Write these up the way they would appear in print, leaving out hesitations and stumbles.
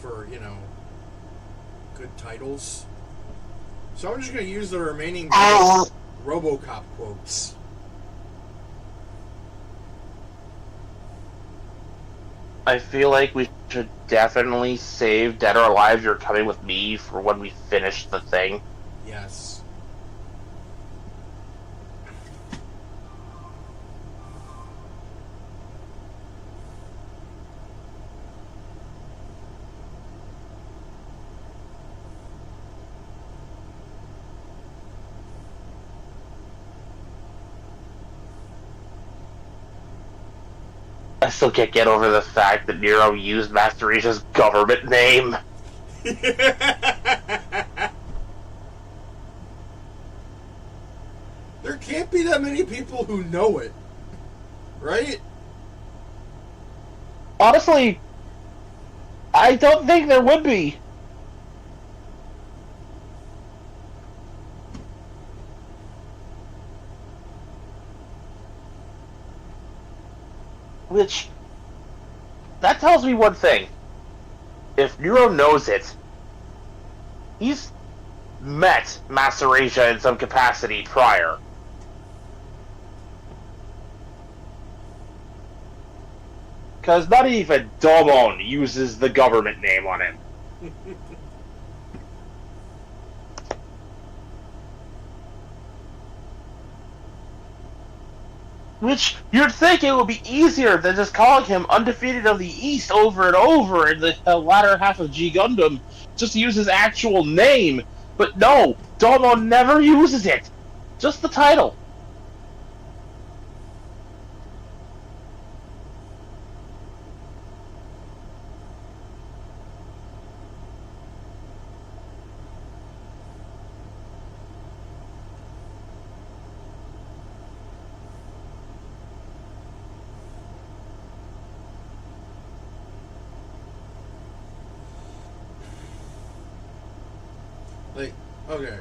for, good titles. So I'm just going to use the remaining Robocop quotes. I feel like we should definitely save Dead or Alive, You're Coming With Me for when we finish the thing. Yes. I still can't get over the fact that Nero used Master Asia's government name. There can't be that many people who know it. Right? Honestly, I don't think there would be. Which, that tells me one thing. If Nero knows it, he's met Master Asia in some capacity prior. Because not even Domon uses the government name on him. Which, you'd think it would be easier than just calling him Undefeated of the East over and over in the latter half of G Gundam, just to use his actual name. But no, Domon never uses it. Just the title. Like, okay.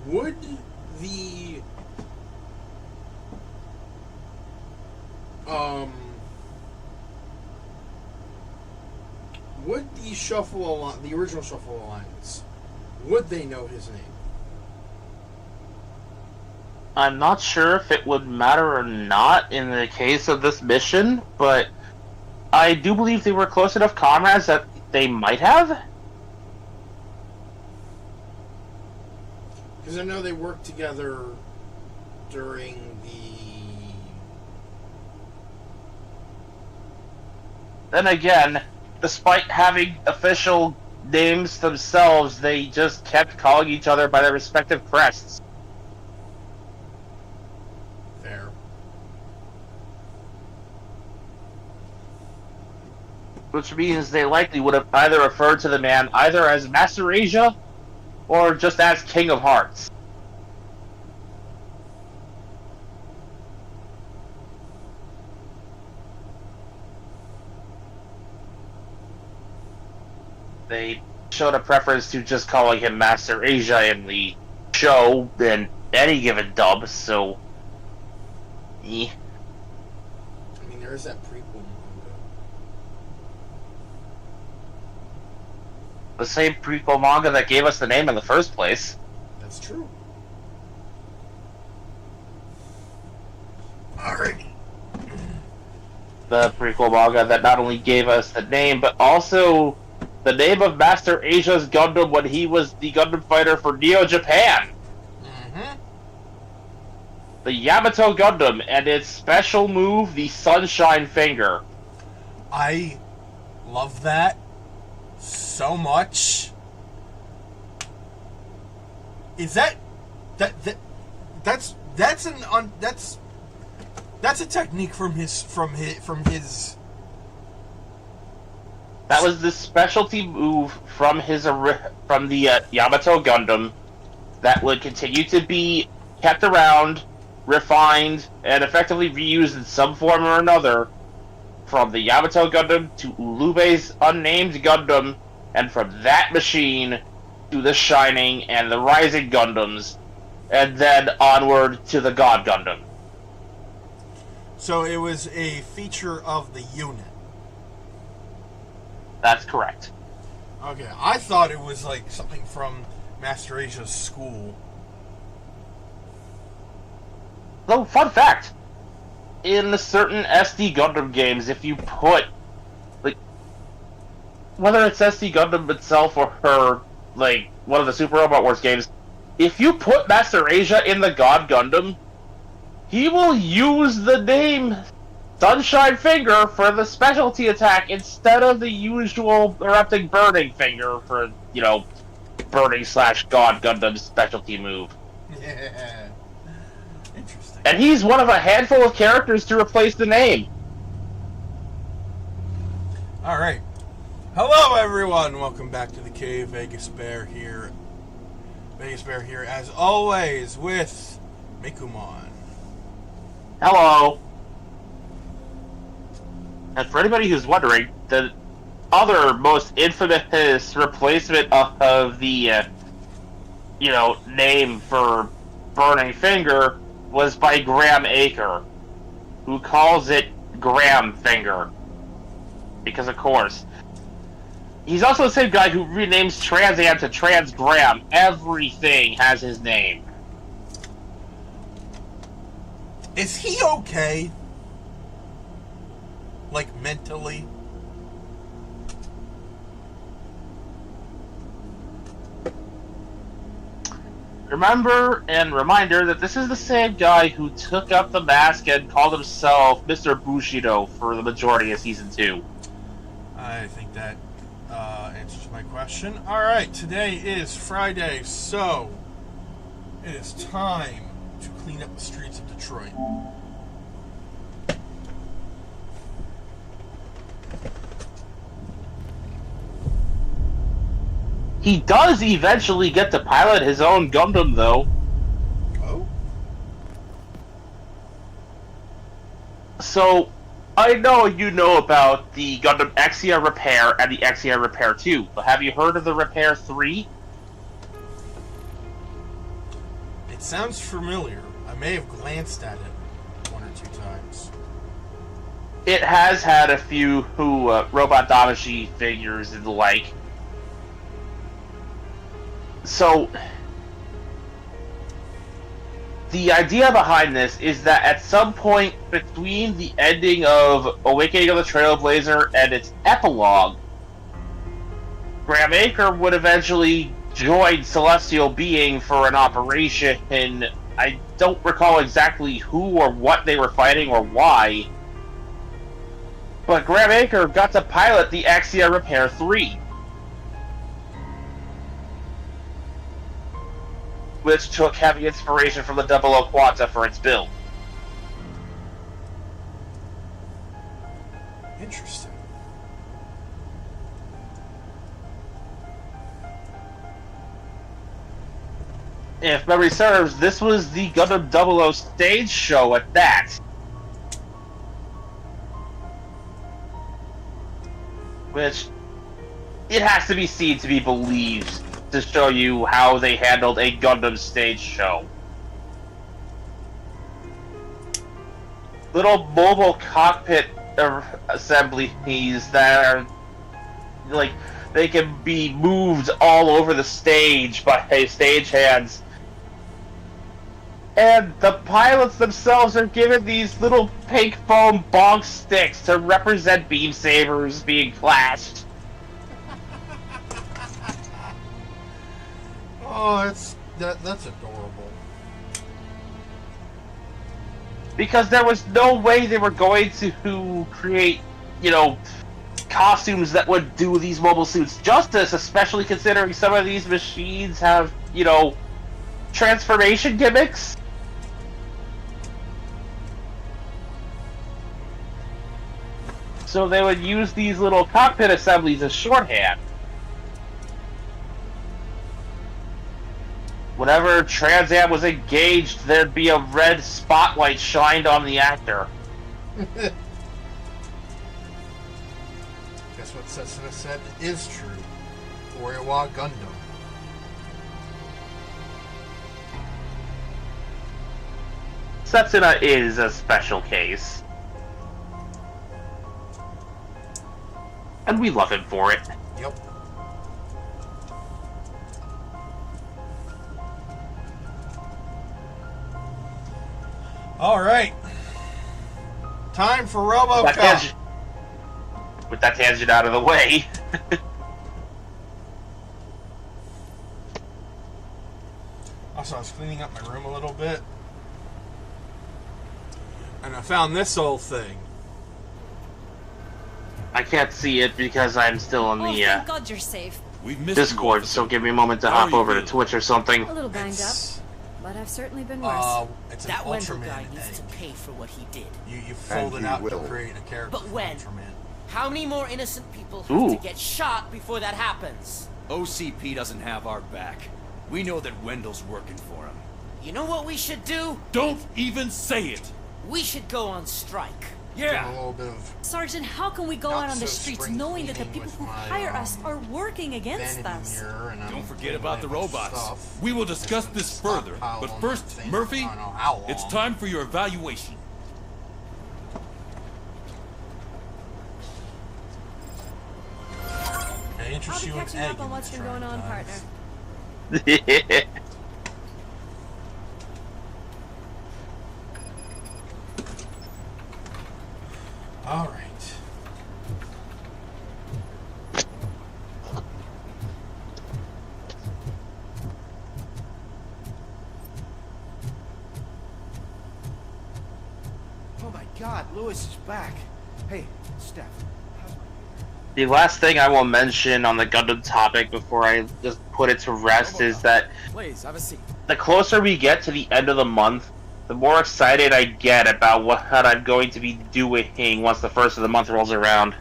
Would the the original Shuffle Alliance, would they know his name? I'm not sure if it would matter or not in the case of this mission, but I do believe they were close enough comrades that they might have. Because I know they worked together during the... Then again, despite having official names themselves, they just kept calling each other by their respective crests. Fair. Which means they likely would have either referred to the man either as Master Asia or just as King of Hearts. They showed a preference to just calling him Master Asia in the show than any given dub, so... I mean, there is that prequel manga. The same prequel manga that gave us the name in the first place. That's true. Alrighty. The prequel manga that not only gave us the name, but also the name of Master Asia's Gundam when he was the Gundam fighter for Neo Japan. Mm-hmm. The Yamato Gundam and its special move, the Sunshine Finger. I love that so much. Is that's a technique from his That was the specialty move from the Yamato Gundam that would continue to be kept around, refined, and effectively reused in some form or another from the Yamato Gundam to Ulube's unnamed Gundam, and from that machine to the Shining and the Rising Gundams, and then onward to the God Gundam. So it was a feature of the unit. That's correct. Okay, I thought it was like something from Master Asia's school. Though, fun fact, in certain SD Gundam games, if you put, like, whether it's SD Gundam itself or her, like, one of the Super Robot Wars games, if you put Master Asia in the God Gundam, he will use the name Sunshine Finger for the specialty attack instead of the usual erupting burning finger for, burning/God Gundam specialty move. Yeah. Interesting. And he's one of a handful of characters to replace the name. Alright. Hello everyone! Welcome back to the cave. Vegas Bear here. Vegas Bear here as always with Mikumon. Hello. And for anybody who's wondering, the other most infamous replacement of the, name for Burning Finger was by Graham Aker, who calls it Graham Finger. Because, of course. He's also the same guy who renames Trans Am to Trans Graham. Everything has his name. Is he okay? Like, mentally? Remember and reminder that this is the same guy who took up the mask and called himself Mr. Bushido for the majority of Season 2. I think that answers my question. Alright, today is Friday, so it is time to clean up the streets of Detroit. He does eventually get to pilot his own Gundam, though. Oh? So, I know you know about the Gundam Exia Repair and the Exia Repair 2, but have you heard of the Repair 3? It sounds familiar. I may have glanced at it one or two times. It has had a few Robot Damashi figures and the like. So, the idea behind this is that at some point between the ending of Awakening of the Trailblazer and its epilogue, Graham Aker would eventually join Celestial Being for an operation, and I don't recall exactly who or what they were fighting or why, but Graham Aker got to pilot the Exia Repair 3. Which took heavy inspiration from the Double O Quanta for its build. Interesting. If memory serves, this was the Gundam 00 stage show at that. Which, it has to be seen to be believed to show you how they handled a Gundam stage show. Little mobile cockpit assemblies that are, like, they can be moved all over the stage by stagehands. And the pilots themselves are given these little pink foam bonk sticks to represent beam sabers being flashed. Oh, that's adorable. Because there was no way they were going to create, costumes that would do these mobile suits justice, especially considering some of these machines have, transformation gimmicks. So they would use these little cockpit assemblies as shorthand. Whenever Trans Am was engaged, there'd be a red spotlight shined on the actor. Guess what Setsuna said is true. Orewa Gundam. Setsuna is a special case. And we love him for it. Yep. All right. Time for Robocop. With that tangent out of the way. Also, I was cleaning up my room a little bit, and I found this old thing. I can't see it because I'm still in the thank God you're safe. Discord, so give me a moment to hop over to Twitch or something. A little banged up, but I've certainly been worse. It's That an Wendell Ultraman guy needs egg. to pay for what he did. You fold it out to create a character. But when? Ultraman. How many more innocent people have to get shot before that happens? OCP doesn't have our back. We know that Wendell's working for him. You know what we should do? Don't even say it! We should go on strike. Do a little bit of Sergeant, how can we go Not out on the so streets spring knowing that the cleaning people who with my, hire us are working against vanity us? mirror, and I'm Don't forget putting about the away my robots. stuff. We will discuss There's this been a further. stockpile But on first, that thing. Murphy, I don't know how long. it's time for your evaluation. Can I I'll interest be you in catching egg up on in what's this been going on, trying partner. times? All right. Oh my God, Lewis is back. Hey, Steph. The last thing I will mention on the Gundam topic before I just put it to rest is that Please, have a seat. the closer we get to the end of the month, the more excited I get about what I'm going to be doing once the first of the month rolls around.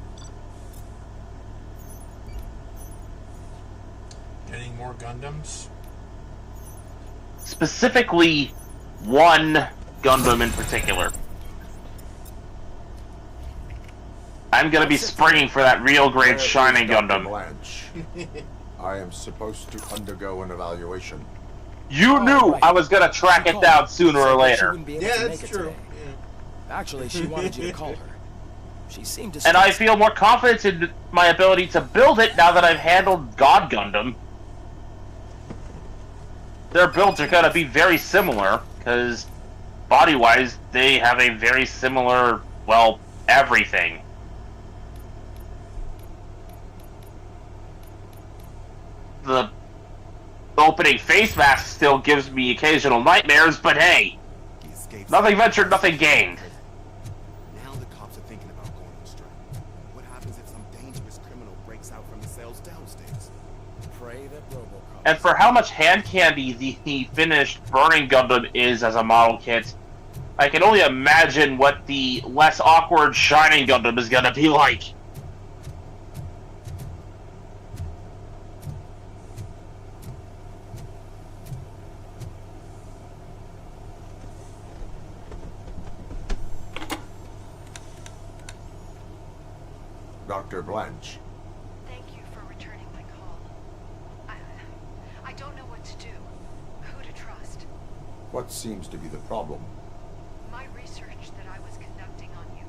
Getting more Gundams. Specifically, one Gundam in particular. I'm gonna be springing for that real grade Shining Gundam. Blanche. I am supposed to undergo an evaluation. You knew I was gonna track it down sooner or later. Yeah, that's true. Actually, she wanted you to call her. She seemed And I distressed. feel more confident in my ability to build it now that I've handled God Gundam. Their builds are gonna be very similar, because body-wise, they have a very similar, well, everything. The opening face mask still gives me occasional nightmares, but hey, nothing ventured, nothing gained. Now the cops are thinking about going on strike. What happens if some dangerous criminal breaks out from the cells downstairs? Pray that Robocop. And for how much hand candy the finished Burning Gundam is as a model kit, I can only imagine what the less awkward Shining Gundam is gonna be like. Dr. Blanche. Thank you for returning my call. I don't know what to do. Who to trust. What seems to be the problem? My research that I was conducting on you,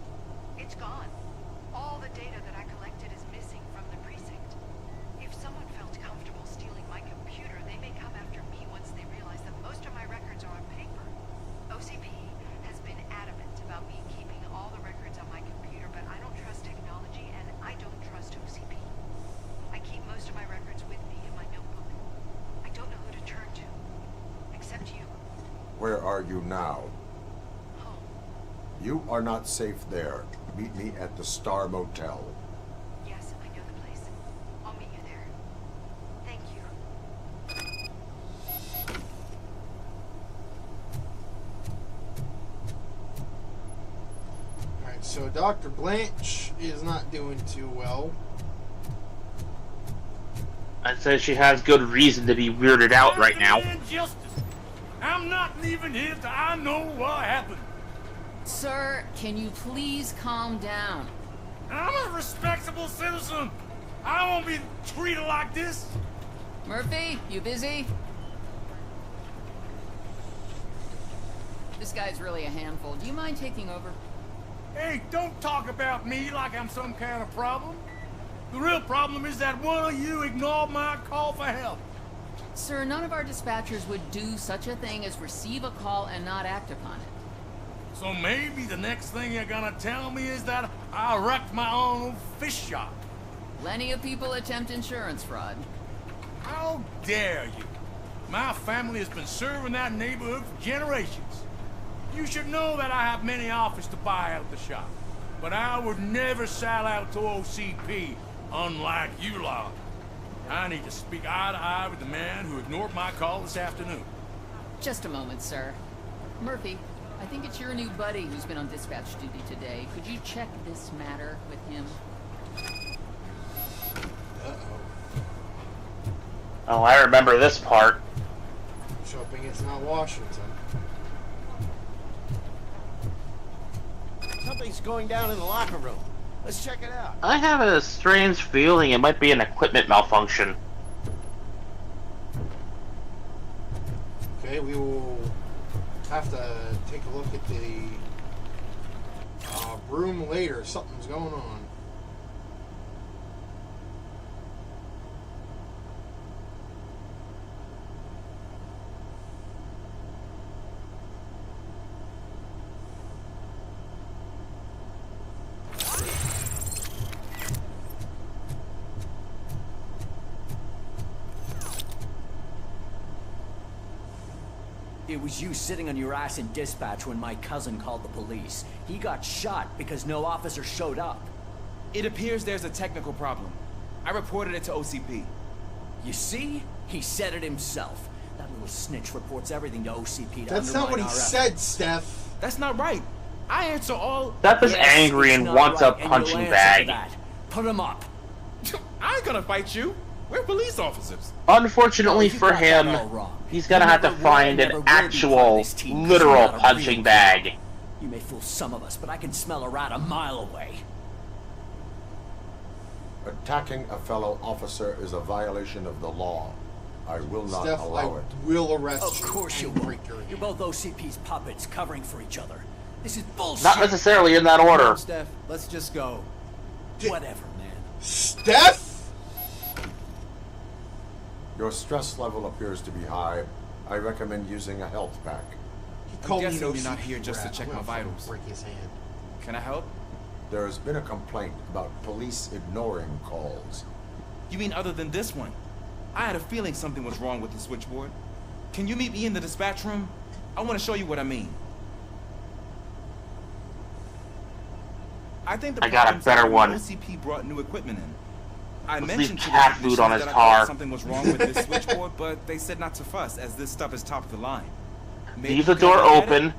it's gone. All the data that I collected is missing from the precinct. If someone felt comfortable stealing my computer, they may come after me once they realize that most of my records are on paper. OCP has been adamant about me keeping all the records on my computer, but I don't trust technology and I don't trust OCP. I keep most of my records with me in my notebook. I don't know who to turn to, except you. Where are you now? Home. You are not safe there. Meet me at the Star Motel. Yes, I know the place. I'll meet you there. Thank you. Alright, so Dr. Blanche is not doing too well. I'd say she has good reason to be weirded out right now. Injustice. I'm not leaving here till I know what happened. Sir, can you please calm down? I'm a respectable citizen. I won't be treated like this. Murphy, you busy? This guy's really a handful. Do you mind taking over? Hey, don't talk about me like I'm some kind of problem. The real problem is that one of you ignored my call for help. Sir, none of our dispatchers would do such a thing as receive a call and not act upon it. So maybe the next thing you're gonna tell me is that I wrecked my own fish shop. Plenty of people attempt insurance fraud. How dare you? My family has been serving that neighborhood for generations. You should know that I have many offers to buy out the shop. But I would never sell out to OCP, unlike you lot. I need to speak eye to eye with the man who ignored my call this afternoon. Just a moment, sir. Murphy, I think it's your new buddy who's been on dispatch duty today. Could you check this matter with him? Oh, I remember this part. I'm hoping it's not Washington. Something's going down in the locker room. Let's check it out. I have a strange feeling it might be an equipment malfunction. Okay, we will have to take a look at the room later. Something's going on. It was you sitting on your ass in dispatch when my cousin called the police. He got shot because no officer showed up. It appears there's a technical problem. I reported it to OCP. You see? He said it himself. That little snitch reports everything to OCP to That's not what he undermine our said, efforts. Steph. That's not right. I answer all... Steph is Yes, angry it's and not wants right, a and punching you'll answer to bag. that. Put him up. I ain't gonna fight you. We're police officers. Unfortunately You for got that him, all wrong. he's gonna You have to never were find and an never will be part of actual, this team 'cause you're literal not a punching real bag. cop. You may fool some of us, but I can smell a rat a mile away. Attacking a fellow officer is a violation of the law. I will not Steph, allow I it. will arrest Of you. course you and will. break your You're hand. both OCP's puppets covering for each other. This is bullshit. Not necessarily in that order. Steph, let's just go. Whatever, man. Steph! Your stress level appears to be high. I recommend using a health pack. He I'm called me guessing no you're not CP here just to rat. check I'm my gonna fucking vitals. break his hand. Can I help? There has been a complaint about police ignoring calls. You mean other than this one? I had a feeling something was wrong with the switchboard. Can you meet me in the dispatch room? I want to show you what I mean. I think the I got a problem better started one. when OCP brought new equipment in. I Let's mentioned leave to cat the food on technicians his that I car. thought something was wrong with this switchboard, but they said not to fuss, as this stuff is top of the line. Maybe Leave the you can door look at it? open.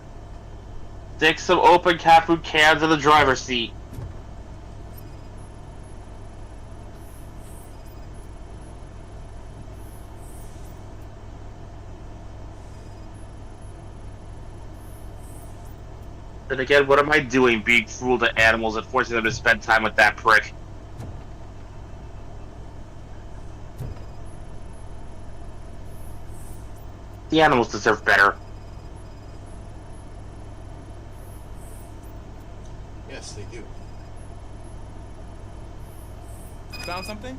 Stick some open cat food cans in the driver's seat. Then again, what am I doing being cruel to animals and forcing them to spend time with that prick? The animals deserve better. Yes, they do. Found something?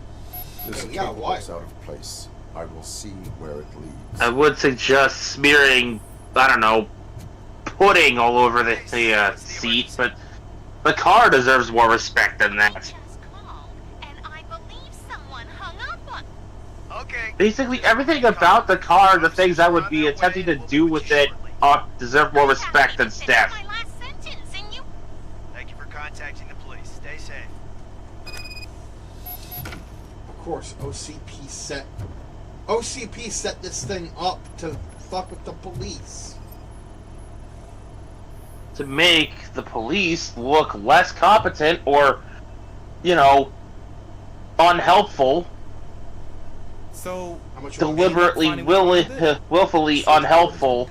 This Yeah, cake why? looks out of place. I will see where it leads. I would suggest smearing, I don't know, pudding all over the seat, but the car deserves more respect than that. Basically, everything about the car, the things I would be attempting to do with it, deserve more respect than Steph. Thank you for contacting the police. Stay safe. Of course, OCP set this thing up to fuck with the police. To make the police look less competent or, you know, unhelpful. So, deliberately, willfully unhelpful,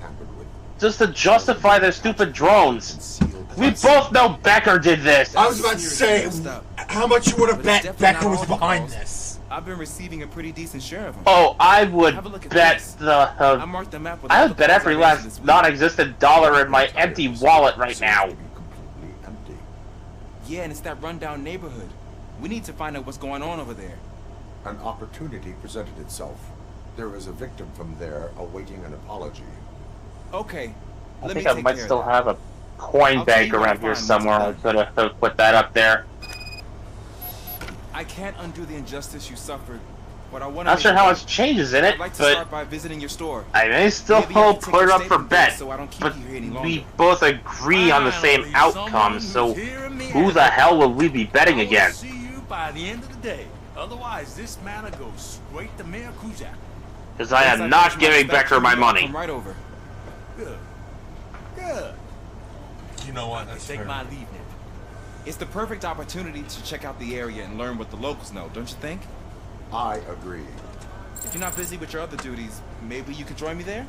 just to justify their stupid drones. We both know Becker did this. I was about to say, how much you would have bet Becker was behind this? I've been receiving a pretty decent share of them. Oh, I would bet I marked the map with I all would the bet calls every I answered last this week. non-existent dollar in my empty wallet right now. Yeah, and it's that rundown neighborhood. We need to find out what's going on over there. An opportunity presented itself. There is a victim from there awaiting an apology. Okay. I think I might still have a coin bank around here somewhere. I could have put that up there. I can't undo the injustice you suffered, but I want to. Not sure how much changes in it, I'd like to but start by visiting your store. I may still put it up for bet. So I don't keep But you here any we longer. both agree on the same outcome, so who the hell will we be betting against? See you by the end of the day. Otherwise, this matter goes straight to Mayor Kuzak. Because I am not giving Becker my money. Come right over. Good. Good. You know what? I That's take fair. my leave now. It's the perfect opportunity to check out the area and learn what the locals know, don't you think? I agree. If you're not busy with your other duties, maybe you could join me there?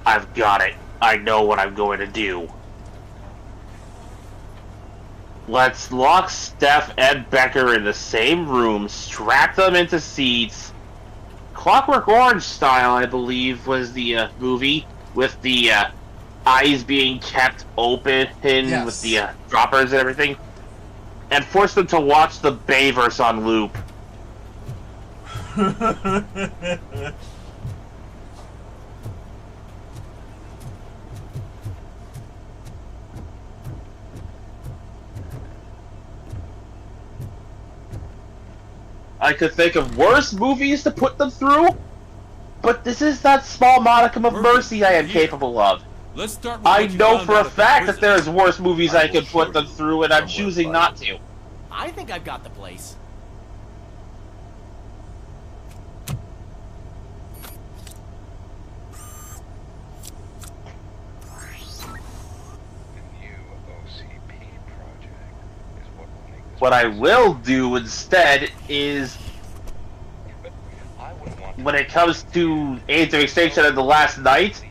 I've got it. I know what I'm going to do. Let's lock Steph and Becker in the same room, strap them into seats. Clockwork Orange style, I believe, was the movie, with the eyes being kept open with the droppers and everything. And force them to watch the Bayverse on loop. I could think of worse movies to put them through, but this is that small modicum of mercy I am capable of. Let's start with I what you know found for a out at the fact that prison. there's worse movies I could put them through, and I'm choosing not to. I think I've got the place. What I will do instead is, when it comes to Age of Extinction and The Last Night,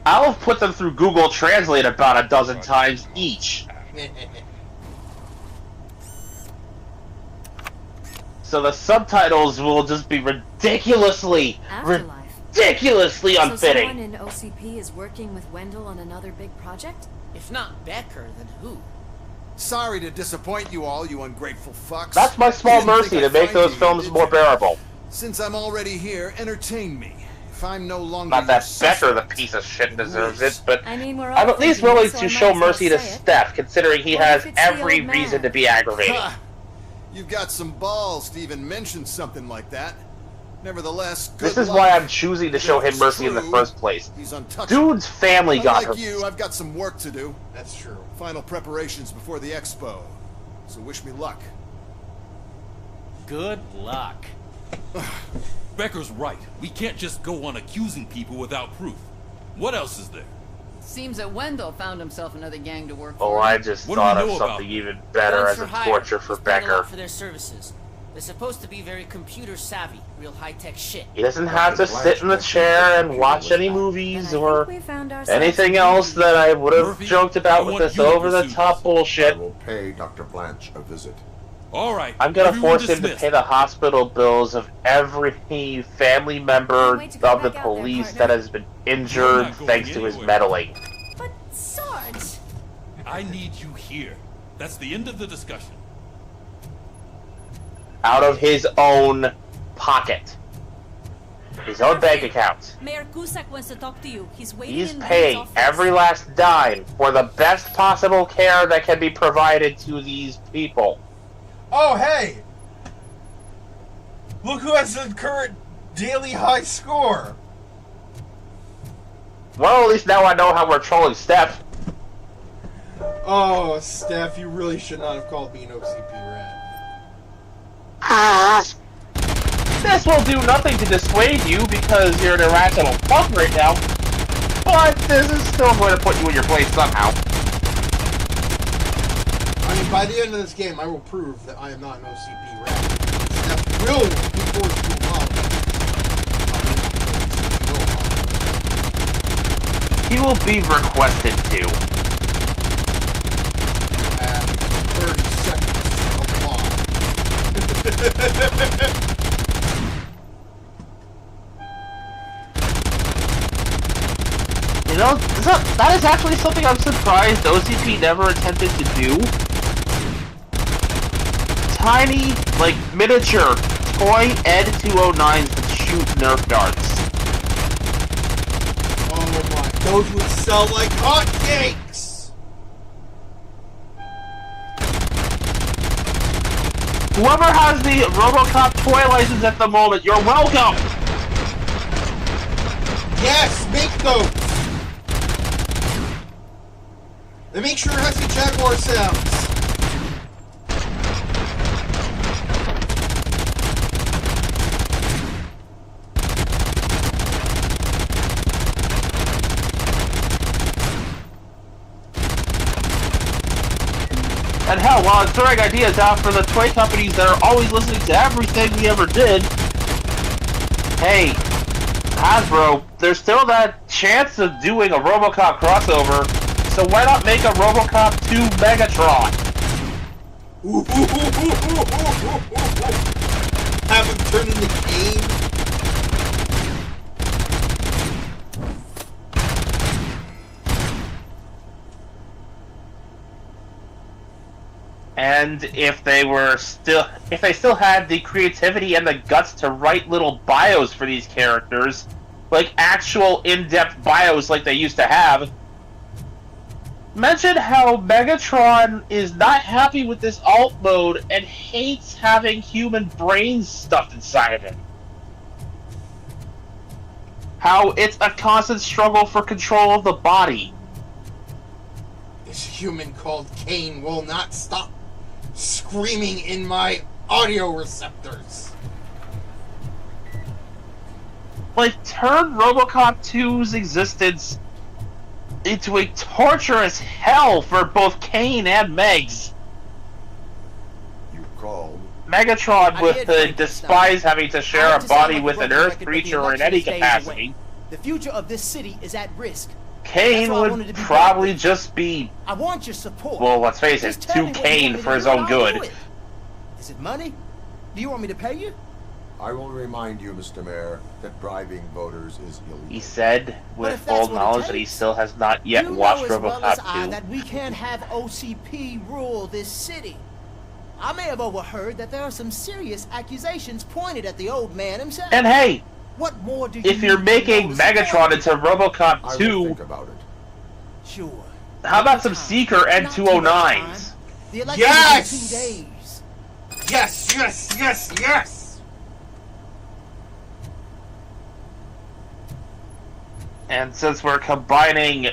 I'll have put them through Google Translate about a dozen times each. So the subtitles will just be ridiculously So unfitting. someone in OCP is working with Wendell on another big project? If not Becker, then who? Sorry to disappoint you all, you ungrateful fucks. That's my small You didn't mercy think to I'd make find those you, films did more you? bearable. Since I'm already here, entertain me. If I'm no longer Not that your Becker, the suspect, piece of shit, deserves it, but I mean, we're all I'm at least thinking willing it, so I to might show as well mercy to say it. Steph, considering he What has if it's the every old man? reason to be aggravated. Ha! You've got some balls to even mention something like that. Nevertheless, good This is luck. why I'm choosing to show him If it's mercy in the true, first place. He's untouchable. Dude's family got Unlike her. you, I've got some work to do. That's true. Final preparations before the expo. So wish me luck. Good luck. Becker's right. We can't just go on accusing people without proof. What else is there? Seems that Wendell found himself another gang to work Oh, for. I just What do thought we of know about something them? even better Guns as for a hire. torture for He's paying a lot Becker. for their services. They're supposed to be very computer savvy, real high-tech shit. He doesn't have to sit in the chair and watch any movies or anything else that I would have Murphy, joked I about with want this you to over-the-top I bullshit. will pay Dr. Blanche a visit. All right. I'm gonna everyone force him to dismissed. pay the hospital bills of every family member Can't wait to go of the back out there, police partner. that has been You're injured not going thanks to his anywhere. meddling. But Sarge! I need you here. That's the end of the discussion. Out of his own pocket. His own bank account. Mayor Cusack wants to talk to you. He's waiting He's in Wendell's paying office. every last dime for the best possible care that can be provided to these people. Oh, hey! Look who has the current daily high score. Well, at least now I know how we're trolling Steph. Oh, Steph, you really should not have called me an OCP rat. This will do nothing to dissuade you because you're an irrational fuck right now. But this is still going to put you in your place somehow. I mean, by the end of this game, I will prove that I am not an OCP rat. Steph will be forced to apologize. He will be requested to. At 30 seconds of You know, that is actually something I'm surprised OCP never attempted to do. Tiny, like, miniature toy Ed 209s that shoot Nerf darts. Oh my, those would sell like hotcakes! Whoever has the Robocop toy license at the moment, you're welcome! Yes, make those! And make sure it has the Jaguar sounds. And hell, while it's throwing ideas out for the toy companies that are always listening to everything we ever did, hey, Hasbro, there's still that chance of doing a Robocop crossover, so why not make a Robocop 2 Megatron? Have him turn into Kane? And if they still had the creativity and the guts to write little bios for these characters, like actual in-depth bios like they used to have, mention how Megatron is not happy with this alt mode and hates having human brains stuffed inside of him. How it's a constant struggle for control of the body. This human called Kane will not stop screaming in my audio receptors. Like, turn Robocop 2's existence into a torturous hell for both Kane and Megs. You called Megatron would despise having to share a body with an Earth creature in any capacity. The future of this city is at risk. Kane would probably just be, I want your support. well, let's face it, too Kane for his own good. Is it money? Do you want me to pay you? I will remind you, Mr. Mayor, that bribing voters is illegal. He said, with full knowledge that he still has not yet watched Robocop 2. That we can't have OCP rule this city. I may have overheard that there are some serious accusations pointed at the old man himself. And hey, what more do you if you're making Megatron into Robocop 2, think about it. Sure. How about some Seeker and 209s? The election is in 2 days. Yes, yes, yes, yes! And since we're combining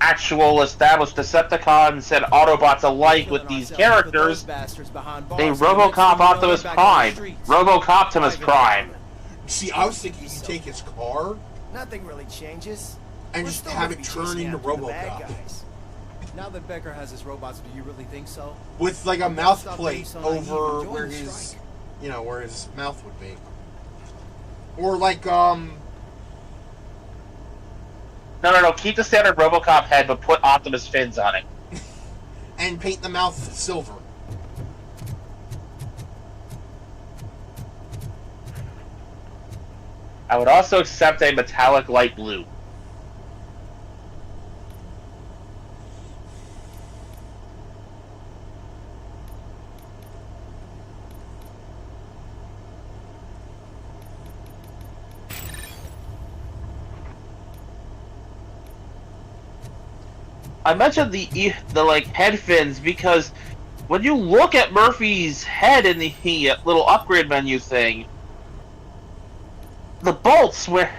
actual established Decepticons and Autobots alike with these characters, a Robocop Optimus Prime, Robocoptimus Prime. See, I was thinking you take his car Nothing really changes. and just have it turn into Robocop. Now that Becker has his robots, do you really think so? With like a mouth plate over where his, where his mouth would be. Or like, No, keep the standard Robocop head, but put Optimus fins on it. and paint the mouth silver. I would also accept a metallic light blue. I mentioned the head fins because when you look at Murphy's head in the little upgrade menu thing, the bolts where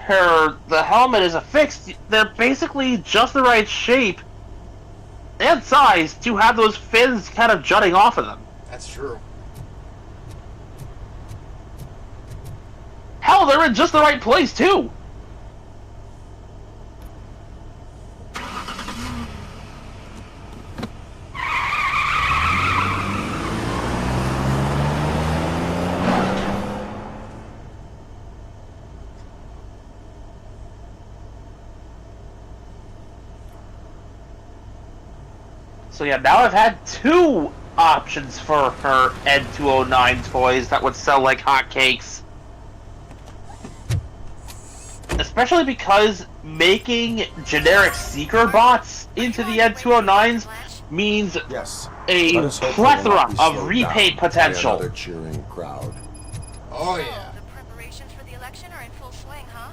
the helmet is affixed, they're basically just the right shape and size to have those fins kind of jutting off of them. That's true. Hell, they're in just the right place too. So yeah, now I've had 2 options for her Ed 209 toys that would sell like hotcakes. Especially because making generic seeker bots into the N209s means Yes. a Let us hope they will plethora not be of slowed repaid down by potential. another cheering crowd. Oh yeah. The preparations for the election are in full swing, huh?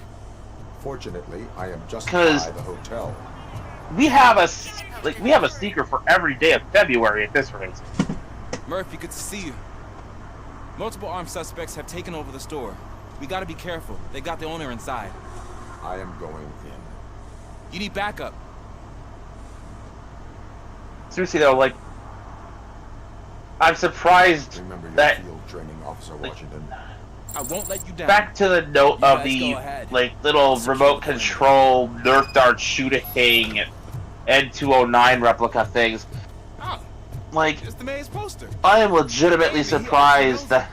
Fortunately, I am just by 'Cause- the hotel. We have a seeker for every day of February at this rate. Murphy, good to see you. Multiple armed suspects have taken over the store. We gotta be careful. They got the owner inside. I am going in. You need backup. Seriously though, like, I'm surprised Remember your that field training, Officer Washington. I won't let you down. back to the note You of guys the go ahead. like little remote control Nerf dart shooting N209 replica things. Oh, Like, it's the mayor's poster. I am legitimately surprised that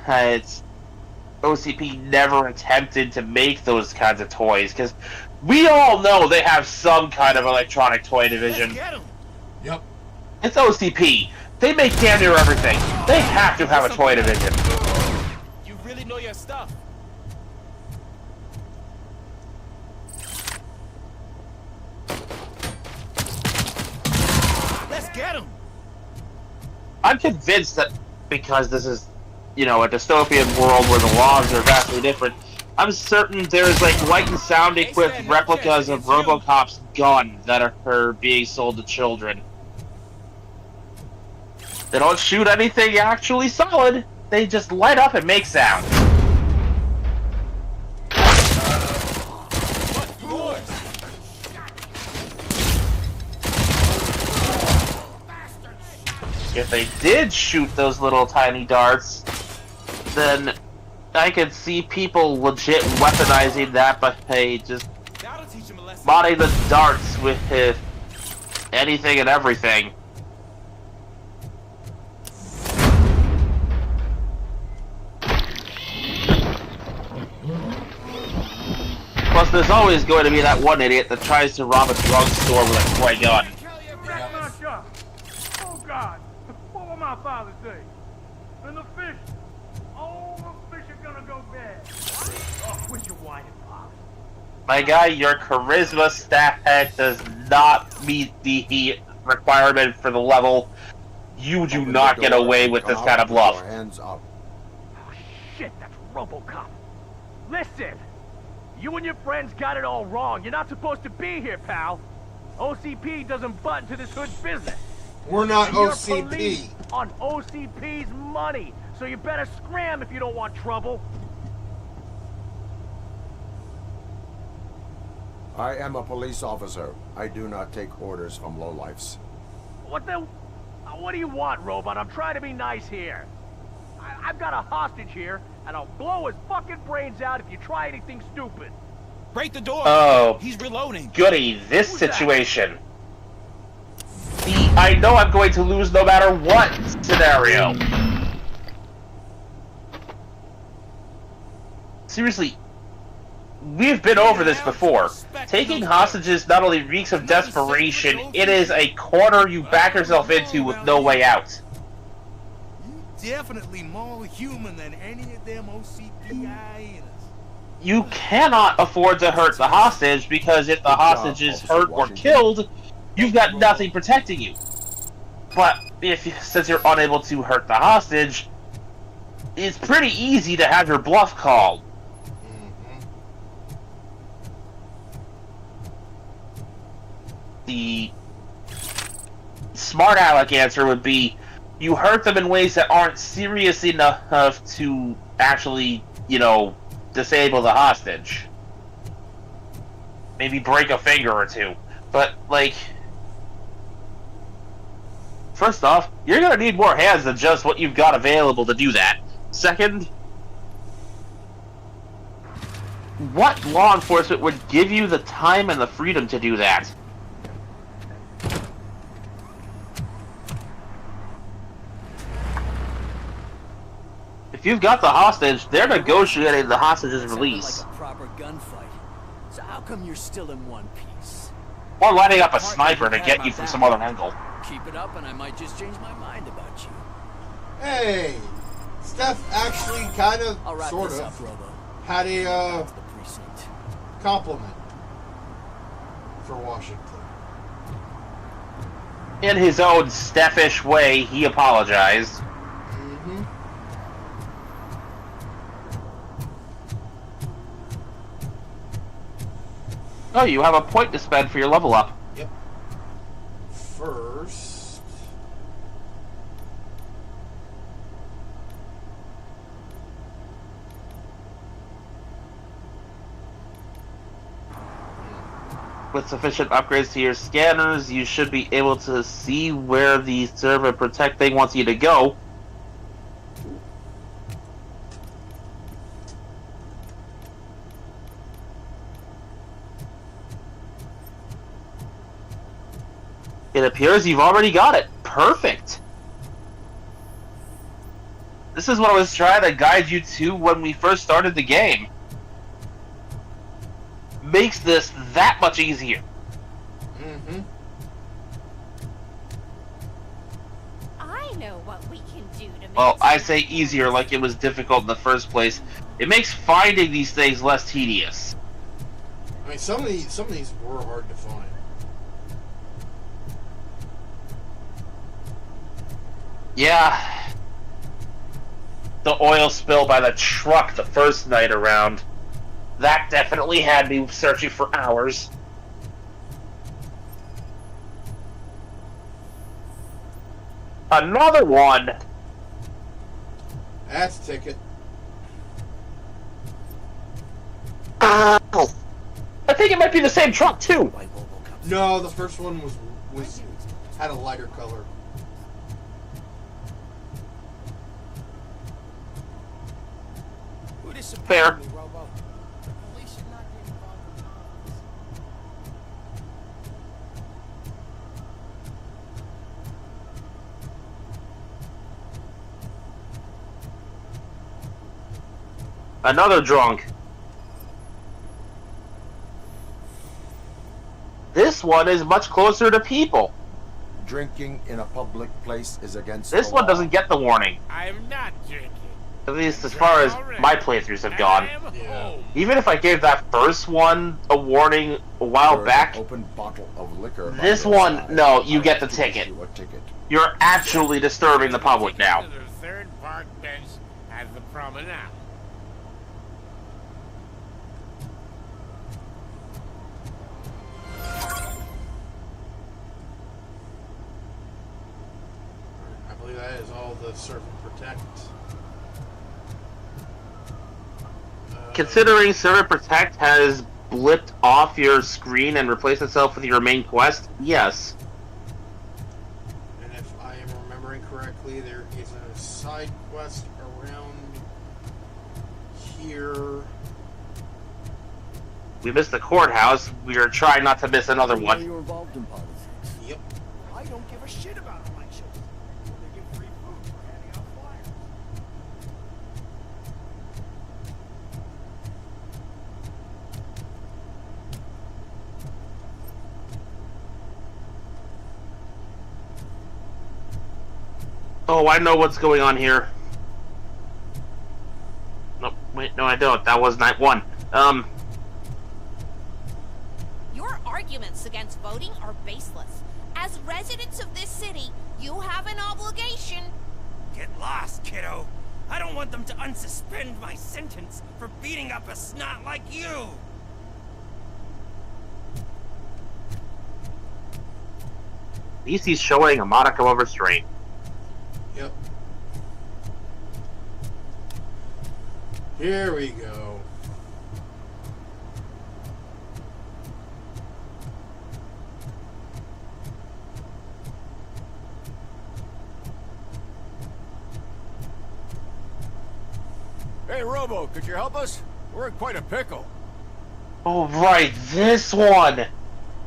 OCP never attempted to make those kinds of toys, because we all know they have some kind of electronic toy division. Get him. Yep. It's OCP. They make damn near everything. They have to have a toy division. You really know your stuff. Let's get him. I'm convinced that because this is, you know, a dystopian world where the laws are vastly different, I'm certain there's like light and sound equipped replicas of Robocop's gun that are being sold to children. They don't shoot anything actually solid, they just light up and make sound. If they did shoot those little tiny darts, then I could see people legit weaponizing that by just modding the darts with anything and everything. Plus, there's always going to be that one idiot that tries to rob a drugstore with a toy gun. Oh God! What will my father say? And the fish, all the fish are gonna go bad. Oh, quit your whining, Pop. My guy, your charisma stat does not meet the requirement for the level. You do not get away with this kind of bluff. Hands up. Oh, shit, that's Robocop. Listen, you and your friends got it all wrong. You're not supposed to be here, pal. OCP doesn't butt into this hood's business. We're not And you're OCP. police on OCP's money, so you better scram if you don't want trouble. I am a police officer. I do not take orders from lowlifes. What do you want, Robot? I'm trying to be nice here. I've got a hostage here, and I'll blow his fucking brains out if you try anything stupid. Break the door. Oh, he's reloading. Goody, this situation. The I know I'm going to lose no matter what scenario. Seriously, we've been over this before. Taking hostages not only reeks of desperation, it is a corner you back yourself into with no way out. Definitely more human than any of them OCP hyenas. You cannot afford to hurt the hostage, because if the hostage is hurt or killed, you've got nothing protecting you. But since you're unable to hurt the hostage, it's pretty easy to have your bluff called. The smart aleck answer would be, you hurt them in ways that aren't serious enough to actually, you know, disable the hostage. Maybe break a finger or two. But, like, first off, you're gonna need more hands than just what you've got available to do that. Second, what law enforcement would give you the time and the freedom to do that? If you've got the hostage, they're negotiating the hostage's release. Like a proper gunfight. So how come you're still in one piece? Or lining up a sniper to get you from some other angle. Keep it up and I might just change my mind about you. Hey, Steph actually kind of, I'll wrap sort this of, up, Robo. had a The precinct. compliment. for Washington. In his own staffish way, he apologized. Mm-hmm. Oh, you have a point to spend for your level up. Yep. First... With sufficient upgrades to your scanners, you should be able to see where the server protect thing wants you to go. It appears you've already got it. Perfect. This is what I was trying to guide you to when we first started the game. Makes this that much easier. Mm-hmm. I know what we can do to make Well, I say easier like it was difficult in the first place. It makes finding these things less tedious. I mean, some of these were hard to find. Yeah. The oil spill by the truck the first night around. That definitely had me searching for hours. Another one! That's a ticket. I think it might be the same truck, too. No, the first one was had a lighter color. Fair. Another drunk. This one is much closer to people. Drinking in a public place is against This the one law. doesn't get the warning. I'm not drinking. At least as far as my playthroughs have gone. Even if I gave that first one a warning a while There's back, an open bottle of liquor by this your one, side. no, you I get the have to issue ticket. a ticket. You're actually disturbing the public now. To the third park bench at the promenade. I believe that is all the serve and protect. Considering Server Protect has blipped off your screen and replaced itself with your main quest, yes. And if I am remembering correctly, there is a side quest around here. We missed the courthouse. We are trying not to miss another one. You're involved in politics. Yep. I don't give a shit about elections. They give free food for handing out flyers. Oh, I know what's going on here. No, wait, no I don't. That was night one. Your arguments against voting are baseless. As residents of this city, you have an obligation. Get lost, kiddo. I don't want them to unsuspend my sentence for beating up a snot like you. At least he's showing a modicum of restraint. Yep. Here we go. Hey, Robo, could you help us? We're in quite a pickle. Oh, right, this one!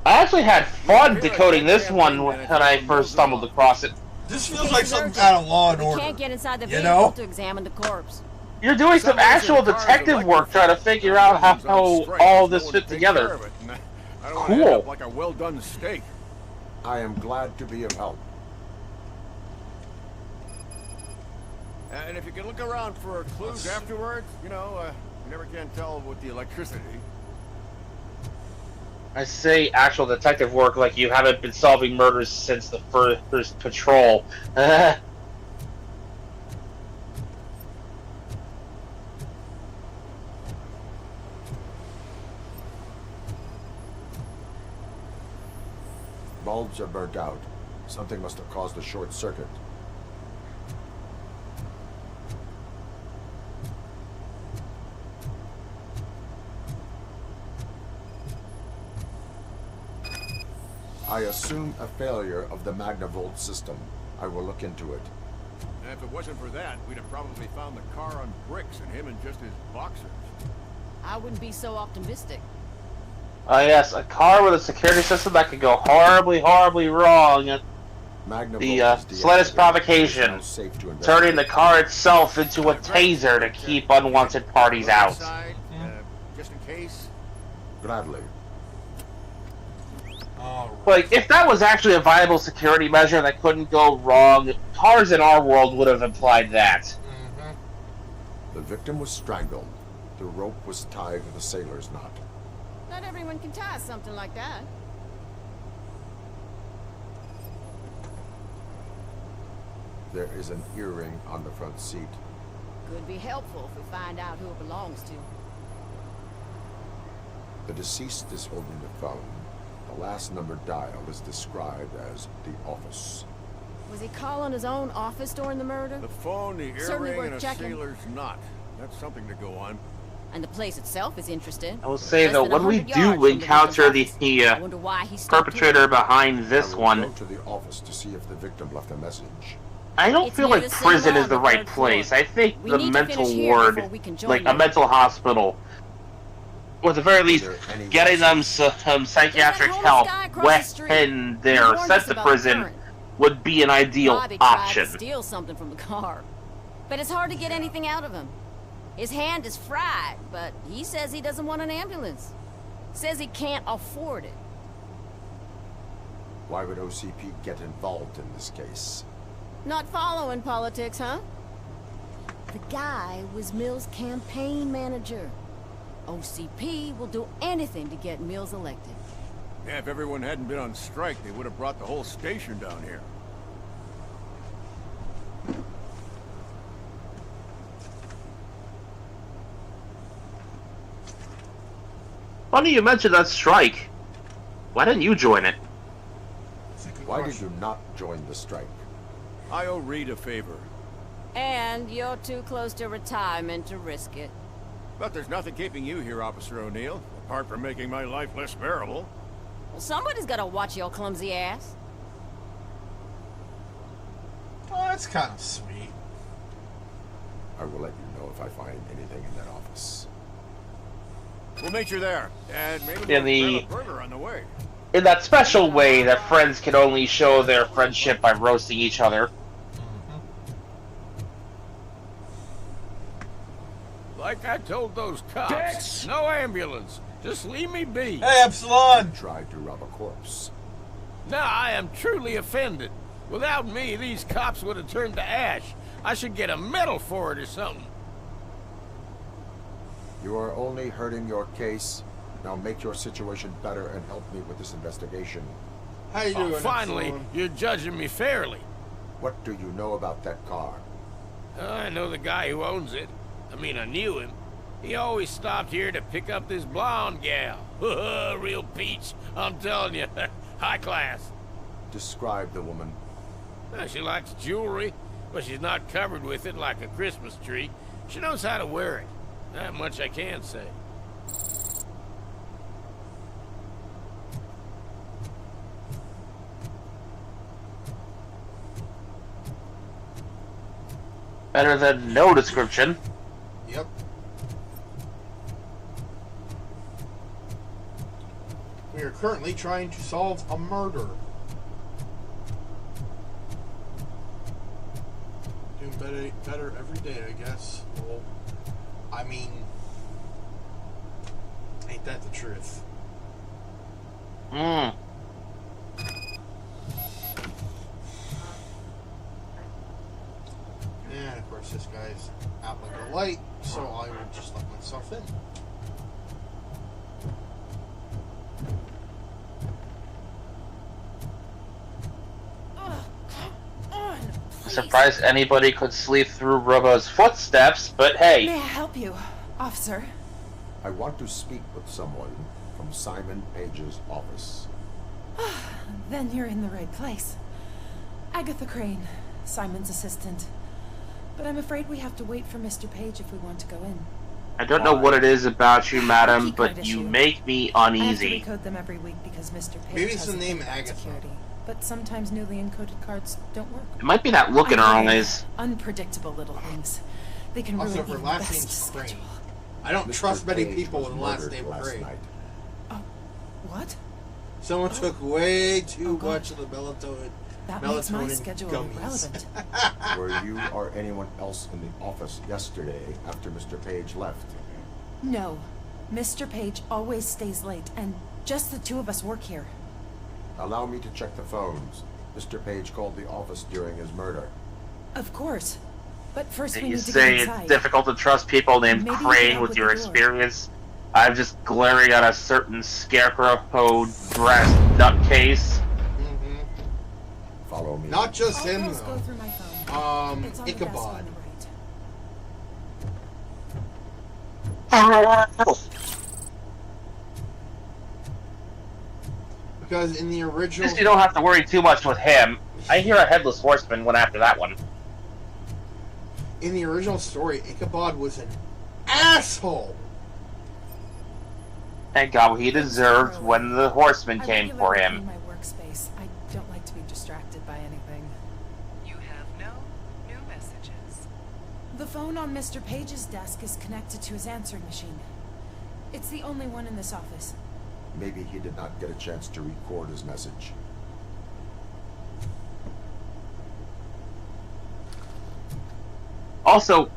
I actually had fun decoding this one when I first stumbled across it. This feels like something out of Law and We Order. can't get inside the You vehicle know? to examine the corpse. You're doing some actual detective work trying to figure out how all this fit together. I don't want to end Cool. up like a well-done steak. I am glad to be of help. And if you can look around for clues afterwards, you know, you never can tell with the electricity. I say actual detective work like you haven't been solving murders since the first patrol. Bulbs are burnt out. Something must have caused a short circuit. I assume a failure of the Magnavolt system. I will look into it. And if it wasn't for that, we'd have probably found the car on bricks and him in just his boxers. I wouldn't be so optimistic. Yes, a car with a security system that could go horribly, horribly wrong at the slightest provocation, turning the car itself into a taser to keep unwanted parties out. Just in case. Gladly. Like, if that was actually a viable security measure that couldn't go wrong, cars in our world would have implied that. The victim was strangled. The rope was tied with a sailor's knot. Not everyone can tie something like that. There is an earring on the front seat. Could be helpful if we find out who it belongs to. The deceased is holding the phone. The last number dialed is described as the office. Was he calling his own office during the murder? The phone, the Certainly earring, worth and a checking. sailor's knot. That's something to go on. And the place itself is interesting. I will say, Less though, than when we 100 yards do from encounter the victim's office. I wonder why he stopped perpetrator here. behind this I will one, go to the office to see if the victim left a message. I don't It's feel near like the cinema prison is on the the right third floor. place. I think We the need to mental finish here ward, before we can join like a them. mental hospital, or at the very least, getting them some psychiatric homeless help guy across the street. when He they're warned sent us to about the prison current. would be an ideal Bobby tried option. to steal something from the car, but it's hard to get anything out of him. His hand is fried, but he says he doesn't want an ambulance. Says he can't afford it. Why would OCP get involved in this case? Not following politics, huh? The guy was Mills' campaign manager. OCP will do anything to get Mills elected. Yeah, if everyone hadn't been on strike, they would have brought the whole station down here. Funny you mentioned that strike. Why didn't you join it? Why did you not join the strike? I owe Reed a favor. And you're too close to retirement to risk it. But there's nothing keeping you here, Officer O'Neill, apart from making my life less bearable. Well, somebody's gotta watch your clumsy ass. Oh, that's kind of sweet. I will let you know if I find anything in that office. We'll meet you there, and maybe In we'll the- grab a burger on the way. In that special way that friends can only show their friendship by roasting each other. Like I told those cops, no ambulance. Just leave me be. Hey, Epsilon! Tried to rob a corpse. Now I am truly offended. Without me, these cops would have turned to ash. I should get a medal for it or something. You are only hurting your case. Now make your situation better and help me with this investigation. How you doing, Finally, Epsilon? you're judging me fairly. What do you know about that car? I know the guy who owns it. I mean, I knew him. He always stopped here to pick up this blonde gal. Real peach, I'm telling you. High class. Describe the woman. She likes jewelry, but she's not covered with it like a Christmas tree. She knows how to wear it. That much I can say. Better than no description. Yep. We are currently trying to solve a murder. Doing better every day, I guess. Well, I mean, ain't that the truth? Hmm. And of course, this guy's out like a light, so I will just let myself in. surprised anybody could sleep through Robo's footsteps, but hey. May I help you, officer? I want to speak with someone from Simon Page's office. Then you're in the right place. Agatha Crane, Simon's assistant. But I'm afraid we have to wait for Mr. Page if we want to go in. I don't know what it is about you, madam, but you make me uneasy. I have to recode them every week because Mr. Page Maybe has it's the name Agatha. security. But sometimes newly encoded cards don't work. It might be that look in her eyes. Unpredictable little things. They can Also, ruin her even last best name's Crane. schedule. I don't Mr. trust many Page people was with the last murdered name last Crane. night. What? Someone took way too much of the melatonin. That makes my melatonin schedule gummies. irrelevant. Were you or anyone else in the office yesterday after Mr. Page left? No. Mr. Page always stays late, and just the two of us work here. Allow me to check the phones. Mr. Page called the office during his murder. Of course. But first we You need to say get it's inside. difficult to trust people named Maybe you can Crane help with with your the door. experience. I'm just glaring at a certain scarecrow-dressed nutcase. Follow me. Not just I'll him, always go though. through my phone. It's on the desk on Ichabod. the right. Because in the original... Just you don't have to worry too much with him. I hear a headless horseman went after that one. In the original story, Ichabod was an asshole. Thank God what he deserved when the horseman came for him. My workspace. I don't like to be distracted by anything. You have no new messages. The phone on Mr. Page's desk is connected to his answering machine. It's the only one in this office. Maybe he did not get a chance to record his message. Also,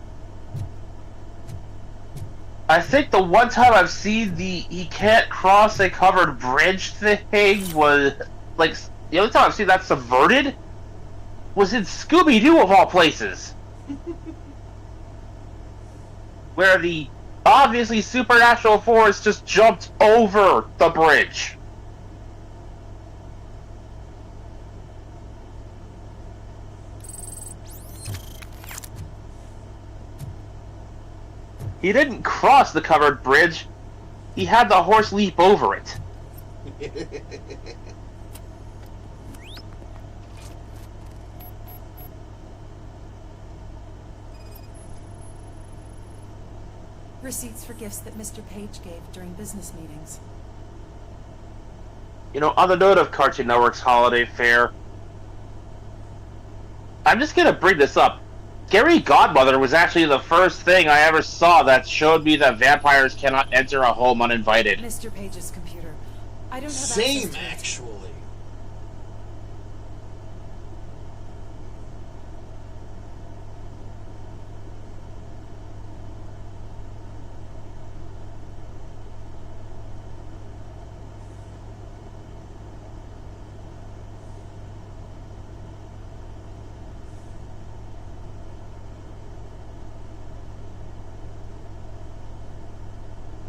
I think the one time I've seen the he can't cross a covered bridge thing was, like, the only time I've seen that subverted was in Scooby-Doo of all places. Where the obviously supernatural force just jumped over the bridge. He didn't cross the covered bridge. He had the horse leap over it. Receipts for gifts that Mr. Page gave during business meetings. You know, on the note of Cartoon Network's holiday fair, I'm just gonna bring this up. Gary Godmother was actually the first thing I ever saw that showed me that vampires cannot enter a home uninvited. Mr. Page's computer. I don't have Same, access to it. actually.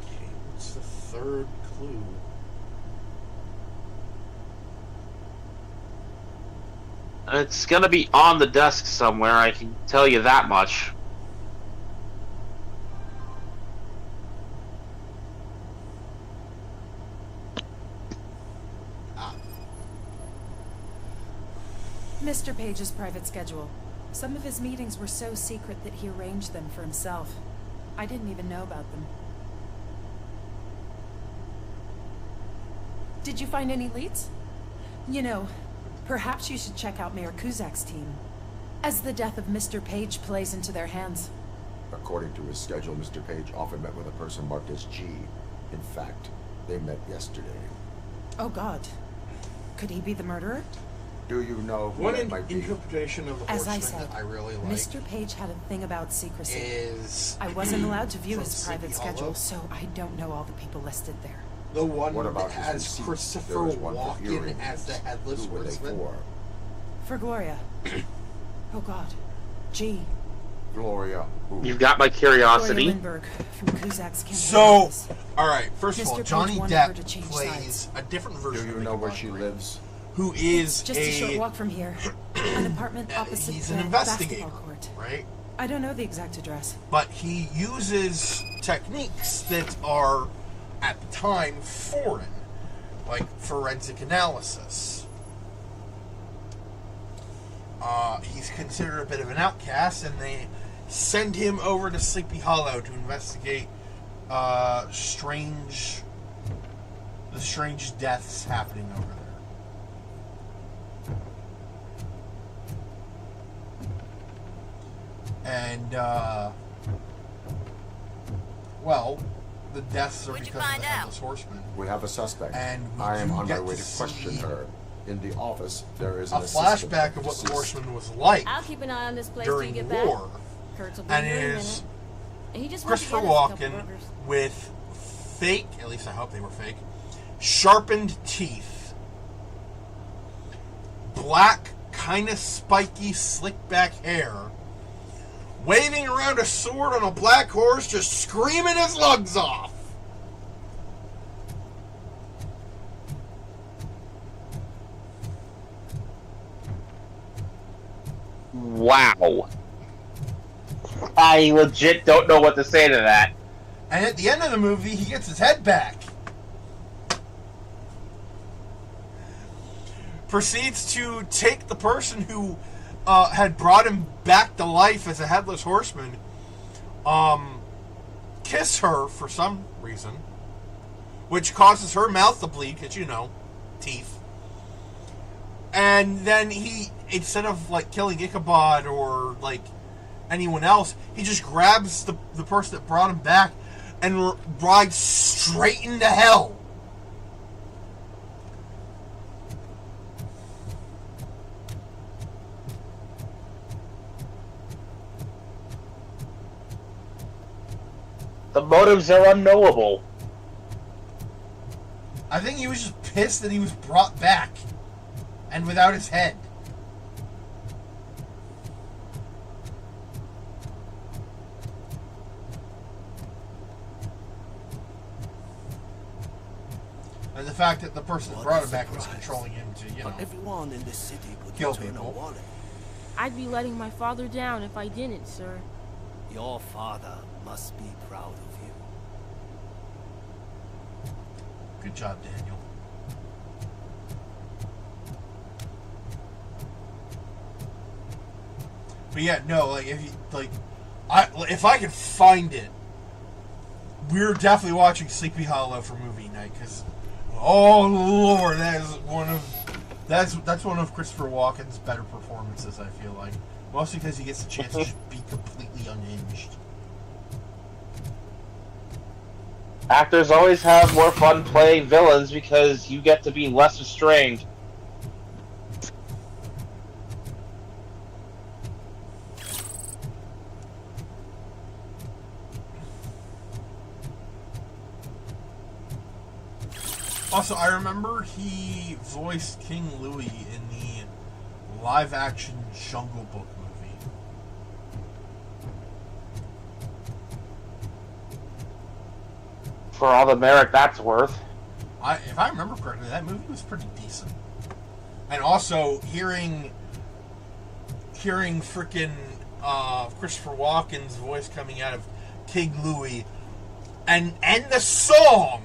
Okay, what's the third clue? It's gonna be on the desk somewhere, I can tell you that much. Mr. Page's private schedule. Some of his meetings were so secret that he arranged them for himself. I didn't even know about them. Did you find any leads? You know, perhaps you should check out Mayor Kuzak's team, as the death of Mr. Page plays into their hands. According to his schedule, Mr. Page often met with a person marked as G. In fact, they met yesterday. Oh God. Could he be the murderer? Do you know who One that might be? interpretation of the As I horseman said, that I really like Mr. Page had a thing about secrecy. is I wasn't allowed to view from his private Sleepy Hollow. schedule, so I don't know all the people listed there. The one What about that his has receipt? Christopher There was one for Walken earrings. as the headless Who were they horseman. for? For Gloria. Oh God. Gee. Gloria. Who? You've got my Gloria curiosity. Lindbergh from Kuzak's campaign So, office. alright, first of Mr. all, Page Johnny wanted her Depp to change plays sides. a different Do version you of know where Ichabod she Crane, lives? who is Just a short walk from here. An apartment opposite he's the an investigator, basketball court. right? I don't know the exact address. But he uses techniques that are, at the time, foreign, like forensic analysis. He's considered a bit of an outcast, and they send him over to Sleepy Hollow to investigate the strange deaths happening over there. And, well, the deaths are because of the Headless Horseman. We have a suspect. And I am on my get way to question her. In the office, there is a flashback of what the Horseman was like I'll keep an eye on this place till you during get war. back. Kurtz will be And here in a it is minute. He just wants to Christopher get us a couple Walken burgers. with fake, at least I hope they were fake, sharpened teeth, black, kind of spiky, slick back hair, waving around a sword on a black horse, just screaming his lungs off. Wow. I legit don't know what to say to that. And at the end of the movie, he gets his head back. Proceeds to take the person who had brought him back to life as a Headless Horseman, kiss her for some reason, which causes her mouth to bleed, because, you know, teeth. And then he, instead of, like, killing Ichabod or, like, anyone else, he just grabs the person that brought him back and rides straight into hell. The motives are unknowable. I think he was just pissed that he was brought back and without his head. And the fact that the person that brought him back was controlling him to, you know, everyone in the city would kill turn a people. wallet. I'd be letting my father down if I didn't, sir. Your father must be proud of you. Good job, Daniel. But yeah, no, like if you if I could find it, we're definitely watching Sleepy Hollow for movie night because, oh Lord, that's one of Christopher Walken's better performances. I feel like mostly because he gets a chance to just be completely unhinged. Actors always have more fun playing villains because you get to be less restrained. Also, I remember he voiced King Louie in the live-action Jungle Book movie. For all the merit that's worth. If I remember correctly, that movie was pretty decent. And also, hearing frickin' Christopher Walken's voice coming out of King Louie, and the song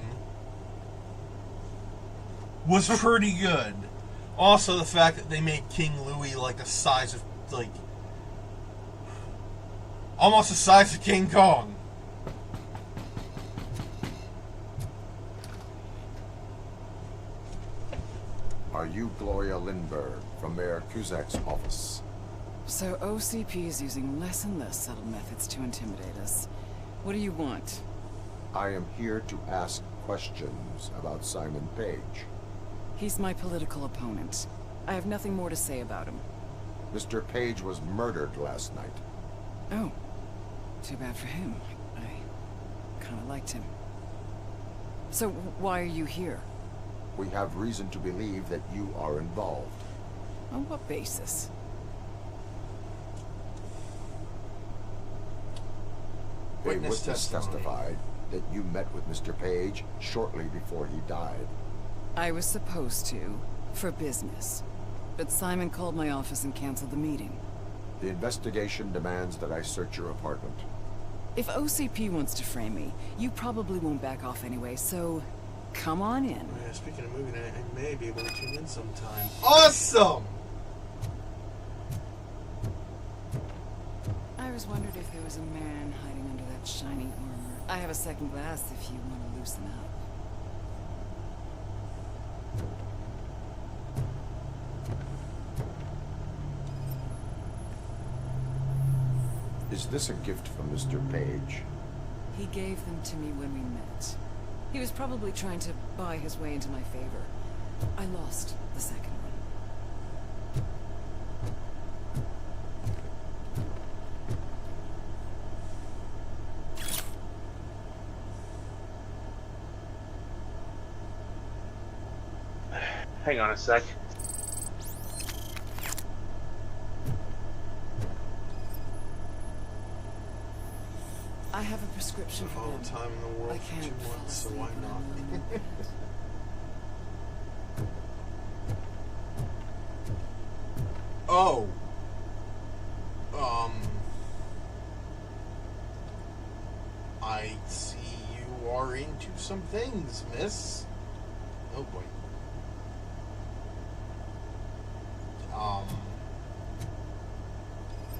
was pretty good. Also, the fact that they made King Louie like the size of, like, almost the size of King Kong. Are you Gloria Lindbergh from Mayor Cusack's office? So OCP is using less and less subtle methods to intimidate us. What do you want? I am here to ask questions about Simon Page. He's my political opponent. I have nothing more to say about him. Mr. Page was murdered last night. Oh, too bad for him. I kind of liked him. So why are you here? We have reason to believe that you are involved. On what basis? A Witness witness testified that you met with Mr. Page shortly before he died. I was supposed to, for business. but Simon called my office and canceled the meeting. The investigation demands that I search your apartment. If OCP wants to frame me, you probably won't back off anyway, so come on in. Yeah, speaking of movie night, I may be able to tune in sometime. Awesome! I was wondered if there was a man hiding under that shiny armor. I have a second glass if you want to loosen up. Is this a gift from Mr. Page? He gave them to me when we met. He was probably trying to buy his way into my favor. I lost the second one. Hang on a sec. I have a prescription for all them. the time in the world for 2 months, so why not? Oh. I see you are into some things, miss. Oh boy.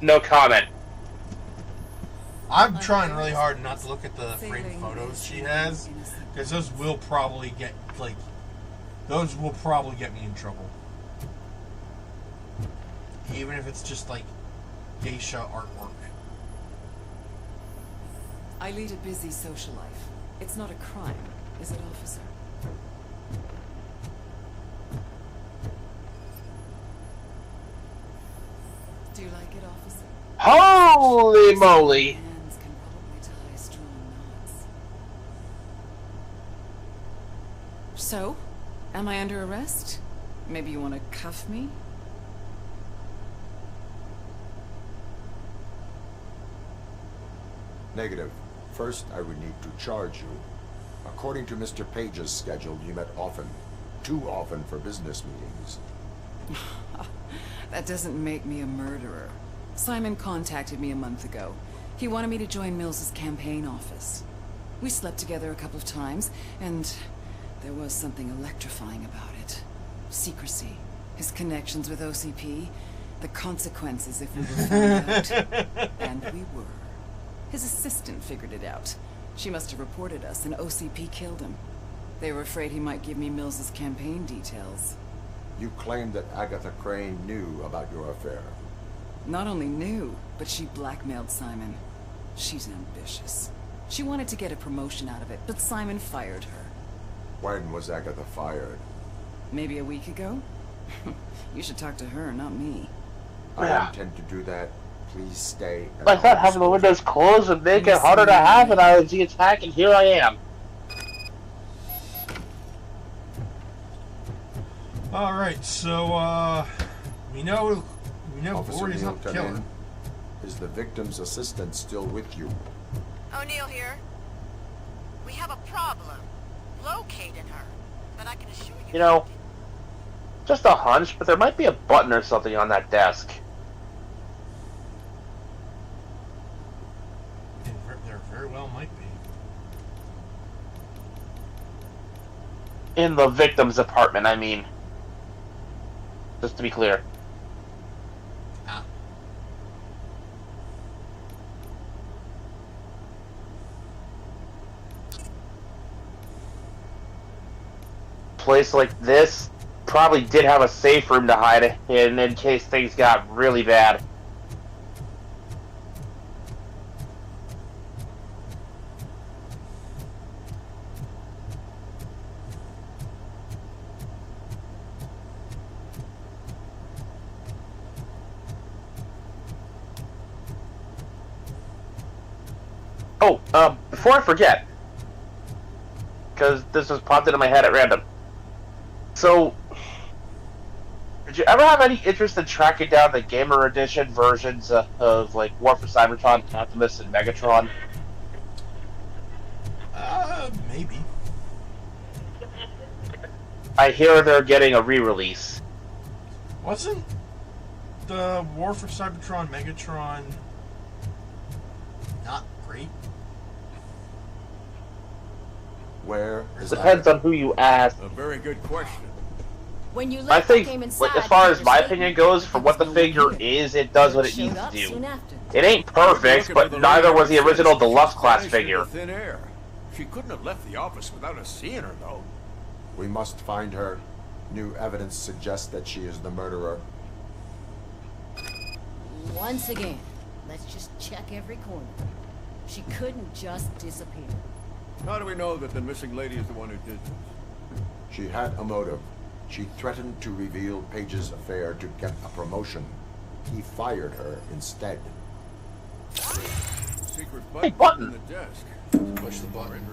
No comment. I'm trying really hard not to look at the framed photos she has, because those will probably get me in trouble. Even if it's just like geisha artwork. I lead a busy social life. It's not a crime, is it, officer? Do you like it, officer? Holy moly! Hands can probably tie strong knots. So, am I under arrest? Maybe you want to cuff me? Negative. First, I would need to charge you. According to Mr. Page's schedule, you met often. Too often for business meetings. That doesn't make me a murderer. Simon contacted me a month ago. He wanted me to join Mills's campaign office. We slept together a couple of times, and there was something electrifying about it. Secrecy, his connections with OCP, the consequences if we were found out. And we were. His assistant figured it out. She must have reported us, and OCP killed him. They were afraid he might give me Mills's campaign details. You claimed that Agatha Crane knew about your affair. Not only knew, but she blackmailed Simon. She's ambitious. She wanted to get a promotion out of it, but Simon fired her. When was Agatha fired? Maybe a week ago? You should talk to her, not me. I intend to do that. Please stay. I thought having the windows closed would make it harder to have an IOG attack, and here I am. Alright, so, we know Officer Gord is Neil, not the come killer. in. Is the victim's assistant still with you? O'Neill here. We have a problem. Located her. But I can assure you... You know, just a hunch, but there might be a button or something on that desk. There very well might be. In the victim's apartment, I mean. Just to be clear. Place like this probably did have a safe room to hide in case things got really bad. Oh, before I forget, because this was popped into my head at random. So, did you ever have any interest in tracking down the Gamer Edition versions of like War for Cybertron, Optimus, and Megatron? Maybe. I hear they're getting a re-release. Wasn't the War for Cybertron Megatron not great? Where is Depends on who you ask. A very good question. When you I left, think, came like, inside, as far as your my statement, opinion goes, for what the figure is, it does what it needs to do. It ain't perfect, but neither was the original deluxe class figure. Thin air. She couldn't have left the office without us seeing her, though. We must find her. New evidence suggests that she is the murderer. Once again, let's just check every corner. She couldn't just disappear. How do we know that the missing lady is the one who did this? She had a motive. She threatened to reveal Page's affair to get a promotion. He fired her instead. Secret button in the desk. Push the button.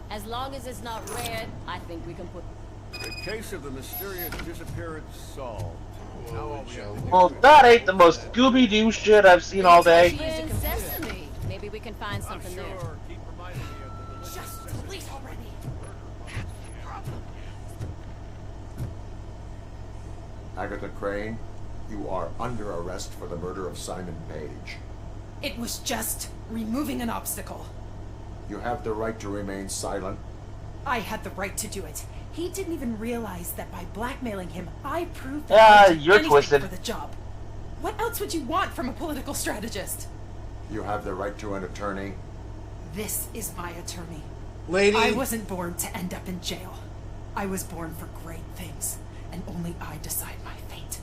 As long as it's not red, I think we can put... The case of the mysterious disappearance solved. Now all we have to do Well, that ain't the most Scooby-Doo shit I've seen all day. Sesame. Maybe we can find something there. keep reminding me of the delicious Just delete already. Agatha Crane, you are under arrest for the murder of Simon Page. It was just removing an obstacle. You have the right to remain silent. I had the right to do it. He didn't even realize that by blackmailing him, I proved Ah, that I did you're anything twisted. for the job. What else would you want from a political strategist? You have the right to an attorney. This is my attorney. Lady. I wasn't born to end up in jail. I was born for great things, and only I decide my fate.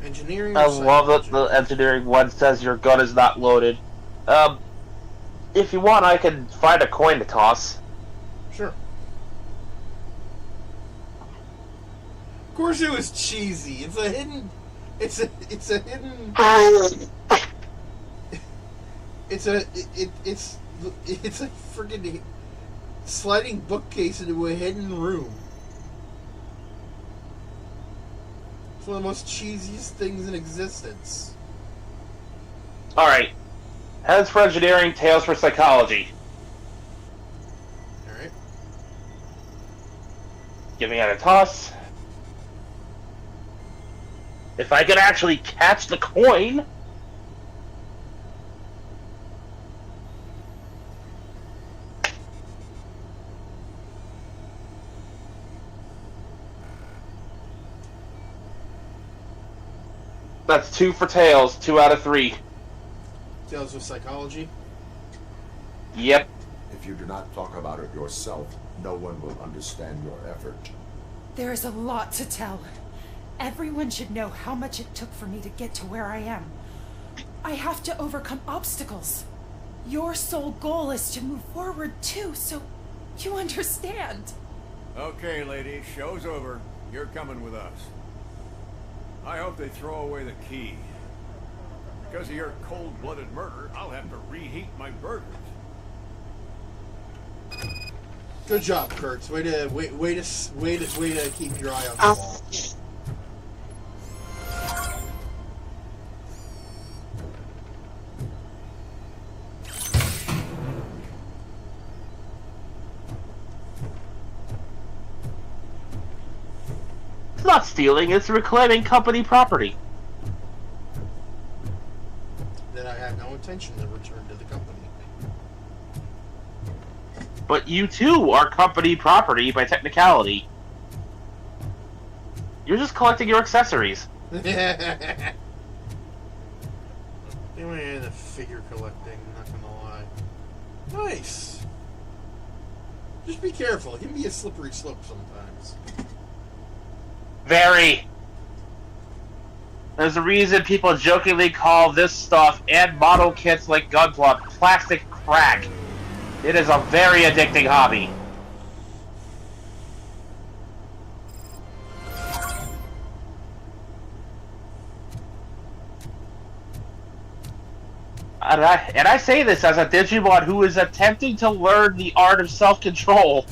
Engineering. I or love that psychology? the engineering one says your gun is not loaded. If you want, I can find a coin to toss. Sure. Of course, it was cheesy. It's a hidden. It's a hidden. It's a friggin' sliding bookcase into a hidden room. It's one of the most cheesiest things in existence. Alright. Heads for engineering, tails for psychology. Alright. Giving it a toss. If I could actually catch the coin. That's 2 for tails, 2 out of 3. Tales of psychology. Yep. If you do not talk about it yourself, no one will understand your effort. There is a lot to tell. Everyone should know how much it took for me to get to where I am. I have to overcome obstacles. Your sole goal is to move forward too, so you understand. Okay, lady, show's over. You're coming with us. I hope they throw away the key. Because of your cold-blooded murder, I'll have to reheat my burgers. Good job, Kurtz. Way to keep your eye on the ball. It's not stealing, it's reclaiming company property. That I had no intention to return to the company. But you too are company property by technicality. You're just collecting your accessories. Anyway, the figure collecting, not gonna lie. Nice. Just be careful. It can be a slippery slope sometimes. Very. There's a reason people jokingly call this stuff and model kits like Gunpla plastic crack. It is a very addicting hobby. And I say this as a Digimon who is attempting to learn the art of self-control.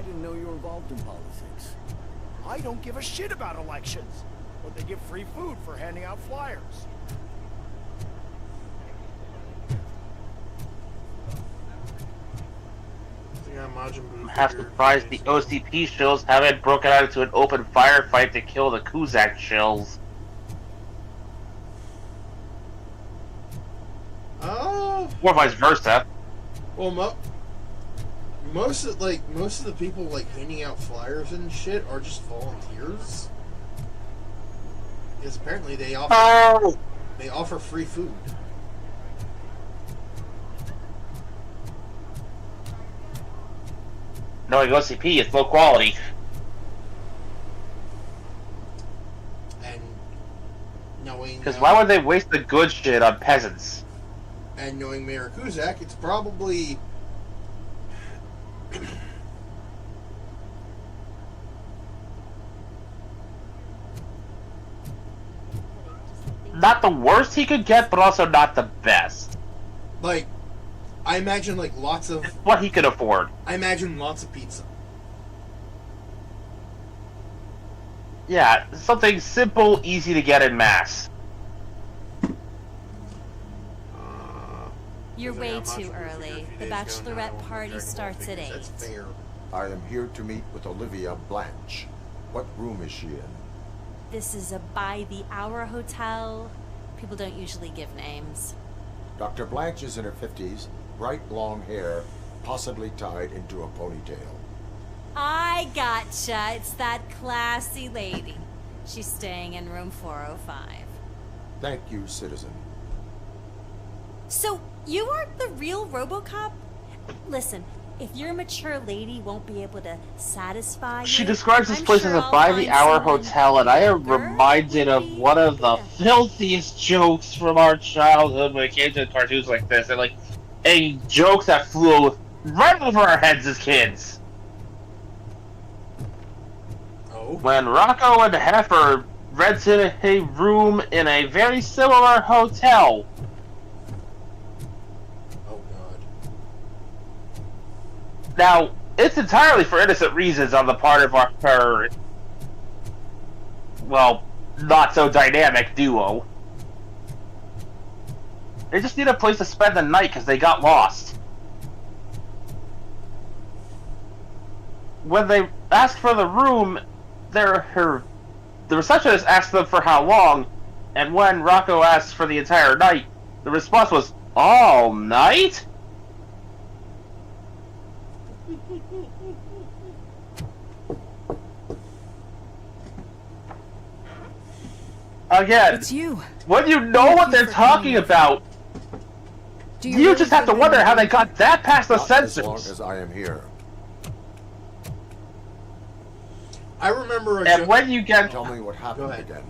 I didn't know you were involved in politics. I don't give a shit about elections, but they give free food for handing out flyers. I'm half surprised the OCP shills haven't broken out into an open firefight to kill the Kuzak shills. Or vice versa. Well, most of the people handing out flyers and shit are just volunteers. Because apparently they offer free food. Knowing OCP is low quality. And knowing... Because why would they waste the good shit on peasants? And knowing Mayor Kuzak, it's probably... Not the worst he could get, but also not the best. I imagine, lots of... It's what he could afford. I imagine lots of pizza. Yeah, something simple, easy to get in mass. You're way too early. The bachelorette party starts at 8. That's fair. I am here to meet with Olivia Blanche. What room is she in? This is a by-the-hour hotel. People don't usually give names. Dr. Blanche is in her 50s, bright long hair, possibly tied into a ponytail. I gotcha. It's that classy lady. She's staying in room 405. Thank you, citizen. So, you aren't the real Robocop? Listen, if your mature lady won't be able to satisfy you... She describes this I'm place sure as a I'll by-the-hour find someone hotel, and I am reminded of one of the filthiest jokes from our childhood when it came to cartoons like this, and a joke that flew right over our heads as kids. Oh? When Rocco and Heifer rented a room in a very similar hotel. Oh, God. Now, it's entirely for innocent reasons on the part of her, well, not so dynamic duo. They just need a place to spend the night because they got lost. When they asked for the room, the receptionist asked them for how long, and when Rocco asked for the entire night, the response was, all night? Again, It's you. when you know what they're talking about, you just have to wonder how they got that past the Not censors. as long as I am here. I remember And when you get Tell me what happened again.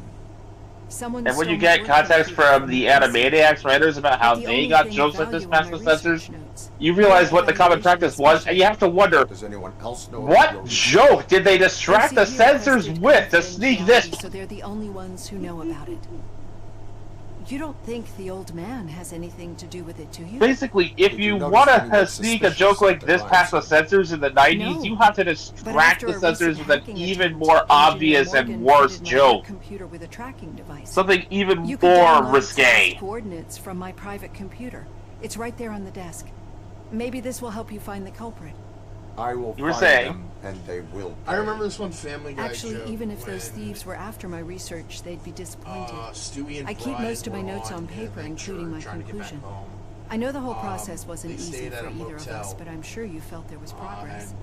Someone and when you stole get my context work from the Animaniacs writers about how The they only got thing jokes of like this value past in the my censors, research notes. you realize what the common practice was, and you have to wonder, Does anyone else know about what your joke did they distract the OCP censors requested with to sneak this? confidentiality, so they're the only ones who know about it. You don't think the old man has anything to do with it, do you? Basically, if Did you you notice want anyone to sneak a joke suspicious like at the this crime past the scene? censors in the 90s, No. you have to But distract after the a censors recent with an hacking even attempt, more Engineer obvious Morgan and worse fitted my joke. computer with a tracking device. Something even You could more download risque. its coordinates from my private computer. It's right there on the desk. Maybe this will help you find the culprit. I will You were find saying? them, and they will I pay. remember this one Family Guy Actually, joke even if those when, thieves were after my research, they'd be disappointed. Stewie and I keep Brian most of my were notes on paper, an including adventure my trying to get back conclusion. home. I know the whole process wasn't they easy stayed at for a either of us, motel. but I'm sure you felt there was progress. and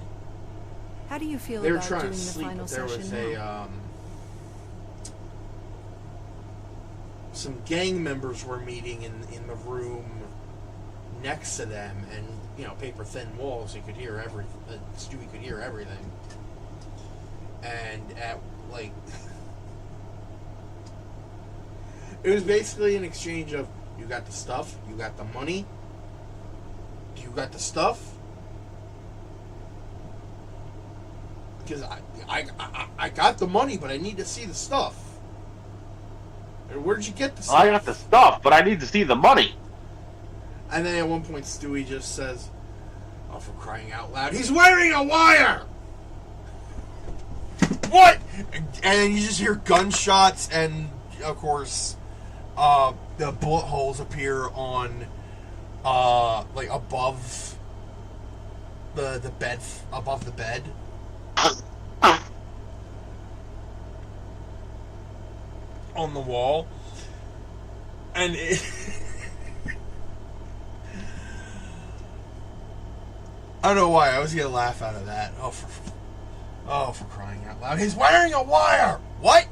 How do you feel They were about trying doing to the sleep, final but there session was now? Some gang members were meeting in the room next to them, and paper thin walls. You could hear Stewie could hear everything, and at it was basically an exchange of, you got the stuff, you got the money, you got the stuff. Because I got the money, but I need to see the stuff. And where'd you get the stuff? I got the stuff, but I need to see the money. And then at one point, Stewie just says, "Oh, for crying out loud, he's wearing a wire!" what? And then you just hear gunshots, and of course, the bullet holes appear on, like above the bed, above the bed. On the wall. And it... I don't know why, I was gonna laugh out of that. Oh, for crying out loud. He's wearing a wire! What?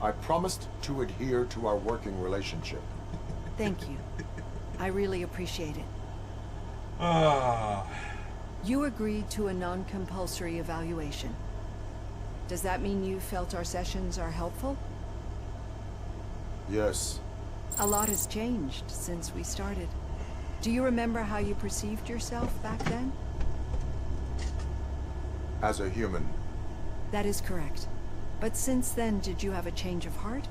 I promised to adhere to our working relationship. Thank you. I really appreciate it. Ah. You agreed to a non-compulsory evaluation. Does that mean you felt our sessions are helpful? Yes. A lot has changed since we started. Do you remember how you perceived yourself back then? As a human. That is correct. But since then, did you have a change of heart?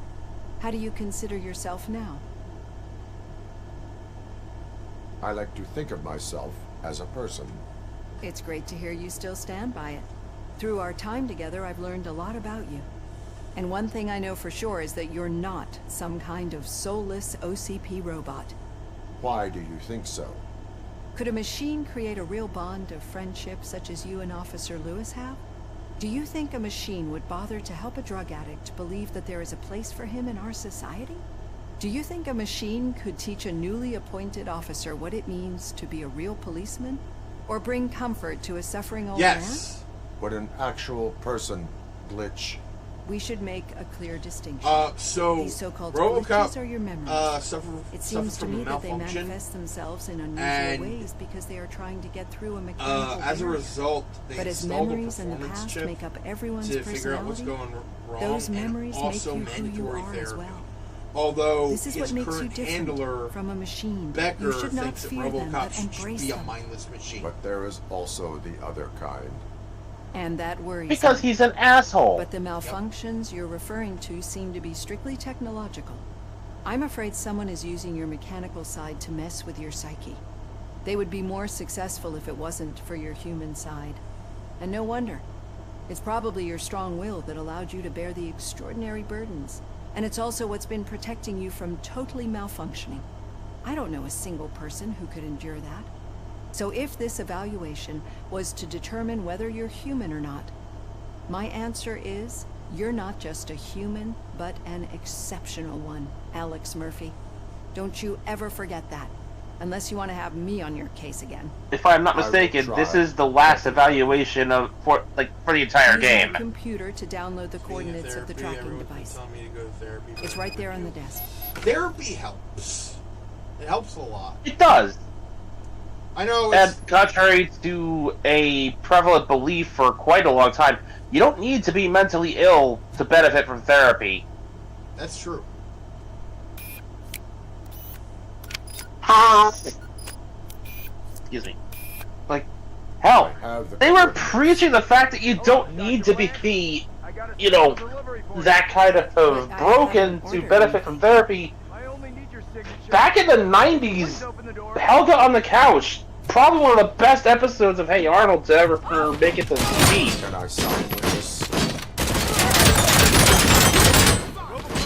How do you consider yourself now? I like to think of myself as a person. It's great to hear you still stand by it. Through our time together, I've learned a lot about you. And one thing I know for sure is that you're not some kind of soulless OCP robot. Why do you think so? Could a machine create a real bond of friendship such as you and Officer Lewis have? Do you think a machine would bother to help a drug addict believe that there is a place for him in our society? Do you think a machine could teach a newly appointed officer what it means to be a real policeman? Or bring comfort to a suffering old man? Yes. Would an actual person glitch? We should make a clear distinction. So these so-called Robocop glitches are your memories. It seems to me that they manifest themselves in unusual ways because they are trying to get through a mechanical as a barrier. result, they But as installed a memories in the performance past chip make up everyone's to personality, figure out what's going wrong, those memories and also make you who you mandatory are therapy. as well. Although This is his what makes you current different handler, from a machine. Becker, You should not thinks that fear them, but Robocop should embrace be a them. mindless machine. But there is also the other kind. And that worries Because me. he's an asshole. But the malfunctions you're referring to seem to be strictly technological. I'm afraid someone is using your mechanical side to mess with your psyche. They would be more successful if it wasn't for your human side. And no wonder. It's probably your strong will that allowed you to bear the extraordinary burdens. And it's also what's been protecting you from totally malfunctioning. I don't know a single person who could endure that. So if this evaluation was to determine whether you're human or not, my answer is you're not just a human, but an exceptional one, Alex Murphy. Don't you ever forget that, unless you want to have me on your case again. If I'm not mistaken, this is the last evaluation for the entire Use game. my computer to download the coordinates of the tracking device. It's right there on the desk. Therapy helps. It helps a lot. It does. I know. And contrary to a prevalent belief for quite a long time, you don't need to be mentally ill to benefit from therapy. That's true. Excuse me. Like, hell, they were preaching the fact that you don't need to be, that kind of broken to benefit from therapy. Back in the 90s, Helga on the Couch, probably one of the best episodes of Hey Arnold to ever make it to TV. Can I sign with this?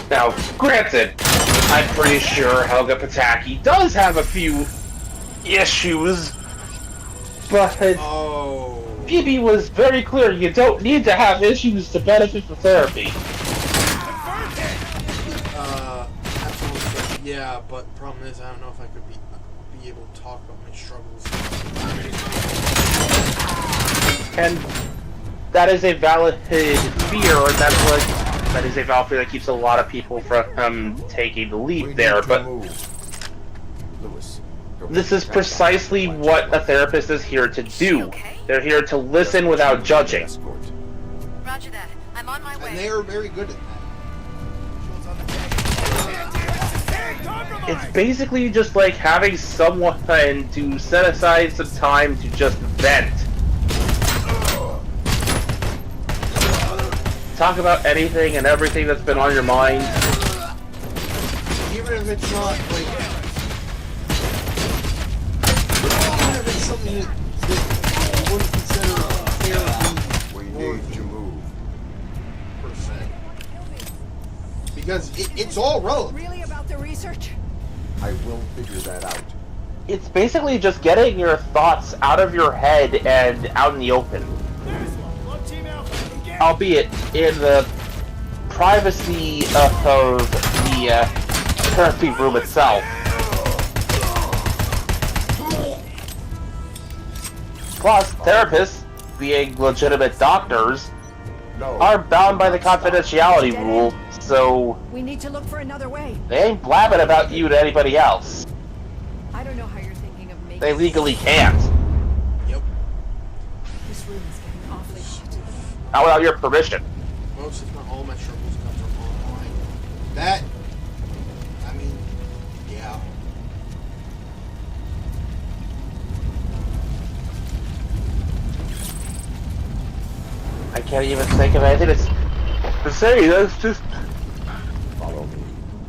Now, granted, I'm pretty sure Helga Pataki does have a few issues, but Phoebe was very clear you don't need to have issues to benefit from therapy. Absolutely. Yeah, but the problem is I don't know if I could be able to talk about my struggles. And that is a valid fear, and that is a valid fear that keeps a lot of people from taking the leap there, but this is precisely what a therapist is here to do. They're here to listen without judging. Roger that. I'm on my way. And they are very good at that. It's basically just like having someone to set aside some time to just vent. Talk about anything and everything that's been on your mind. Even if it's not like, even if it's something that wouldn't consider therapy. We need to move. Per se. Because it's all relative. Really about the research? I will figure that out. It's basically just getting your thoughts out of your head and out in the open. Albeit in the privacy of the therapy room itself. Plus, therapists, being legitimate doctors, are bound by the confidentiality rule, so We need to look for another way. they ain't blabbing about you to anybody else. I don't know how you're thinking of making... They legally can't. Yep. This room is getting awfully shitty. Not without your permission. Most, if not all, my struggles come from online. That, I mean, yeah. I can't even think of anything to say. That's just... Follow me.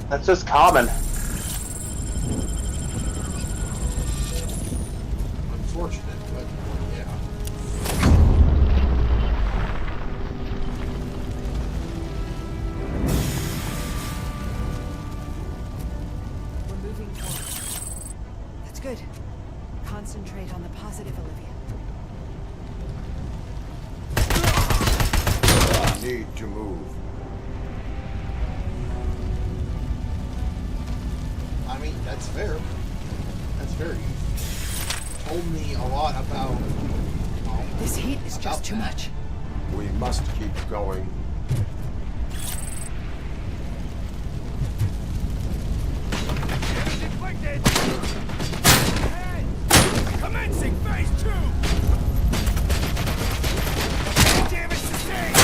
That's just common. Unfortunate, but yeah. We're moving forward. That's good. Concentrate on the positive, Olivia. Need to move. I mean, that's fair. That's very easy. Told me a lot about. This heat is just too much. We must keep going. Deflected! Hey! Commencing phase 2! Damage sustained!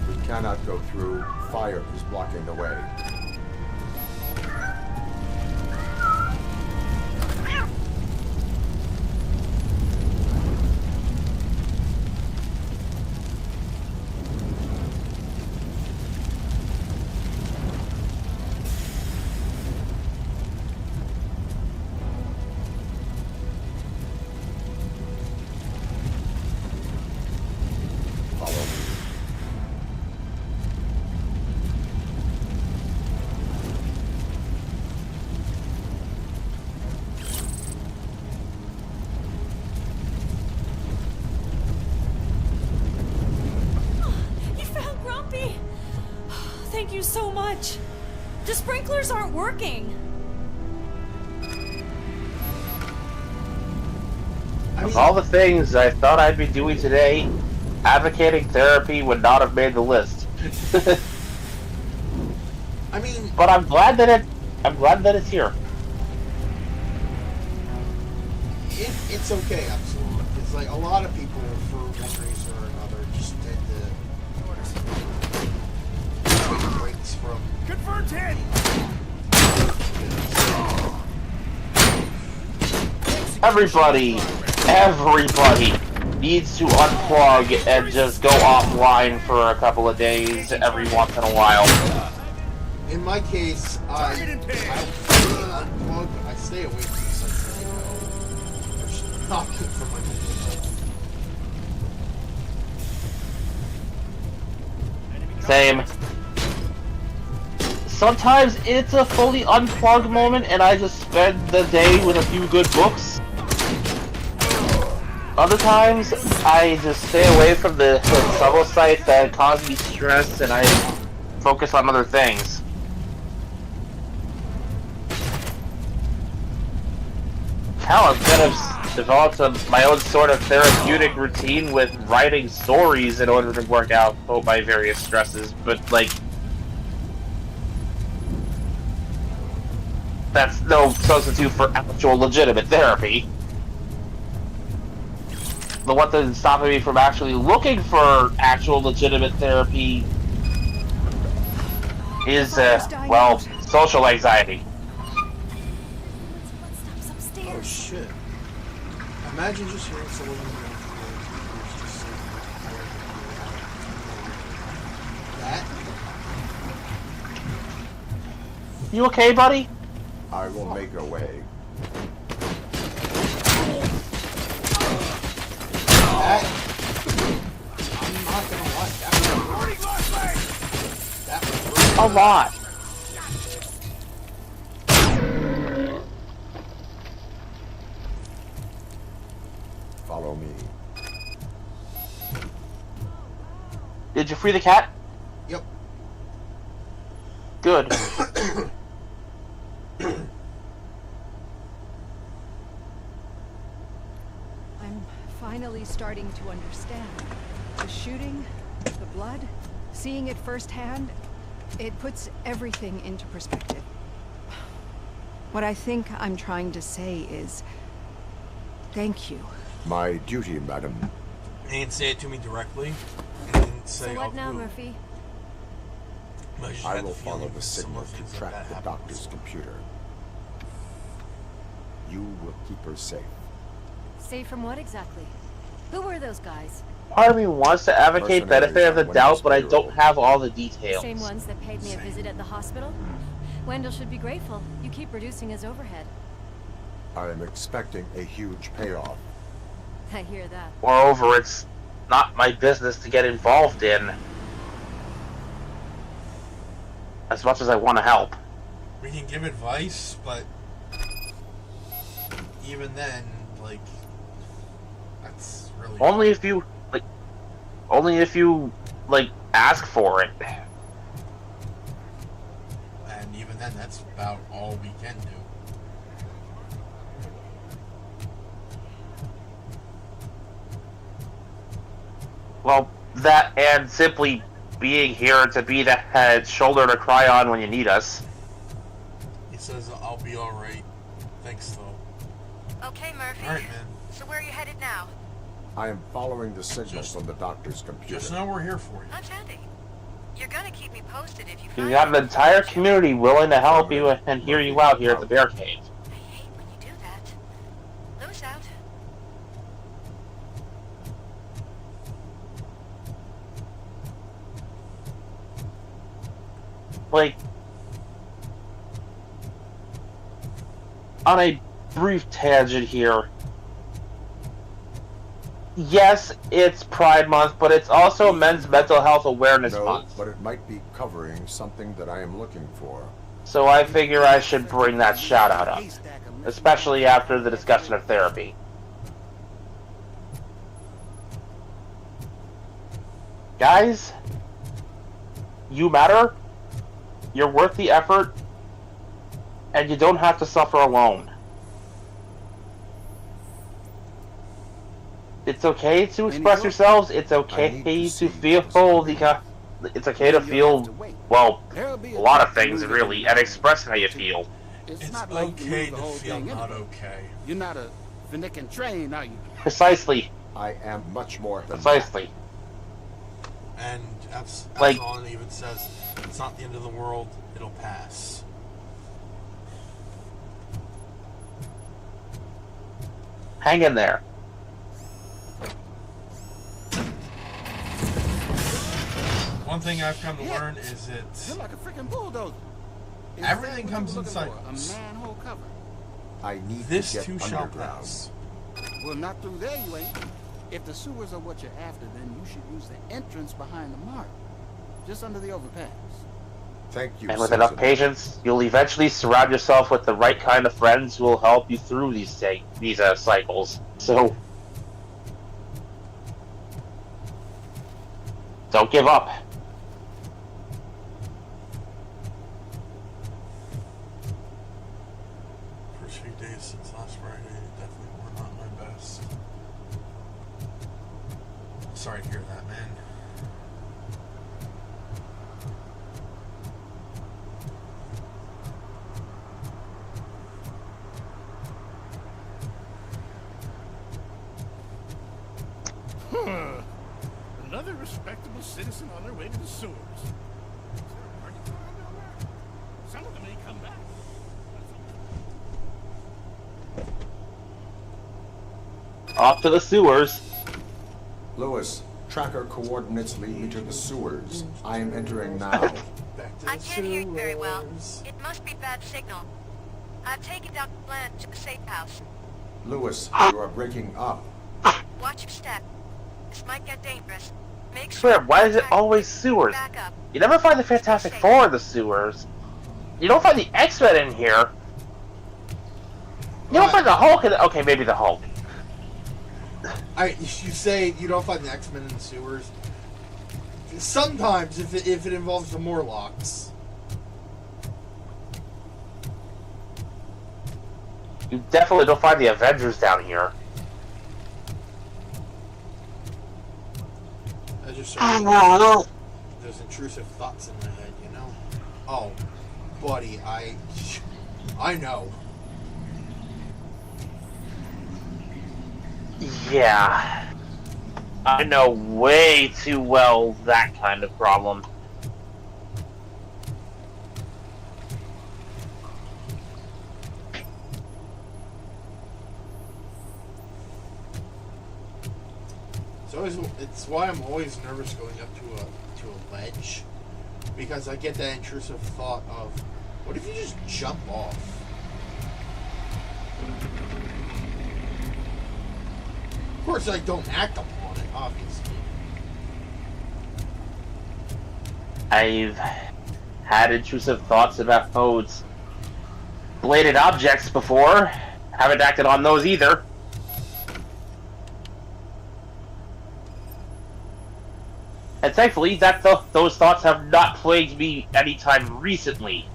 We cannot go through. Fire is blocking the way. Follow me. You found Grumpy! Thank you so much. The sprinklers aren't working. Of all the things I thought I'd be doing today, advocating therapy would not have made the list. I mean, but I'm glad that it's here. It's okay, absolutely. It's like a lot of people, for one reason or another, just tend to take breaks from. Confirmed hit! Everybody needs to unplug and just go offline for a couple of days every once in a while. In my case, I don't fully unplug, but I stay away from the sites that I know. There's not good for my mental health. Same. Sometimes it's a fully unplugged moment and I just spend the day with a few good books. Other times, I just stay away from the trouble sites that cause me stress and I focus on other things. Hell, I've kind of developed my own sort of therapeutic routine with writing stories in order to work out my various stresses, but like, that's no substitute for actual legitimate therapy. The one thing that's stopping me from actually looking for actual legitimate therapy is, well, social anxiety. Oh shit. Imagine just hearing someone who's just saying, You okay, buddy? I will make a way. I'm not gonna lie. That was A lot. Follow me. Did you free the cat? Yep. Good. I'm finally starting to understand. The shooting, the blood, seeing it firsthand, it puts everything into perspective. What I think I'm trying to say is, thank you. My duty, madam. He didn't say it to me directly. He didn't say, So what now, who. Murphy? But just I had will the feeling follow the signal similar to things like track that the happen. doctor's computer. You will keep her safe. Safe from what exactly? Who were those guys? Part of me wants to advocate benefit of the doubt, but I don't have all the details. Same ones that paid me a visit at the hospital? Wendell should be grateful. You keep reducing his overhead. I am expecting a huge payoff. I hear that. Moreover, it's not my business to get involved in. As much as I want to help. We can give advice, but even then, like, that's really Only if you ask for it. And even then, that's about all we can do. Well, that and simply being here to be the head shoulder to cry on when you need us. He says, I'll be alright. Thanks, though. Okay, Murphy. Alright, man. So where are you headed now? I am following the signals from the doctor's computer. Just know we're here for you. Not handy. You're gonna keep me posted if you You find got an entire community willing to help you and hear you out here at the Bear Cave. I hate when you do that. Lose out. Like, on a brief tangent here, yes, it's Pride Month, but it's also Men's Mental Health Awareness No, Month. but it might be covering something that I am looking for. So I figure I should bring that shout out up, especially after the discussion of therapy. Guys, you matter, you're worth the effort, and you don't have to suffer alone. It's okay to express yourselves, it's okay to feel it's okay to feel, well, a lot of things really, and express how you feel. It's not like okay you to move the whole feel thing not anyway. okay. You're not a Finnick train, are you? Precisely. I am much more than Precisely. And Like- Epsilon even says, it's not the end of the world, it'll pass. Hang in there. One thing I've come to learn is that You're like a freaking bulldozer. Is everything that what comes you in were looking for? cycles. A manhole cover. I need This to get too shall underground. pass. Well, not through there, you ain't. If the sewers are what you're after, then you should use the entrance behind the mark, just under the overpass. Thank you, And with enough Citizen. patience, you'll eventually surround yourself with the right kind of friends who will help you through these cycles. So, don't give up. First few days since last Friday definitely were not my best. Sorry to hear that, man. Huh. Another respectable citizen on their way to the sewers. Is there a party going on down there? Some of them may come back. Off to the sewers. Lewis, Tracker coordinates lead me to the sewers. I am entering now. I can't hear you very well. It must be bad signal. I've taken down the plan to the safe house. Lewis, you are breaking up. Watch your step. This might get dangerous. Make I sure. swear, why is it always sewers? Back up. You never find the Fantastic Four in the sewers. You don't find the X-Men in here. You don't find the Hulk in okay, maybe the Hulk. You say you don't find the X-Men in the sewers. Sometimes, if it involves the Morlocks. You definitely don't find the Avengers down here. I just started those intrusive thoughts in my head, you know? Oh, buddy, I know. Yeah. I know way too well that kind of problem. It's why I'm always nervous going up to a ledge, because I get that intrusive thought of, what if you just jump off? Of course, I don't act upon it, obviously. I've had intrusive thoughts about codes. Bladed objects before. Haven't acted on those either. And thankfully, those thoughts have not plagued me anytime recently.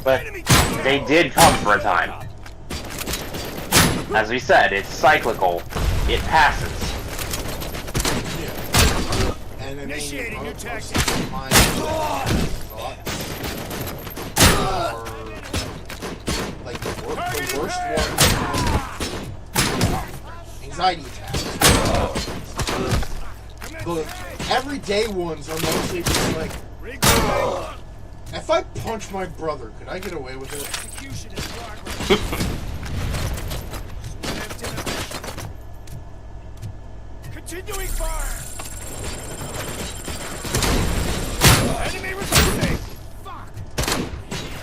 But they did come for a time. As we said, it's cyclical. It passes. And Initiating new tactics. Like the worst one. Anxiety attacks. The everyday ones are mostly just like, if I punch my brother, could I get away with it? Execution in progress. Continuing fire. Enemy recruiting. Fuck.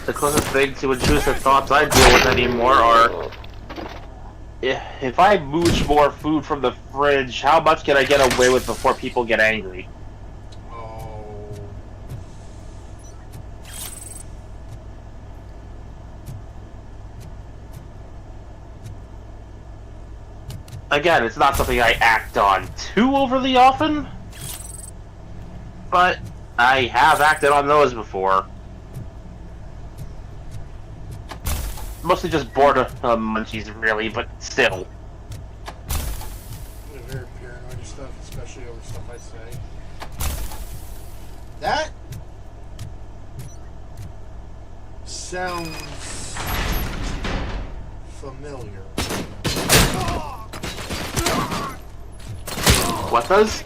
The closest thing to intrusive thoughts I deal with anymore are, if I mooch more food from the fridge, how much can I get away with before people get angry? Again, it's not something I act on too overly often, but I have acted on those before. Mostly just boredom munchies, really, but still. I'm very paranoid of stuff, especially over stuff I say. That sounds familiar. What does?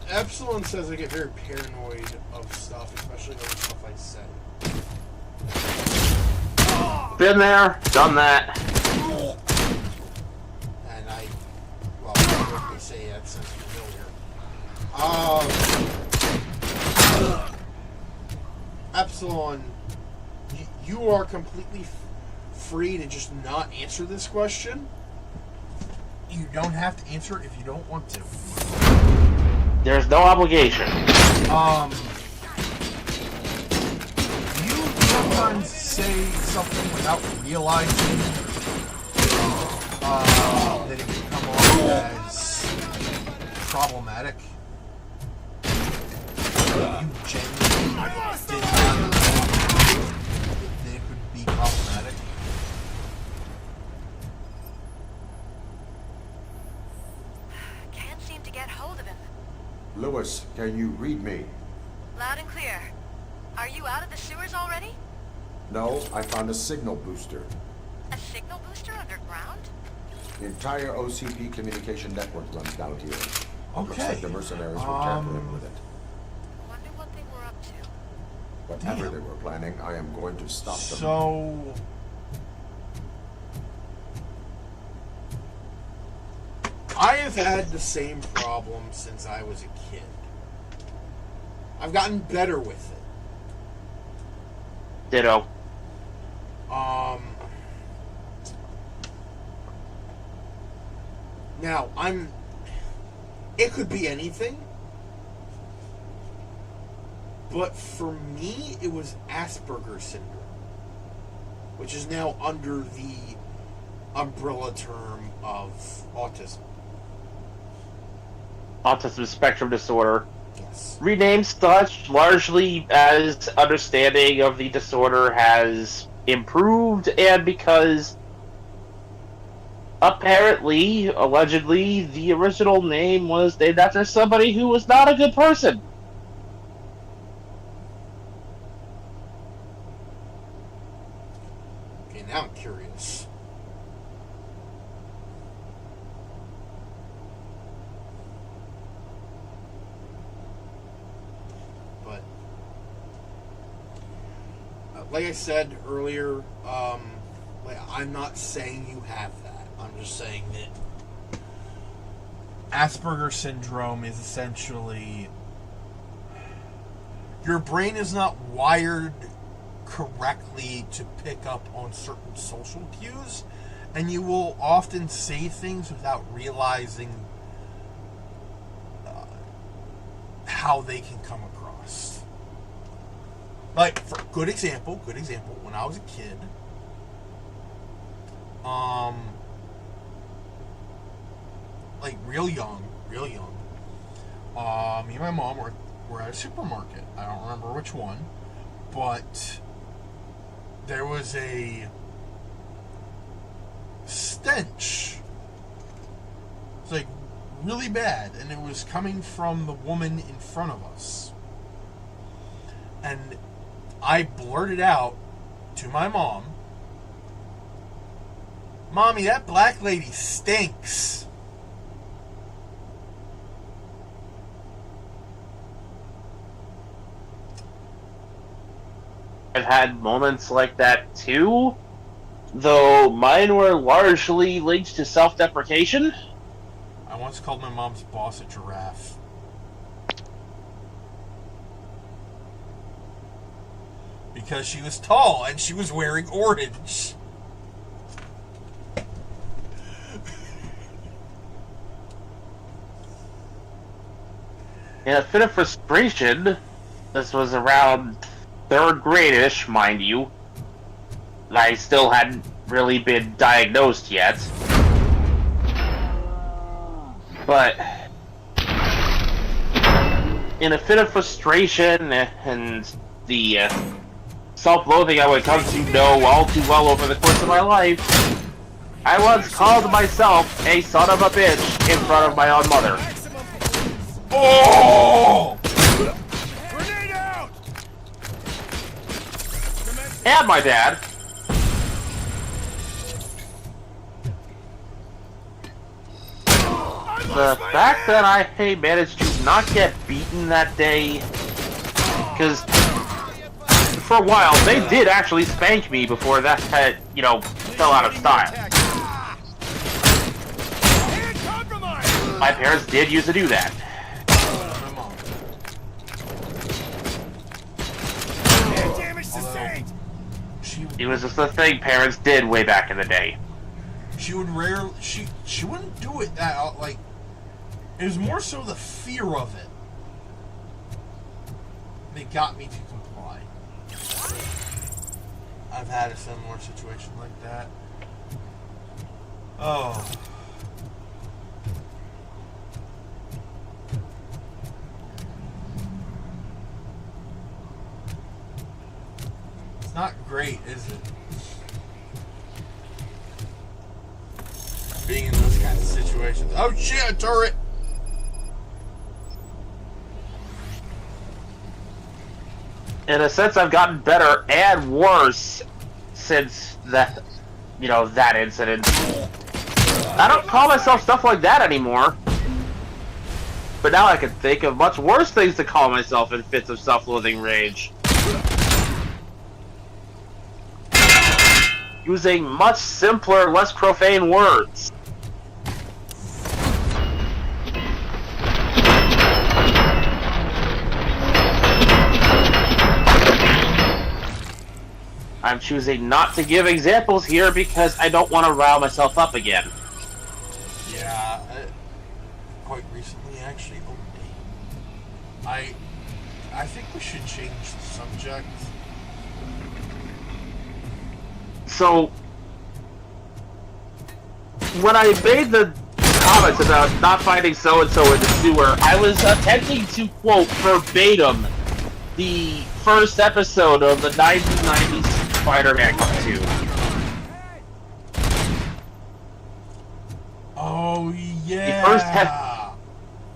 Epsilon says I get very paranoid of stuff, especially over stuff I say. Been there, done that. And they say that sounds familiar. Epsilon, you are completely free to just not answer this question. You don't have to answer it if you don't want to. There's no obligation. You sometimes say something without realizing that it can come off as problematic. You genuinely did not know that it could be problematic. Can't seem to get hold of him. Lewis, can you read me? Loud and clear. Are you out of the sewers already? No, I found a signal booster. A signal booster underground? The entire OCP communication network runs down here. Okay. Looks like the mercenaries were tampering with it. Wonder what they were up to. Whatever they were planning, I am going to stop them. So, I have had the same problem since I was a kid. I've gotten better with it. Ditto. Now, it could be anything, but for me, it was Asperger's syndrome, which is now under the umbrella term of autism. Autism spectrum disorder. Yes. Renamed such largely as understanding of the disorder has improved, and because apparently, allegedly, the original name was named after somebody who was not a good person. Okay, now I'm curious. But, like I said earlier, I'm not saying you have that. I'm just saying that Asperger's syndrome is essentially your brain is not wired correctly to pick up on certain social cues, and you will often say things without realizing how they can come across. Like, for good example, when I was a kid, like real young, me and my mom were at a supermarket. I don't remember which one, but there was a stench. It's like really bad, and it was coming from the woman in front of us. And I blurted out to my mom, "Mommy, that black lady stinks." I've had moments like that too, though mine were largely linked to self-deprecation. I once called my mom's boss a giraffe. Because she was tall and she was wearing orange. In a fit of frustration, this was around 3rd grade-ish, mind you. I still hadn't really been diagnosed yet. But in a fit of frustration and the self-loathing I would come to know all too well over the course of my life, I once called myself a son of a bitch in front of my own mother. Oh! Grenade out! And my dad. The fact that I managed to not get beaten that day, because for a while they did actually spank me before that had, fell out of style. My parents did used to do that. It was just a thing parents did way back in the day. She would rarely. She wouldn't do it that like. It was more so the fear of it that got me to comply. I've had a similar situation like that. Oh. It's not great, is it? Being in those kinds of situations. Oh shit, a turret! In a sense, I've gotten better and worse since that, that incident. I don't call myself stuff like that anymore. But now I can think of much worse things to call myself in fits of self-loathing rage. Using much simpler, less profane words. I'm choosing not to give examples here because I don't want to rile myself up again. Yeah, quite recently, actually. I think we should change the subject. So, when I made the comments about not finding so-and-so in the sewer, I was attempting to quote verbatim the first episode of the 1990s Spider-Man cartoon. Oh, yeah! The first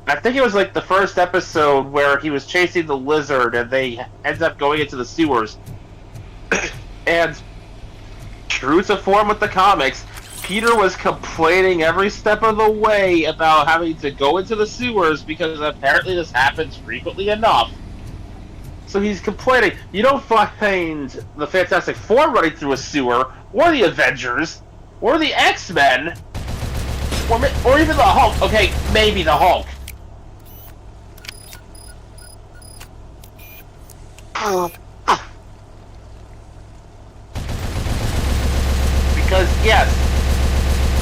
I think it was like the first episode where he was chasing the lizard and they ended up going into the sewers. And true to form with the comics, Peter was complaining every step of the way about having to go into the sewers because apparently this happens frequently enough. So he's complaining. You don't find the Fantastic Four running through a sewer, or the Avengers, or the X-Men, or even the Hulk. Okay, maybe the Hulk. Because, yes,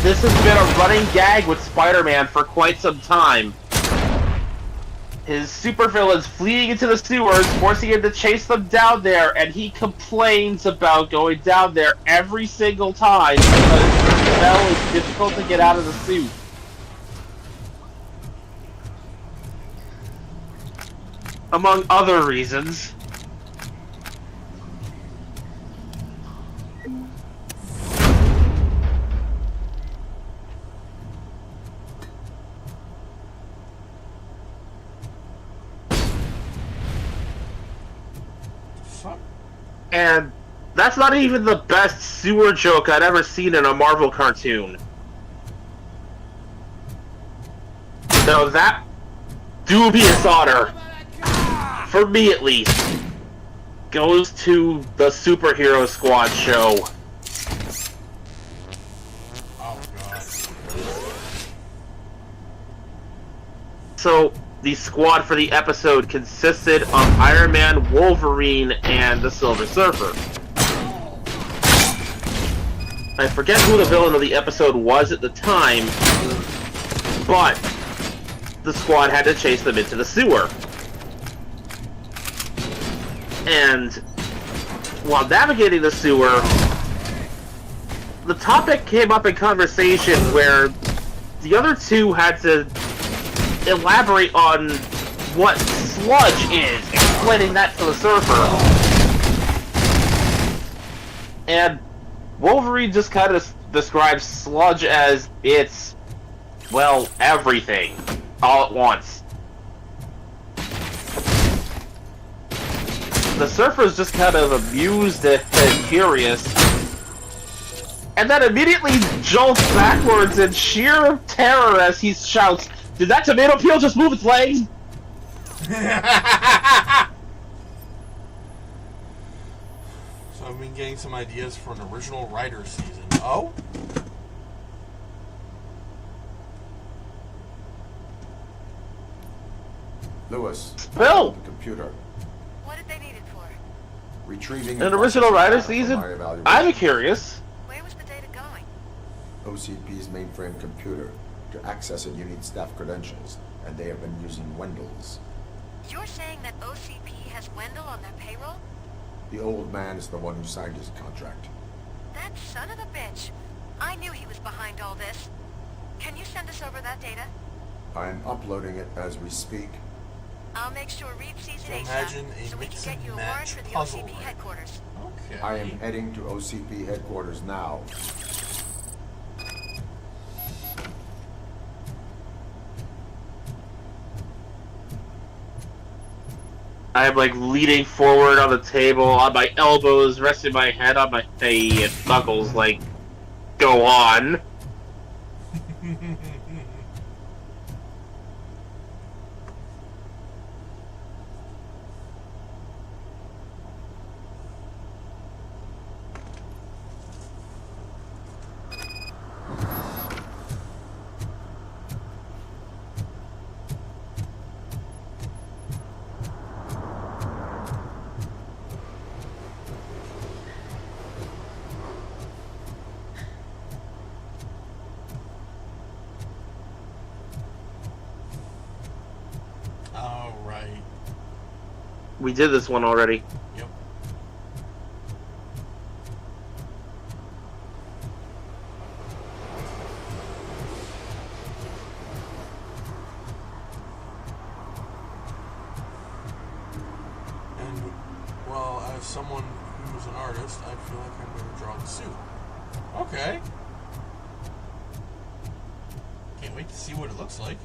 this has been a running gag with Spider-Man for quite some time. His supervillains fleeing into the sewers, forcing him to chase them down there, and he complains about going down there every single time because the smell is difficult to get out of the suit. Among other reasons. And that's not even the best sewer joke I'd ever seen in a Marvel cartoon. So that dubious honor, for me at least, goes to the Superhero Squad show. Oh, God. So, the squad for the episode consisted of Iron Man, Wolverine, and the Silver Surfer. I forget who the villain of the episode was at the time, but the squad had to chase them into the sewer. And while navigating the sewer, the topic came up in conversation where the other two had to elaborate on what sludge is, explaining that to the surfer. And Wolverine just kind of describes sludge as it's, well, everything, all at once. The surfer's just kind of amused and curious, and then immediately jolts backwards in sheer terror as he shouts, "Did that tomato peel just move its legs?" So I've been getting some ideas for an original writer season. Oh? Lewis. Bill! The computer. What did they need it for? Retrieving An original writer season? from our evaluation. I'm curious. Where was the data going? OCP's mainframe computer. To access it, you need staff credentials, and they have been using Wendell's. You're saying that OCP has Wendell on their payroll? The old man is the one who signed his contract. That son of a bitch. I knew he was behind all this. Can you send us over that data? I am uploading it as we speak. I'll make sure Reed sees it Imagine ASAP, a so we mix can get and you a warrant match for the puzzle OCP ring. headquarters. Okay. I am heading to OCP headquarters now. I'm like leaning forward on the table, on my elbows, resting my head on my knuckles, like, go on. We did this one already. Yep. And, well, as someone who's an artist, I feel like I'm going to draw the suit. Okay. Can't wait to see what it looks like.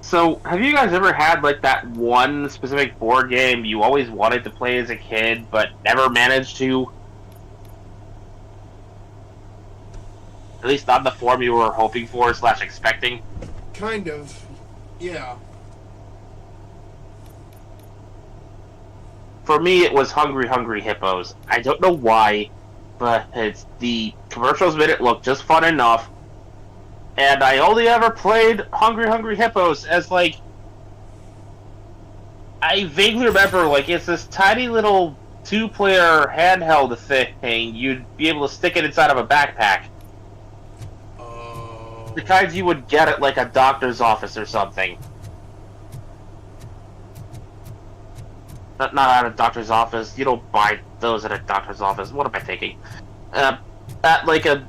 So, have you guys ever had, like, that one specific board game you always wanted to play as a kid, but never managed to? At least not the form you were hoping for / expecting? Kind of. Yeah. For me, it was Hungry Hungry Hippos. I don't know why, but the commercials made it look just fun enough. And I only ever played Hungry Hungry Hippos as, like... I vaguely remember, like, it's this tiny little 2-player handheld thing. You'd be able to stick it inside of a backpack. The kinds you would get at, like, a doctor's office or something. Not at a doctor's office. You don't buy those at a doctor's office. What am I thinking? At, like, a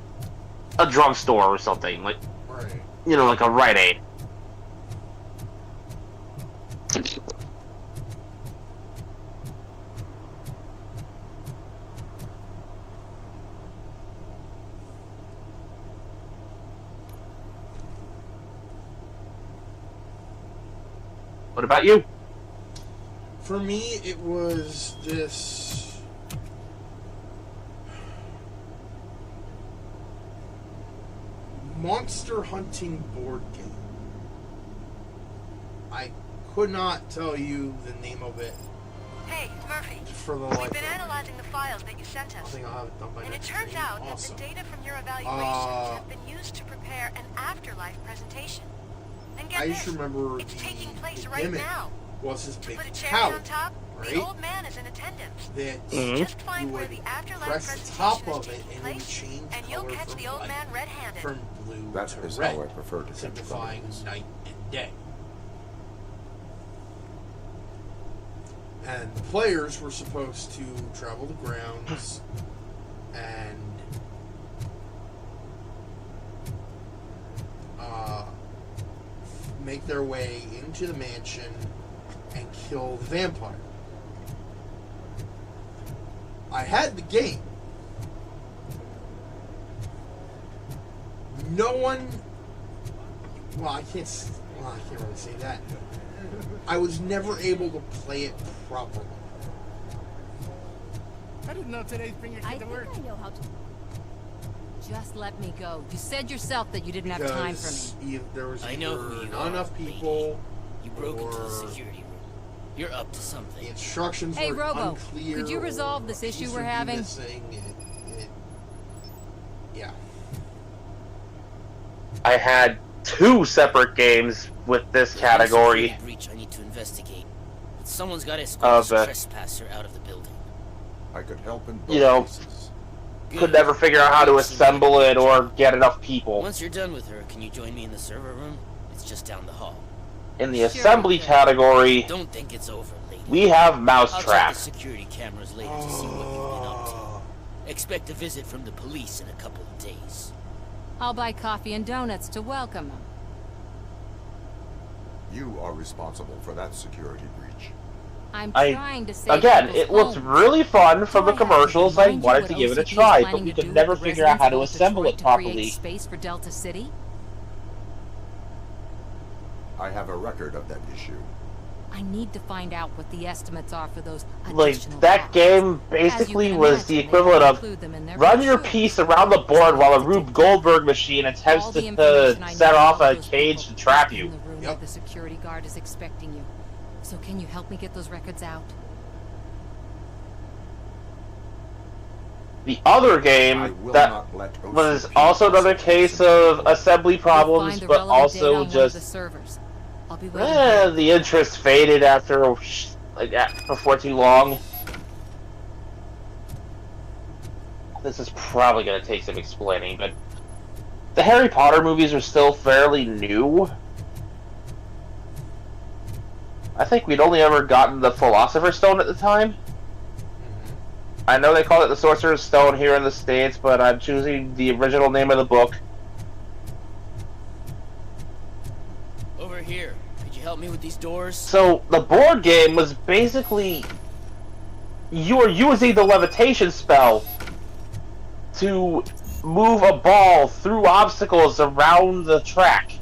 drugstore or something. Like, right. You know, like a Rite Aid. What about you? For me, it was this... monster hunting board game. I could not tell you the name of it. Hey, Murphy. For the We've life been of me. analyzing the files that you sent I us. think I'll have it done by And it next turns stream. out Awesome. that the data from your evaluations have been used to prepare an afterlife presentation. And get I this, just remember it's taking place the right gimmick now. was this To big put a cherry tower, on top, right? the old man is in attendance. That Just you find where would the afterlife press the presentation top is of it taking and it would place, change and you'll color catch from the old light- man red-handed. from blue That to is red, how I prefer to think signifying about it. night and day. And the players were supposed to travel the grounds and make their way into the mansion and kill the vampire. I had the game. No one... Well, I can't really say that. I was never able to play it properly. I didn't know today'd bring your kid to work. I know how to. Just let me go. You said yourself that you didn't have time for me. There was I know who you not enough are, people. You broke into the security room. You're up to something. The instructions Hey, were Robo, unclear. could you resolve or this a issue piece we're would be having? missing. Yeah. I had 2 separate games with this category. Security breach I need to investigate. But someone's got to escort this trespasser out of the building. I could help in both You know, cases. could never figure out how to assemble it or get enough people. Once you're done with her, can you join me in the server room? It's just down the hall. In the assembly category, Don't think it's over, lady. we have I'll check Mousetrap. the security cameras later to see what you've been up to. Expect a visit from the police in a couple of days. I'll buy coffee and donuts to welcome him. You are responsible for that security breach. I'm trying to save Again, people's it looked homes. really fun from the Do I have to commercials. I remind you wanted what to give it a OCP is try, but planning we to could do never with the figure out how to residents of assemble it Detroit to create properly. space for Delta City? I have a record of that issue. I need to find out what the estimates are for those Like, additional that costs. game As you basically can was the imagine, they equivalent of include them in their run your brochure. piece around the board while a Rube Goldberg machine attempts All the to information I set know off about a those cage people to trap in you. the room where the security guard is expecting you. So can you help me get those records out? The other game that was also another case of assembly problems, Find the but relevant data also on one of the just servers. I'll be waiting here. the interest faded after before too long. This is probably going to take some explaining, but the Harry Potter movies are still fairly new. I think we'd only ever gotten the Philosopher's Stone at the time. I know they call it the Sorcerer's Stone here in the States, but I'm choosing the original name of the book. Over here. Could you help me with these doors? So, the board game was basically... You were using the levitation spell to move a ball through obstacles around the track.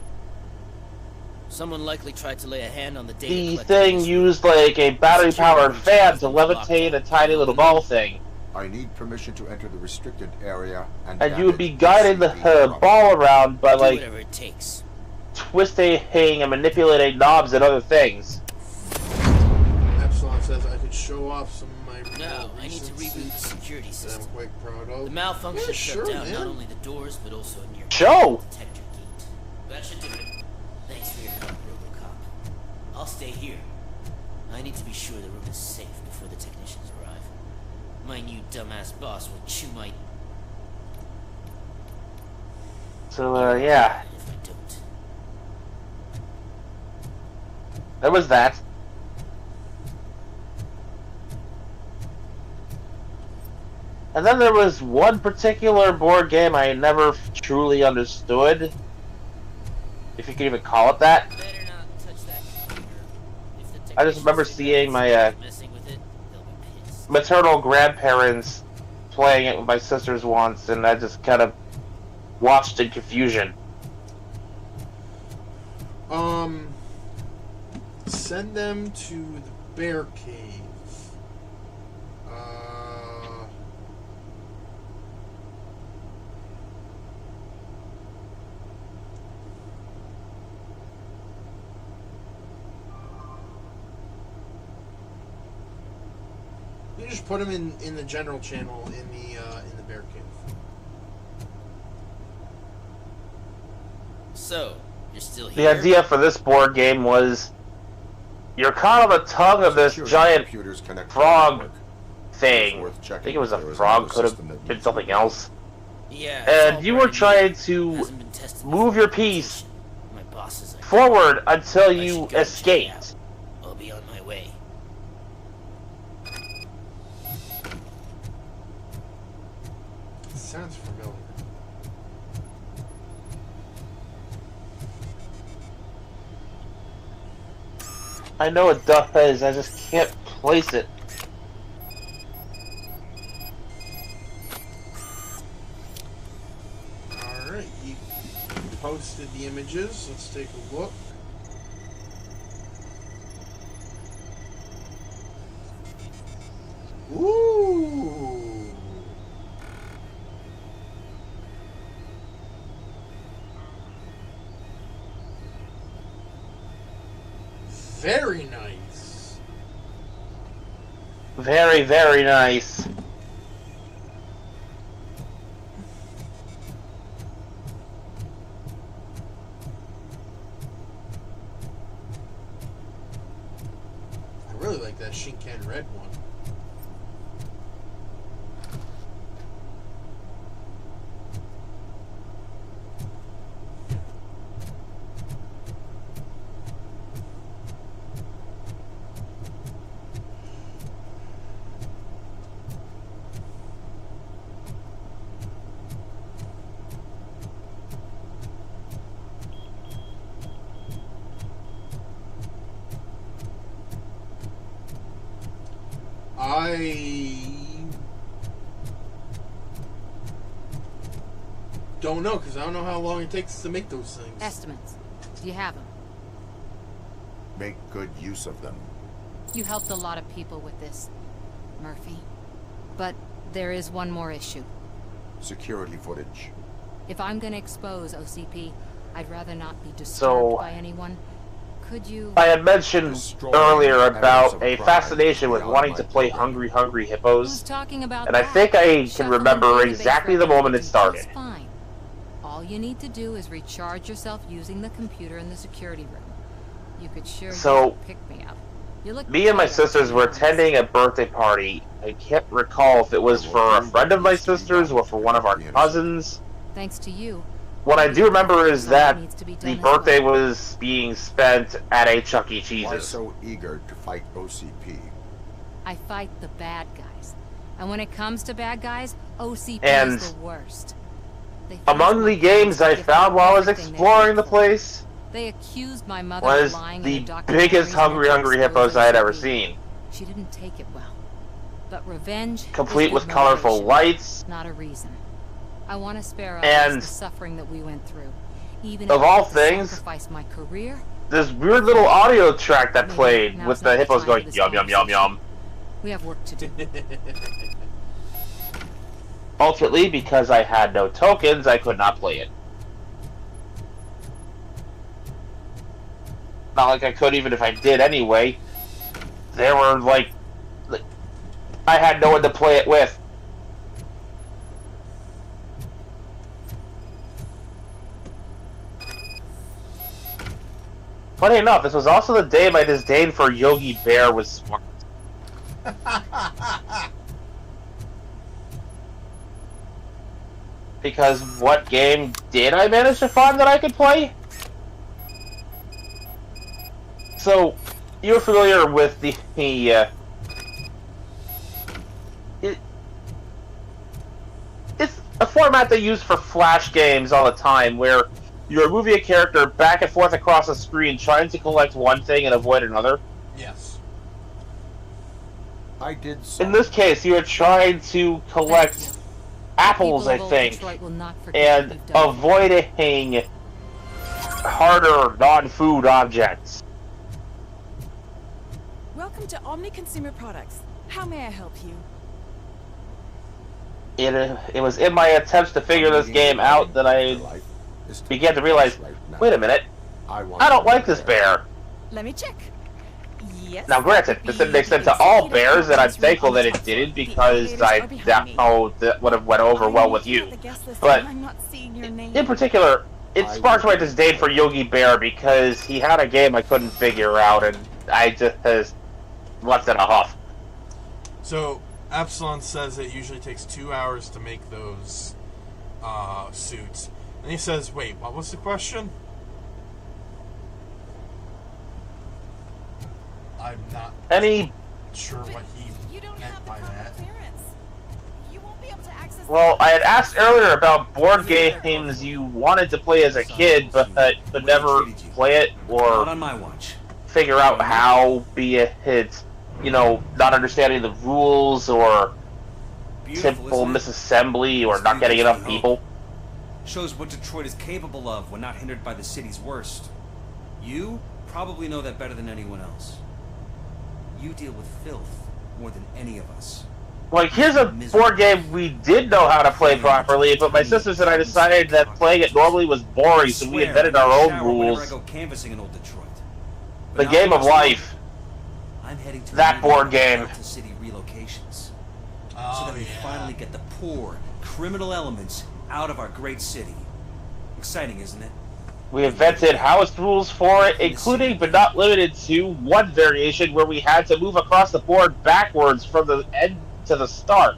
Someone likely tried to lay a hand on the data. The thing used like a battery-powered fan to levitate a tiny little ball thing. I need permission to enter the restricted area and you would be guiding the ball around by like whatever it takes. Twisting and manipulating knobs and other things. Epsilon says I could show off some of my No, I need to reboot the security system. I'm quite proud of. The malfunction Yeah, shut sure, down man. not only the doors but also a near Show! detector gate. That should do it. Thanks for your help, Robocop. I'll stay here. I need to be sure the room is safe before the technicians arrive. My new dumbass boss will chew my... So, yeah. If I don't. There was that. And then there was one particular board game I never truly understood. If you could even call it that. I just remember seeing my maternal grandparents playing it with my sisters once, and I just kind of watched in confusion. Send them to the bear cave. You just put them in the general channel in the bear cave. So, you're still The here? idea for this board game was you're caught on the tongue of this giant frog thing. I think it was a frog, could have been something else. Yeah. And you were trying to move your piece My boss is like, forward until you escaped. I'll be on my way. Sounds familiar. I know what duff is, I just can't place it. Alright, you posted the images. Let's take a look. Ooh! Very nice. Very, very nice. I really like that Shinken red one. I don't know, because I don't know how long it takes to make those things. Estimates. Do you have them? Make good use of them. You helped a lot of people with this, Murphy. But there is one more issue. Security footage. If I'm gonna expose OCP, I'd rather not be disturbed So, by anyone. Could you... I had mentioned earlier about a fascination with wanting to play Hungry Hungry Hippos, talking about and I think I can remember exactly the moment it started. Fine. All you need to do is recharge yourself using the computer in the security room. You could sure So, pick me up. You look Me and my great, sisters were attending a birthday party. I can't recall if it was for a friend of my sister's or for one of our cousins. Thanks to you, What I do remember is that needs to be the done as birthday was being spent at a Chuck E. Why Cheese's. so eager to fight OCP? I fight the bad guys. And when it comes to bad guys, OCP And is the worst. among the games I found while I was exploring the place They accused my mother was of lying the in a documentary biggest hungry hippos I had ever seen. She didn't take it well. But revenge Complete is with good colorful motivation, lights. not a reason. I want to spare others And the suffering that we went through. Even of if I all have to things, sacrifice my career, this weird little audio track that played with the hippos going yum yum yum yum. we have work to do. Ultimately, because I had no tokens, I could not play it. Not like I could even if I did anyway. There were like I had no one to play it with. Funny enough, this was also the day my disdain for Yogi Bear was sparked. Because what game did I manage to find that I could play? So, you're familiar with it's a format they use for flash games all the time, where you're moving a character back and forth across the screen trying to collect one thing and avoid another. Yes. I did. In this case, you are trying to collect apples, I think, and avoiding harder non-food objects. Welcome to Omni Consumer Products. How may I help you? It was in my attempts to figure this game out that I began to realize, wait a minute, I don't like this bear. Let me check. Yes. Now granted, this didn't extend to all bears, and I'm thankful that it didn't, because I know that would have went over well with you. But, in particular, it sparked my disdain for Yogi Bear, because he had a game I couldn't figure out, and I just left in a huff. So, Epsilon says it usually takes 2 hours to make those suits. And he says, wait, what was the question? I'm not sure what he meant by that. Well, I had asked earlier about board games you wanted to play as a kid, but could never play it or figure out how, be it, not understanding the rules or simple misassembly or not getting enough people. Shows what Detroit is capable of when not hindered by the city's worst. You probably know that better than anyone else. You deal with filth more than any of us. Like, here's a board game we did know how to play properly, but my sisters and I decided that playing it normally was boring, so we invented our own rules. I go canvassing in old Detroit. The game of life. I'm heading to that board game. To city relocations. So that we finally get the poor, criminal elements out of our great city. Exciting, isn't it? We invented house rules for it, including but not limited to one variation where we had to move across the board backwards from the end to the start.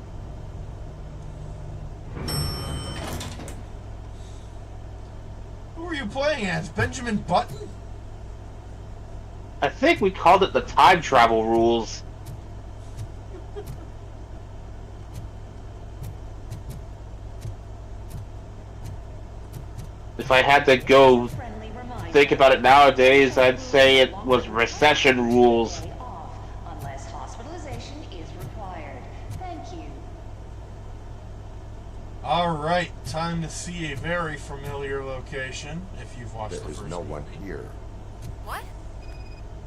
Who were you playing as? Benjamin Button? I think we called it the time travel rules. If I had to go think about it nowadays, I'd say it was recession rules. Unless hospitalization is required. Thank you. Alright, time to see a very familiar location, if you've watched the first There is no one here. What?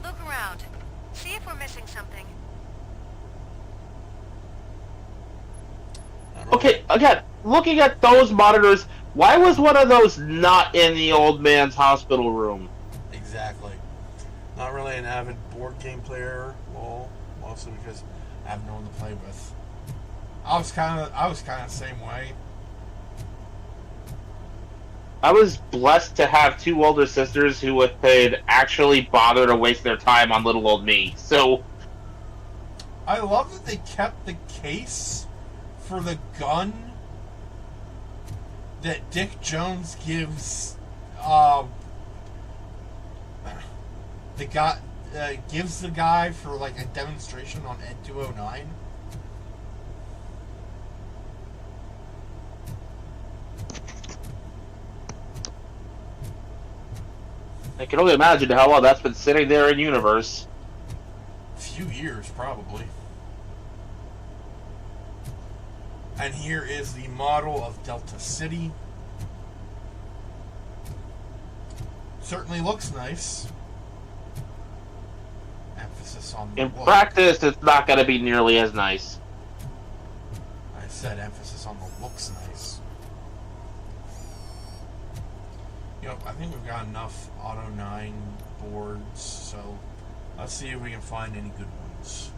Look around. See if we're missing something. Okay, again, looking at those monitors, why was one of those not in the old man's hospital room? Exactly. Not really an avid board game player, well, mostly because I have no one to play with. I was kind of the same way. I was blessed to have two older sisters who would actually bother to waste their time on little old me. So I love that they kept the case for the gun that Dick Jones gives the guy for like a demonstration on Ed 209. I can only imagine how long that's been sitting there in universe. A few years, probably. And here is the model of Delta City. Certainly looks nice. Emphasis on the In look. practice, it's not going to be nearly as nice. I said emphasis on the looks nice. You know, I think we've got enough Auto 9 boards, so let's see if we can find any good ones.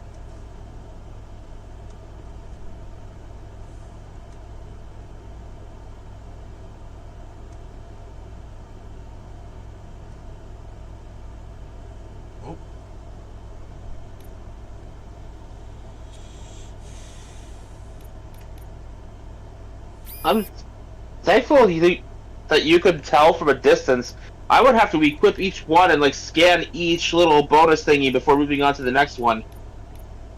I'm thankful that you could tell from a distance. I would have to equip each one and like scan each little bonus thingy before moving on to the next one.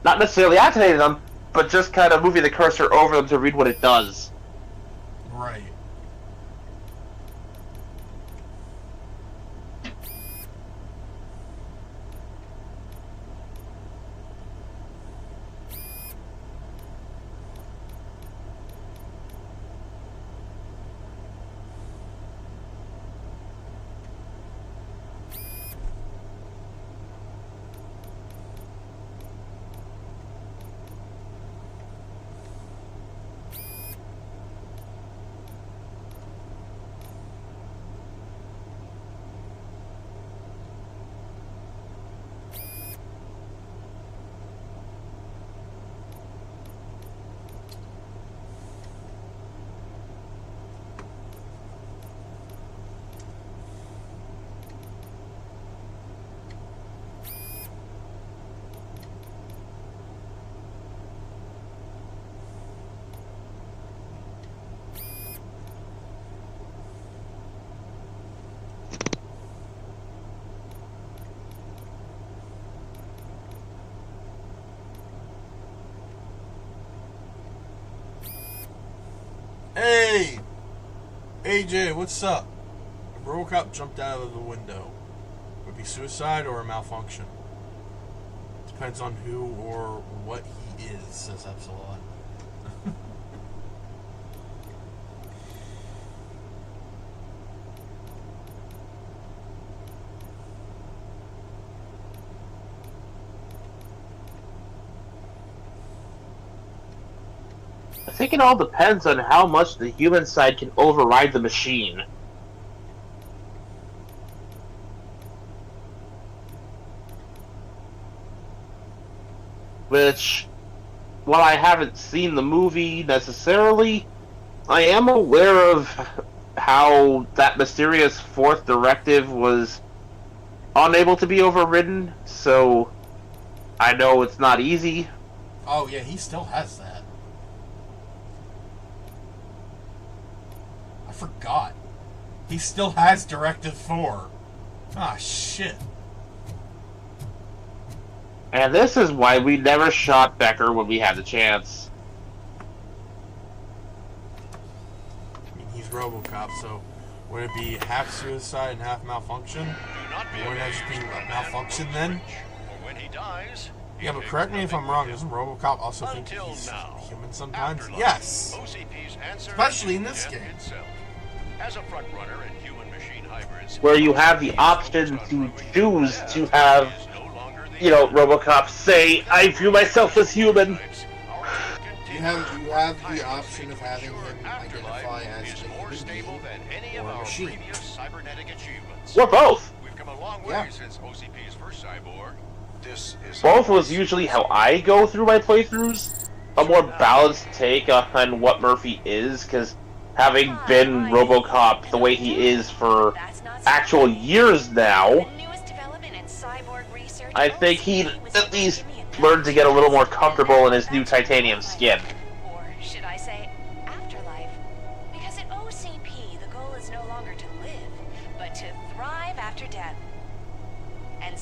Not necessarily activating them, but just kind of moving the cursor over them to read what it does. Right. Hey! AJ, what's up? If Robocop jumped out of the window, would it be suicide or a malfunction? Depends on who or what he is, says Epsilon. I think it all depends on how much the human side can override the machine. Which, while I haven't seen the movie necessarily, I am aware of how that mysterious fourth directive was unable to be overridden, so I know it's not easy. Oh yeah, he still has that. I forgot. He still has Directive 4. Ah, shit. And this is why we never shot Becker when we had the chance. I mean, he's Robocop, so would it be half suicide and half malfunction? Wouldn't that just be malfunction then? When he dies, Yeah, but correct me if I'm wrong, doesn't Robocop also think he's human sometimes? Yes! Especially in this game. As a front runner in human machine hybrids, Where you have the option to choose to have, you know, Robocop say, I view myself as human. You have the option of having him identify as a human being or a machine. Or both. We've come a long way since OCP's first cyborg. This is Both was usually how I go through my playthroughs. A more balanced take on what Murphy is, because having been Robocop the way he is for actual years now, I think he'd at least learn to get a little more comfortable in his new titanium skin. Or should I say, afterlife? Because at OCP,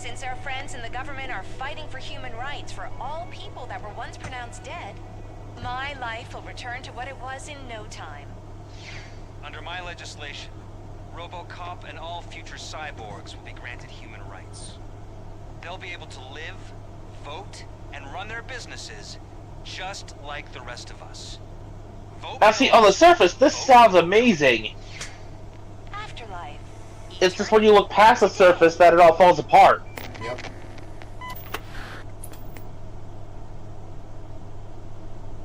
Since our friends in the government are fighting for human rights for all people that were once pronounced dead, my life will return to what it was in no time. Under my legislation, Robocop and all future cyborgs will be granted human rights. They'll be able to live, vote, and run their businesses just like the rest of us. Vote Now see, on the surface, this sounds amazing. Afterlife. It's just when you look past the surface that it all falls apart. Yep.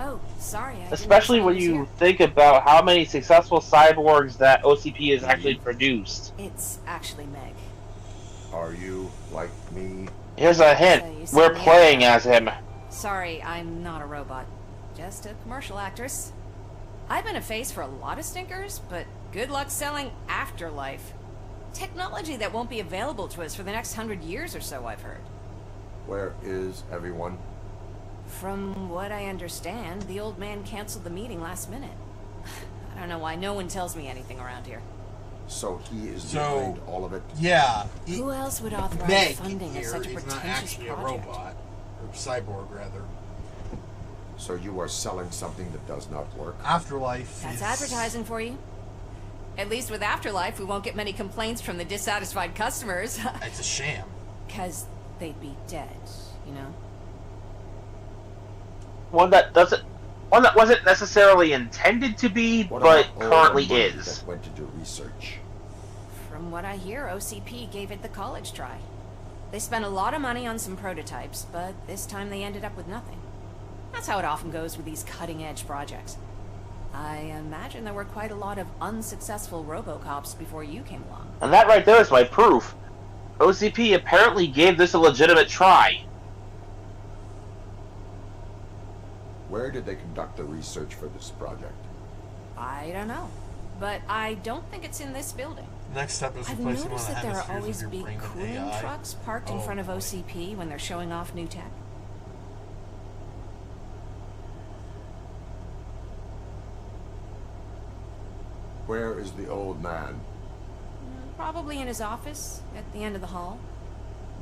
Oh, sorry. Especially when you think about how many successful cyborgs that OCP has actually produced. It's actually Meg. Are you like me? Here's a hint. We're playing as him. Sorry, I'm not a robot. Just a commercial actress. I've been a face for a lot of stinkers, but good luck selling Afterlife. Technology that won't be available to us for the next 100 years or so, I've heard. Where is everyone? From what I understand, the old man canceled the meeting last minute. I don't know why no one tells me anything around here. So he is behind all of it? Yeah. Who else would authorize Meg funding of such a is not pretentious actually project? a robot. Or cyborg, rather. So you are selling something that does not work? Afterlife That's is... advertising for you. At least with Afterlife, we won't get many complaints from the dissatisfied customers. It's a sham. Because they'd be dead, you know? One that wasn't necessarily intended to be, but currently is. That went to do research. From what I hear, OCP gave it the college try. They spent a lot of money on some prototypes, but this time they ended up with nothing. That's how it often goes with these cutting-edge projects. I imagine there were quite a lot of unsuccessful Robocops before you came along. And that right there is my proof. OCP apparently gave this a legitimate try. Where did they conduct the research for this project? I don't know, but I don't think it's in this building. Next step is I've replacing noticed one of that the there are hemispheres always of your big brain with cooling AI. trucks parked in front of OCP when they're showing off new tech. Where is the old man? Probably in his office, at the end of the hall.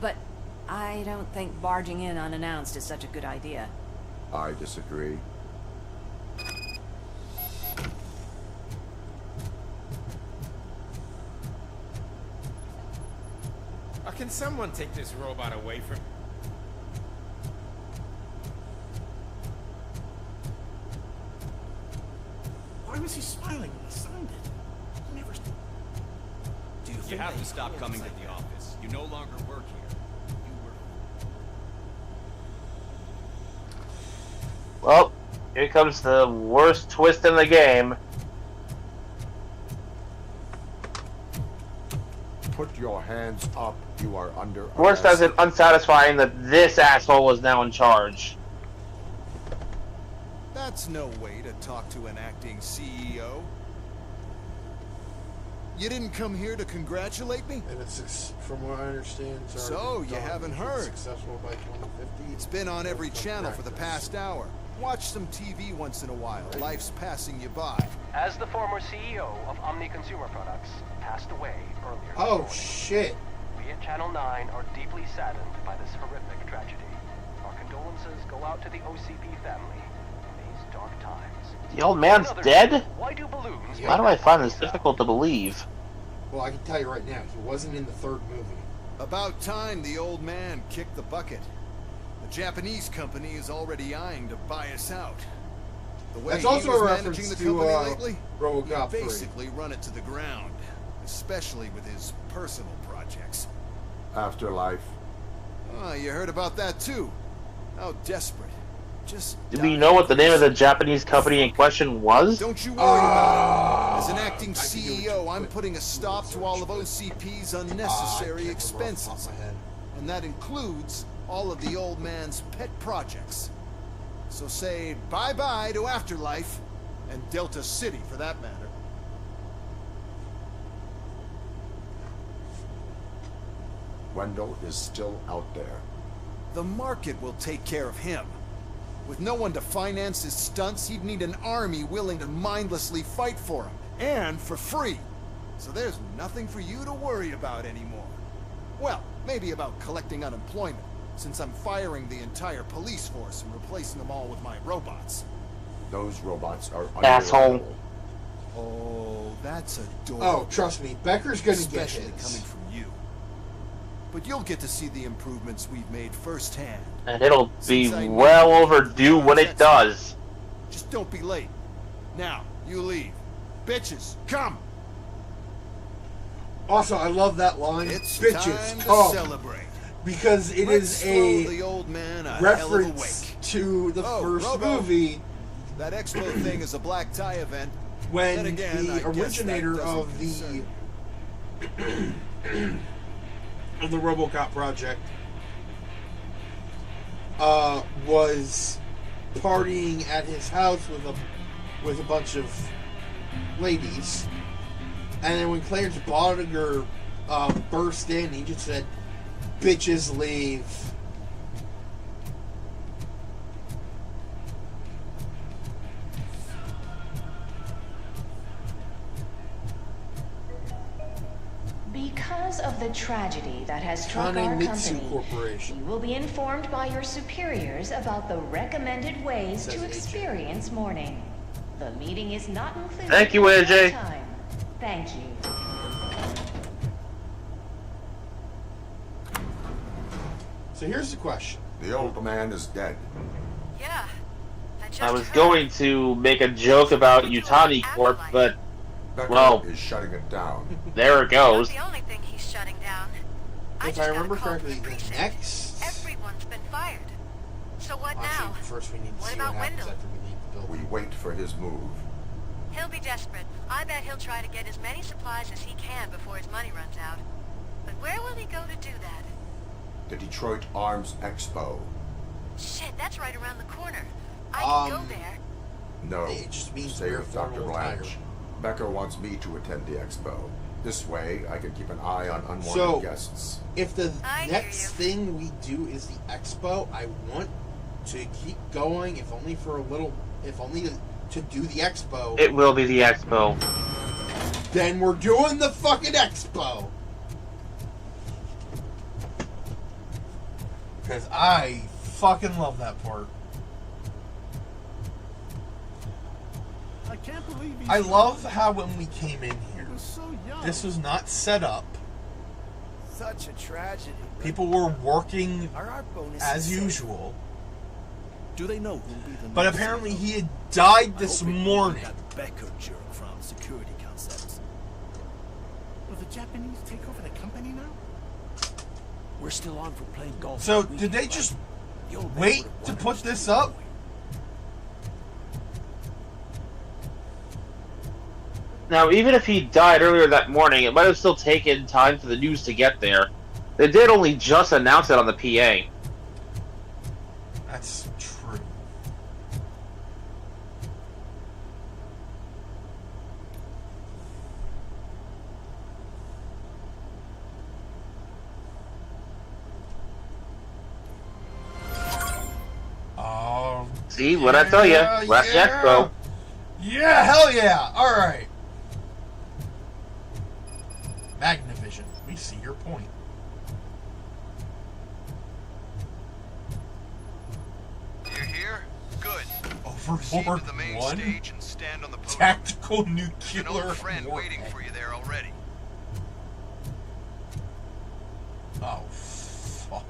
But I don't think barging in unannounced is such a good idea. I disagree. Can someone take this robot away from... Why was he smiling when he signed it? He never... Do you have to stop coming to the office? You no longer work here. Well, here comes the worst twist in the game. Put your hands up. You are under Worst as in unsatisfying that this asshole is now in charge. That's no way to talk to an acting CEO. You didn't come here to congratulate me? And it's, from what I understand, so you haven't heard. Successful by 2050. It's been on every channel for the past hour. Watch some TV once in a while. Life's passing you by. As the former CEO of Omni Consumer Products passed away earlier this Oh, morning, shit. we at Channel 9 are deeply saddened by this horrific tragedy. Our condolences go out to the OCP family in these dark times. The old man's dead? Why do balloons... Why do I find this difficult to believe? Well, I can tell you right now, he wasn't in the third movie. About time the old man kicked the bucket. The Japanese company is already eyeing to buy us out. The way That's he also was a managing reference the to, company lately, Robocop he 3. basically run it to the ground, especially with his personal projects. Afterlife. Oh, you heard about that too. How desperate. Just Do we know what the name of the Japanese company in question was? don't you worry about it. As an acting CEO, I'm putting a stop to all of OCP's unnecessary expenses. And that includes all of the old man's pet projects. So say bye-bye to Afterlife, and Delta City for that matter. Wendell is still out there. The market will take care of him. With no one to finance his stunts, he'd need an army willing to mindlessly fight for him, and for free. So there's nothing for you to worry about anymore. Well, Maybe about collecting unemployment, since I'm firing the entire police force and replacing them all with my robots. Those robots are Asshole. unreliable. Oh, that's adorable. Oh, trust me, Becker's gonna get Especially his. coming from you. But you'll get to see the improvements we've made firsthand. And it'll be Since I know well you overdue when it does. Just don't be late. Now, you leave. Bitches, come! Also, I love that line. It's Bitches, time to come. celebrate. Because it Let's is throw a the old man a hell of a reference wake. to the first Robo, movie that expo thing is a black tie event. when Then again, I the guess originator that of doesn't the Robocop project was partying at his house with a bunch of ladies, and then when Clarence Bodiger burst in, he just said, "Bitches leave." Because of the tragedy that has struck our Kanemitsu company, Corporation. you will be informed by your superiors about the recommended ways to experience mourning. The meeting is not included. Thank you, at AJ. that time. Thank you. So here's the question. The old man is dead. Yeah. I was going to make a joke about Utani Corp, but Becker well, is shutting it down. there it goes. Not the only thing he's shutting down. If I remember correctly, the next... Everyone's been fired. So what Actually, now? first we need to What see what about happens Wendell? after we leave the building. We wait for his move. He'll be desperate. I bet he'll try to get as many supplies as he can before his money runs out. But where will he go to do that? The Detroit Arms Expo. Shit, that's right around the corner. I can go there. No, It just means stay we're with Dr. formal Blanche. Becker wants me to attend the expo. This way, I can keep an eye on unwanted So, guests. if the I hear next you. thing we do is the expo, I want to keep going, if only for a little, if only to do the expo. It will be the expo. Then we're doing the fucking expo. Because I fucking love that part. I can't believe he's I love how when we came in here, He was so young. this was not set up. Such a tragedy. People were working Are our bonuses as safe? usual. Do they know who'll be the But next apparently CEO? he had died I this hope it won't be morning. that Becker jerk from Security Concepts. Will the Japanese take over the company now? We're still on for playing golf. So, that did they weekend, just right? The old man wait would've to wanted put us this keep up? going. Now, even if he died earlier that morning, it might have still taken time for the news to get there. They did only just announce it on the PA. That's true. See, what I tell you? Last expo. Yeah, hell yeah! Alright. Magnavision, we see your point. You're here? Good. Overlord Proceed to the main 1? stage and stand on the podium. Tactical There's nuclear an old friend warhead. waiting for you there already. Oh, fuck.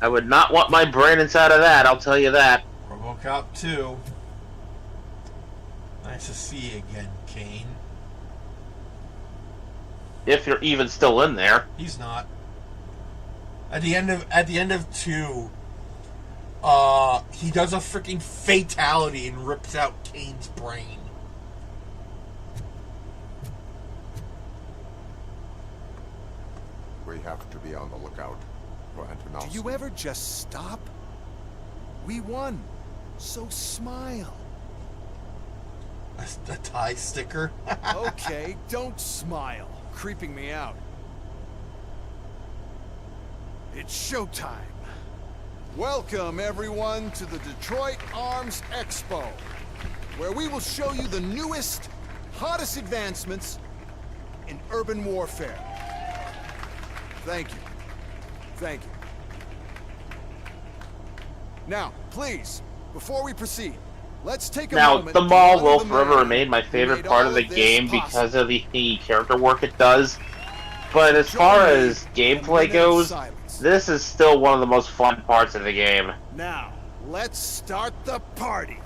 I would not want my brain inside of that, I'll tell you that. Robocop 2. Nice to see you again, Kane. If you're even still in there. He's not. At the end of 2, he does a freaking fatality and rips out Kane's brain. We have to be on the lookout for Antonovsky. Do you ever just stop? We won. So smile. A tie sticker? Okay, don't smile. Creeping me out. It's showtime. Welcome, everyone, to the Detroit Arms Expo, where we will show you the newest, hottest advancements in urban warfare. Thank you. Thank you. Now, please, before we proceed, let's take a moment. Now, the mall will forever remain my favorite part of the game because of the character work it does. But as far as gameplay goes, this is still one of the most fun parts of the game. Now, let's start the party.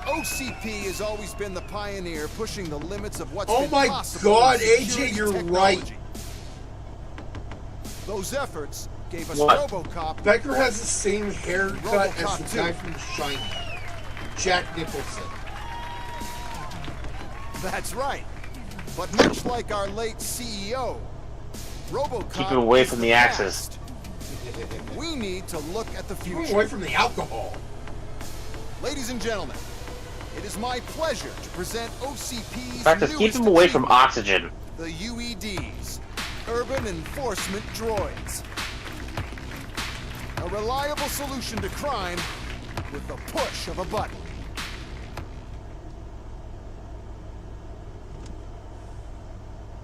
OCP has always been the pioneer pushing the limits of what's been possible. Oh my god, in AJ, you're technology. right. Those efforts gave us What? Robocop. Becker has the same haircut as Robocop the guy 2. from The Shining, Jack Nicholson. That's right. But much like our late CEO, Robocop Keep him away is from the the axis. past. We need to look at the Keep future. him away from the alcohol. Ladies and gentlemen, it is my pleasure to present OCP's In fact, just keep newest him away from achievement, oxygen. the UEDs, Urban Enforcement Droids. A reliable solution to crime with the push of a button.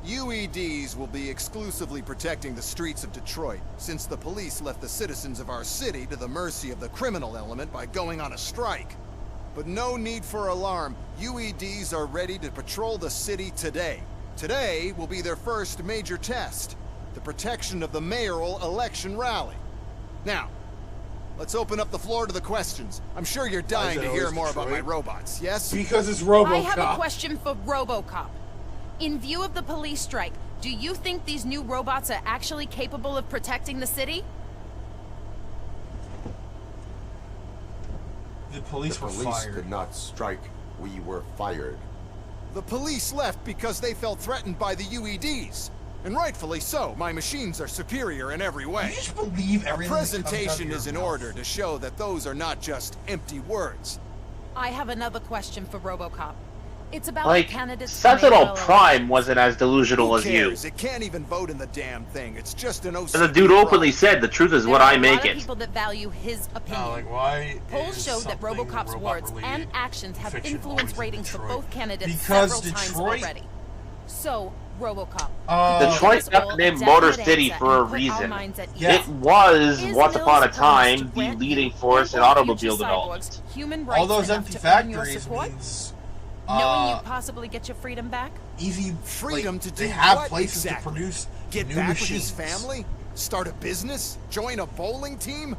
UEDs will be exclusively protecting the streets of Detroit, since the police left the citizens of our city to the mercy of the criminal element by going on a strike. But no need for alarm. UEDs are ready to patrol the city today. Today will be their first major test, the protection of the mayoral election rally. Now, let's open up the floor to the questions. I'm sure you're dying to hear more about my robots, yes? Because it's Robocop. I have a question for Robocop. In view of the police strike, do you think these new robots are actually capable of protecting the city? The police were fired. did not strike. We were fired. The police left because they felt threatened by the UEDs. And rightfully so. My machines are superior in every way. You just believe everything A that comes out of presentation your is in mouth. order to show that those are not just empty words. I have another question for Robocop. It's about Like, the candidates. Sentinel Prime wasn't as delusional Who as you. cares? It can't even vote in the damn thing. It's just an OCP. And the dude openly said, the truth is what I make There are a lot of it. people that value his opinion. like, why Polls is show that something Robocop's words and robot-related actions have fiction influenced always in ratings for Detroit? both candidates Because several times Detroit- already. So, Robocop. Detroit got the name Motor City for a reason. It was, once upon a time, the leading force in automobile development. Human All rights those enough empty to earn your factories support? means Knowing you possibly get your freedom back? easy Freedom like, to do they have what places exactly? to produce Get new back machines. with his family? Start a business? Join a bowling team?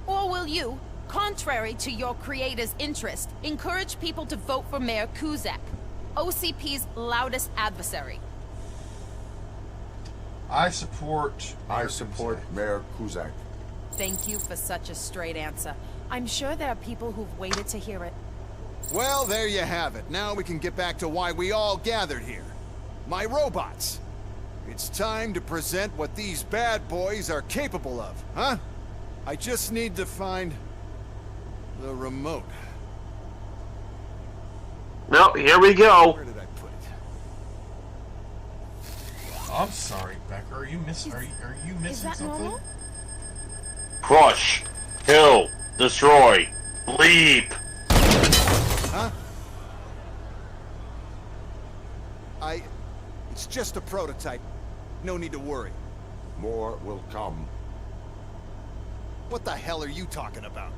Or will you, contrary to your creator's interest, encourage people to vote for Mayor Kuzak, OCP's loudest adversary? I support Mayor Kuzak. Thank you for such a straight answer. I'm sure there are people who've waited to hear it. Well, there you have it. Now we can get back to why we all gathered here. My robots. It's time to present what these bad boys are capable of, huh? I just need to find the remote. No, here we go. Where did I put it? I'm sorry, Becker. Are you missing that something? normal? Crush, kill, destroy, bleep. Huh? It's just a prototype. No need to worry. More will come. What the hell are you talking about?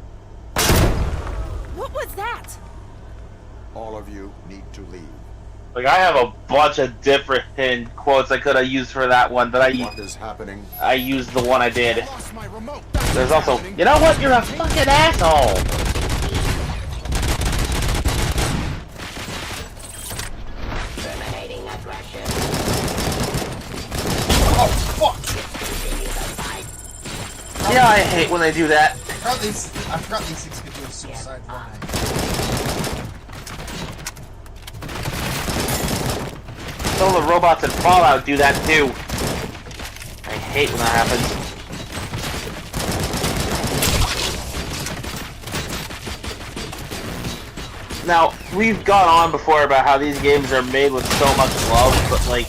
What was that? All of you need to leave. Like, I have a bunch of different quotes I could have used for that one, but What is happening? I used the one I did. I lost my remote. There's also, you know what? You're a fucking asshole. Oh fuck! Yeah, I hate when they do that. I forgot these things could do a suicide run. Some of the robots in Fallout do that too. I hate when that happens. Now, we've gone on before about how these games are made with so much love, but like,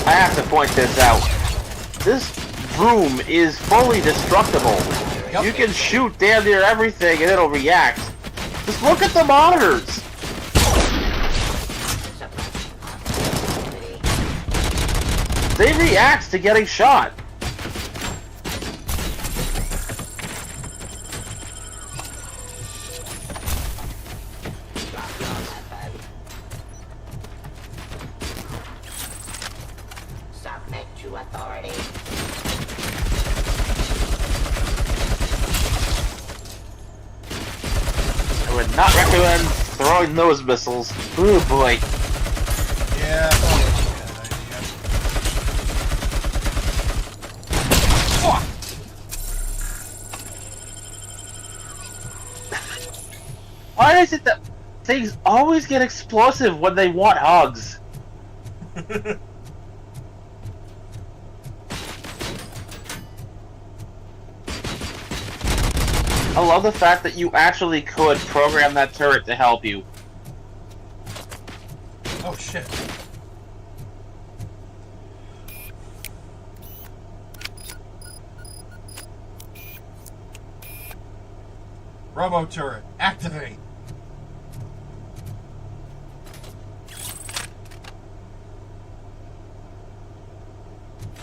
I have to point this out. This room is fully destructible. Yep. You can shoot damn near everything and it'll react. Just look at the monitors. They react to getting shot. Submit to authority. I would not recommend throwing those missiles. Oh boy. Yeah, fuck! Why is it that things always get explosive when they want hugs? I love the fact that you actually could program that turret to help you. Oh shit. Robo turret, activate.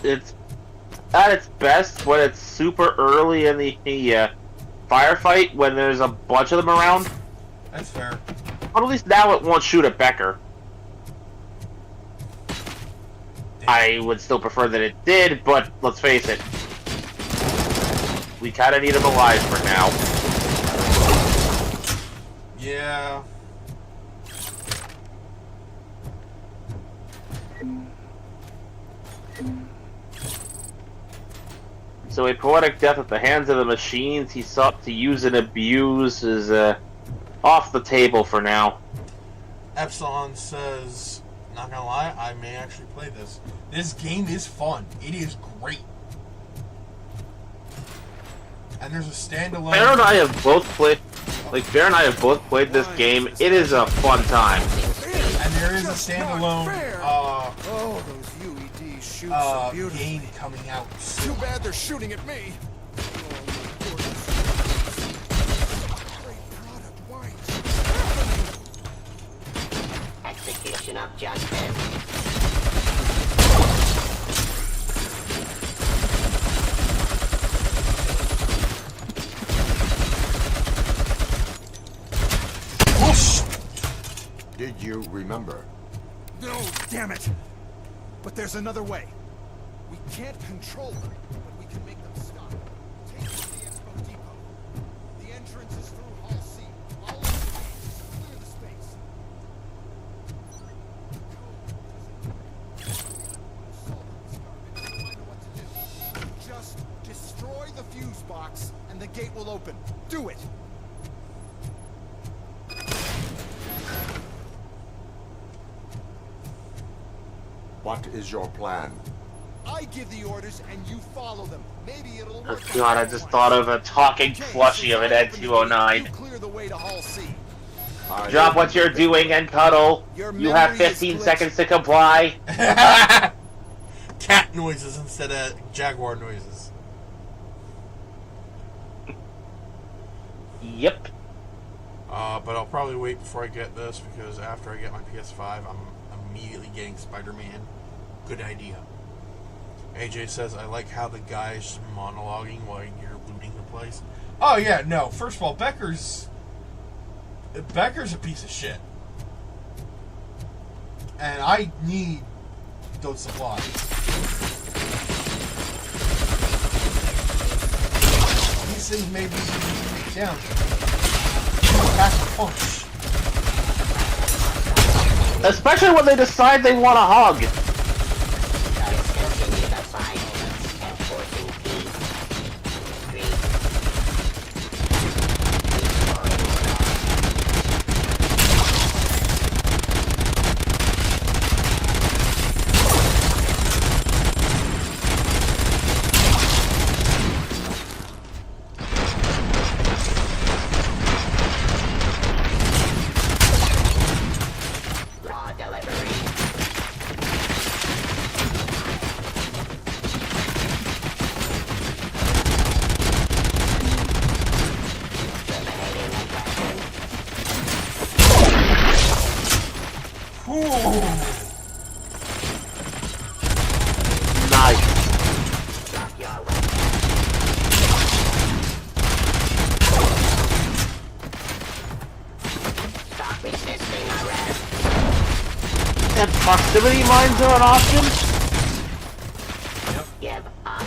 It's at its best when it's super early in the firefight when there's a bunch of them around. That's fair. But at least now it won't shoot at Becker. I would still prefer that it did, but let's face it. We kinda need him alive for now. Yeah. So a poetic death at the hands of the machines he sought to use and abuse is off the table for now. Epsilon says, not gonna lie, I may actually play this. This game is fun. It is great. And there's a standalone... Bear and I have both played... Like, Bear and I have both played this game. It is a fun time. And there is a standalone, Oh, those UEDs shoot so beautifully. game coming out soon. Too bad they're shooting at me. Execution of justice. Did you remember? No, damn it! But there's another way. We can't control them, but we can make them stop. Take them to the Expo Depot. The entrance is through Hall C. I'll open the gates. Clear the space. I know what to do. Just destroy the fuse box, and the gate will open. Do it! What is your plan? I give the orders and you follow them. Maybe it'll Oh work. god, I just thought of a talking plushie of an N209. Clear the way to Hall C. Drop what you're doing and cuddle. You have 15 seconds to comply. Cat noises instead of jaguar noises. Yep. But I'll probably wait before I get this because after I get my PS5, I'm immediately getting Spider-Man. Good idea. AJ says, I like how the guy's monologuing while you're looting the place. Oh yeah, no. First of all, Becker's a piece of shit. And I need those supplies. These things may be easy to take down. Pack a punch. Especially when they decide they want a hug. Proximity mines are an option? Give up.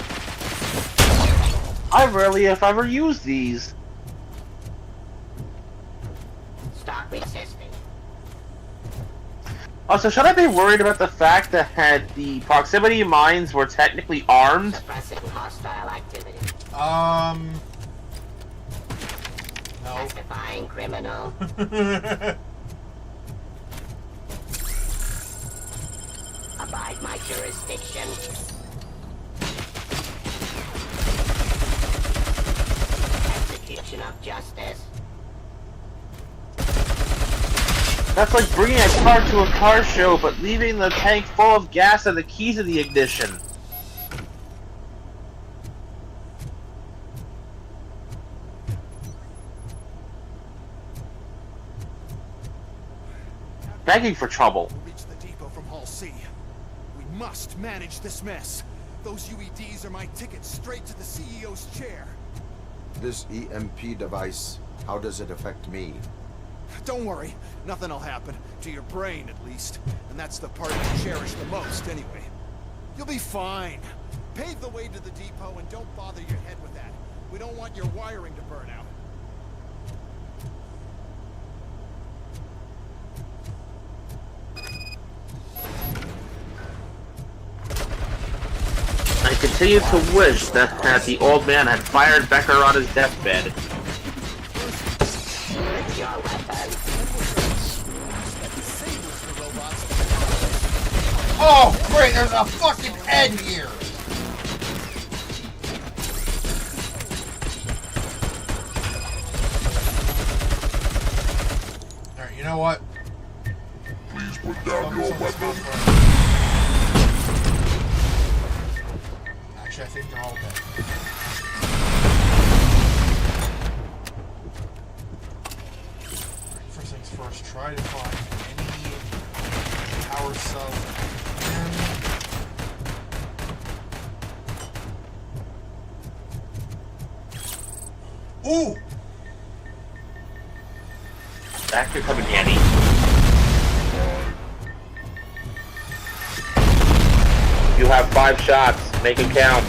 I rarely, if ever, use these. Stop resisting. Also, should I be worried about the fact that the proximity mines were technically armed? Suppressing hostile activity. No. Testifying criminal. Abide my jurisdiction. Execution of justice. That's like bringing a car to a car show, but leaving the tank full of gas and the keys in the ignition. Begging for trouble. We'll reach the depot from Hall C. We must manage this mess. Those UEDs are my ticket straight to the CEO's chair. This EMP device, how does it affect me? Don't worry, nothing'll happen. To your brain, at least. And that's the part you cherish the most, anyway. You'll be fine. Pave the way to the depot and don't bother your head with that. We don't want your wiring to burn out. I continue to wish that the old man had fired Becker on his deathbed. Oh, great! There's a fucking head here. All right, you know what? Please put down your weapon. Actually, I think they're all dead. First things first, try to find any power cells that I can. Ooh! That could come in handy. You have 5 shots. Make it count.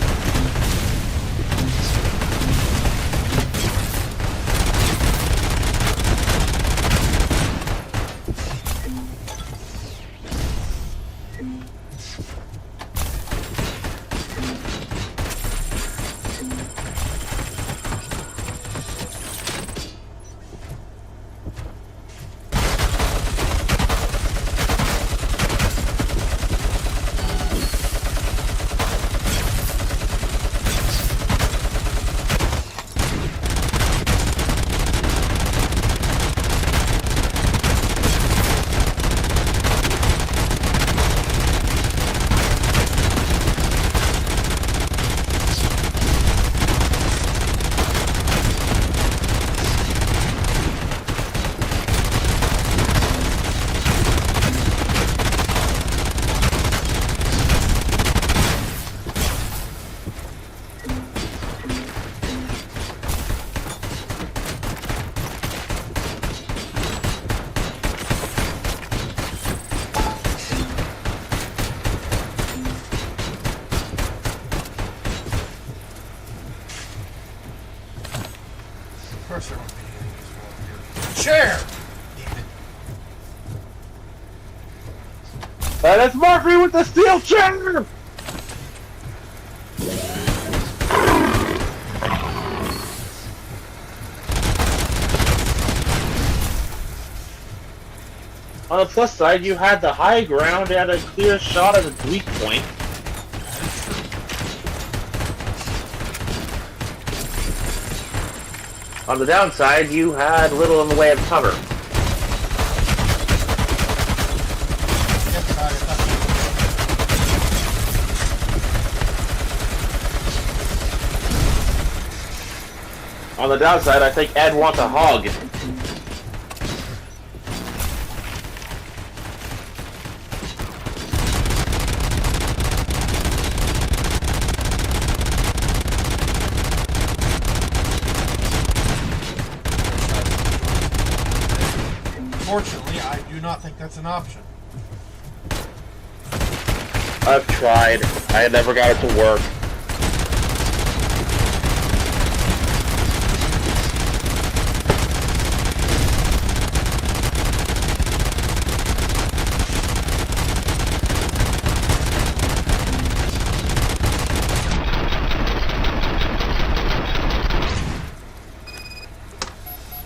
Chair! That's Murphy with the steel chair! On the plus side, you had the high ground and a clear shot at the weak point. On the downside, you had little in the way of cover. On the downside, I think Ed wants a hug. Fortunately, I do not think that's an option. I've tried. I never got it to work.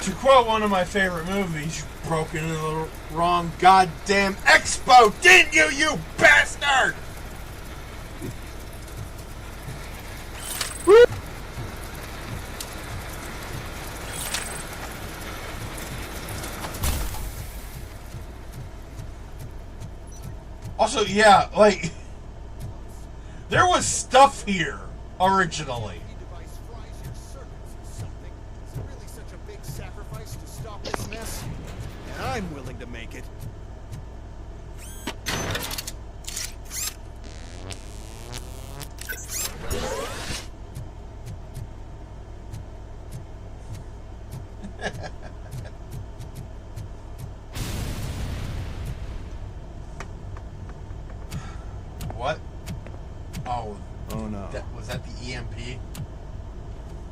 To quote one of my favorite movies, you broke into the wrong goddamn expo, didn't you, you bastard? Also, yeah, like, there was stuff here originally. And I'm willing to make it. What? Oh no. Was that the EMP?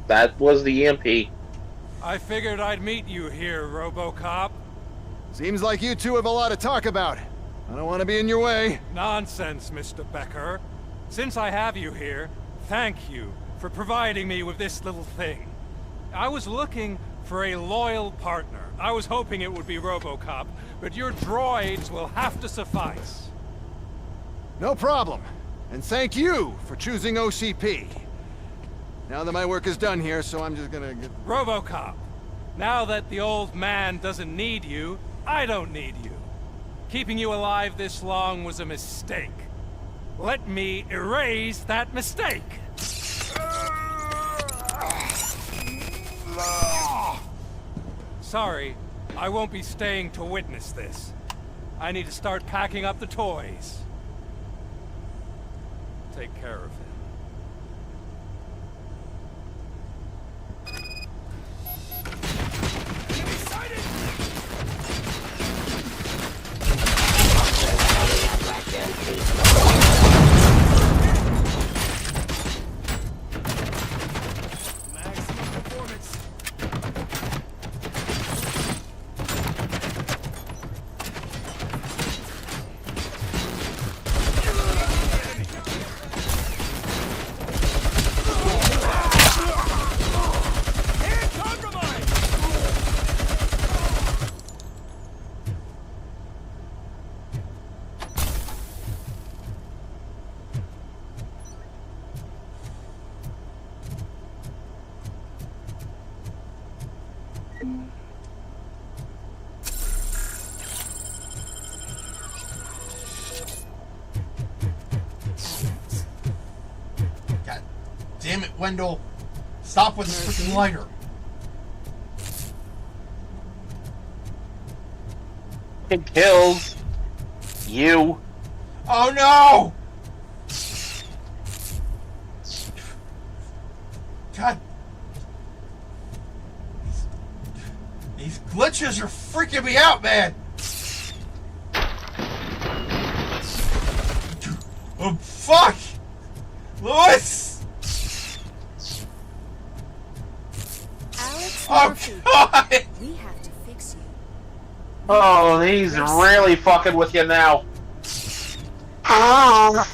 That was the EMP. I figured I'd meet you here, Robocop. Seems like you two have a lot to talk about. I don't want to be in your way. Nonsense, Mr. Becker. Since I have you here, thank you for providing me with this little thing. I was looking for a loyal partner. I was hoping it would be Robocop, but your droids will have to suffice. No problem. And thank you for choosing OCP. Now that my work is done here, so I'm just gonna get... Robocop, now that the old man doesn't need you, I don't need you. Keeping you alive this long was a mistake. Let me erase that mistake. Sorry, I won't be staying to witness this. I need to start packing up the toys. Take care of him. God damn it, Wendell. Stop with the freaking lighter. It kills you. Oh no! God. These glitches are freaking me out, man. Oh, fuck! Louis! Alex Oh, Murphy, God! we have to fix you. Oh, he's really fucking with you now. Ah.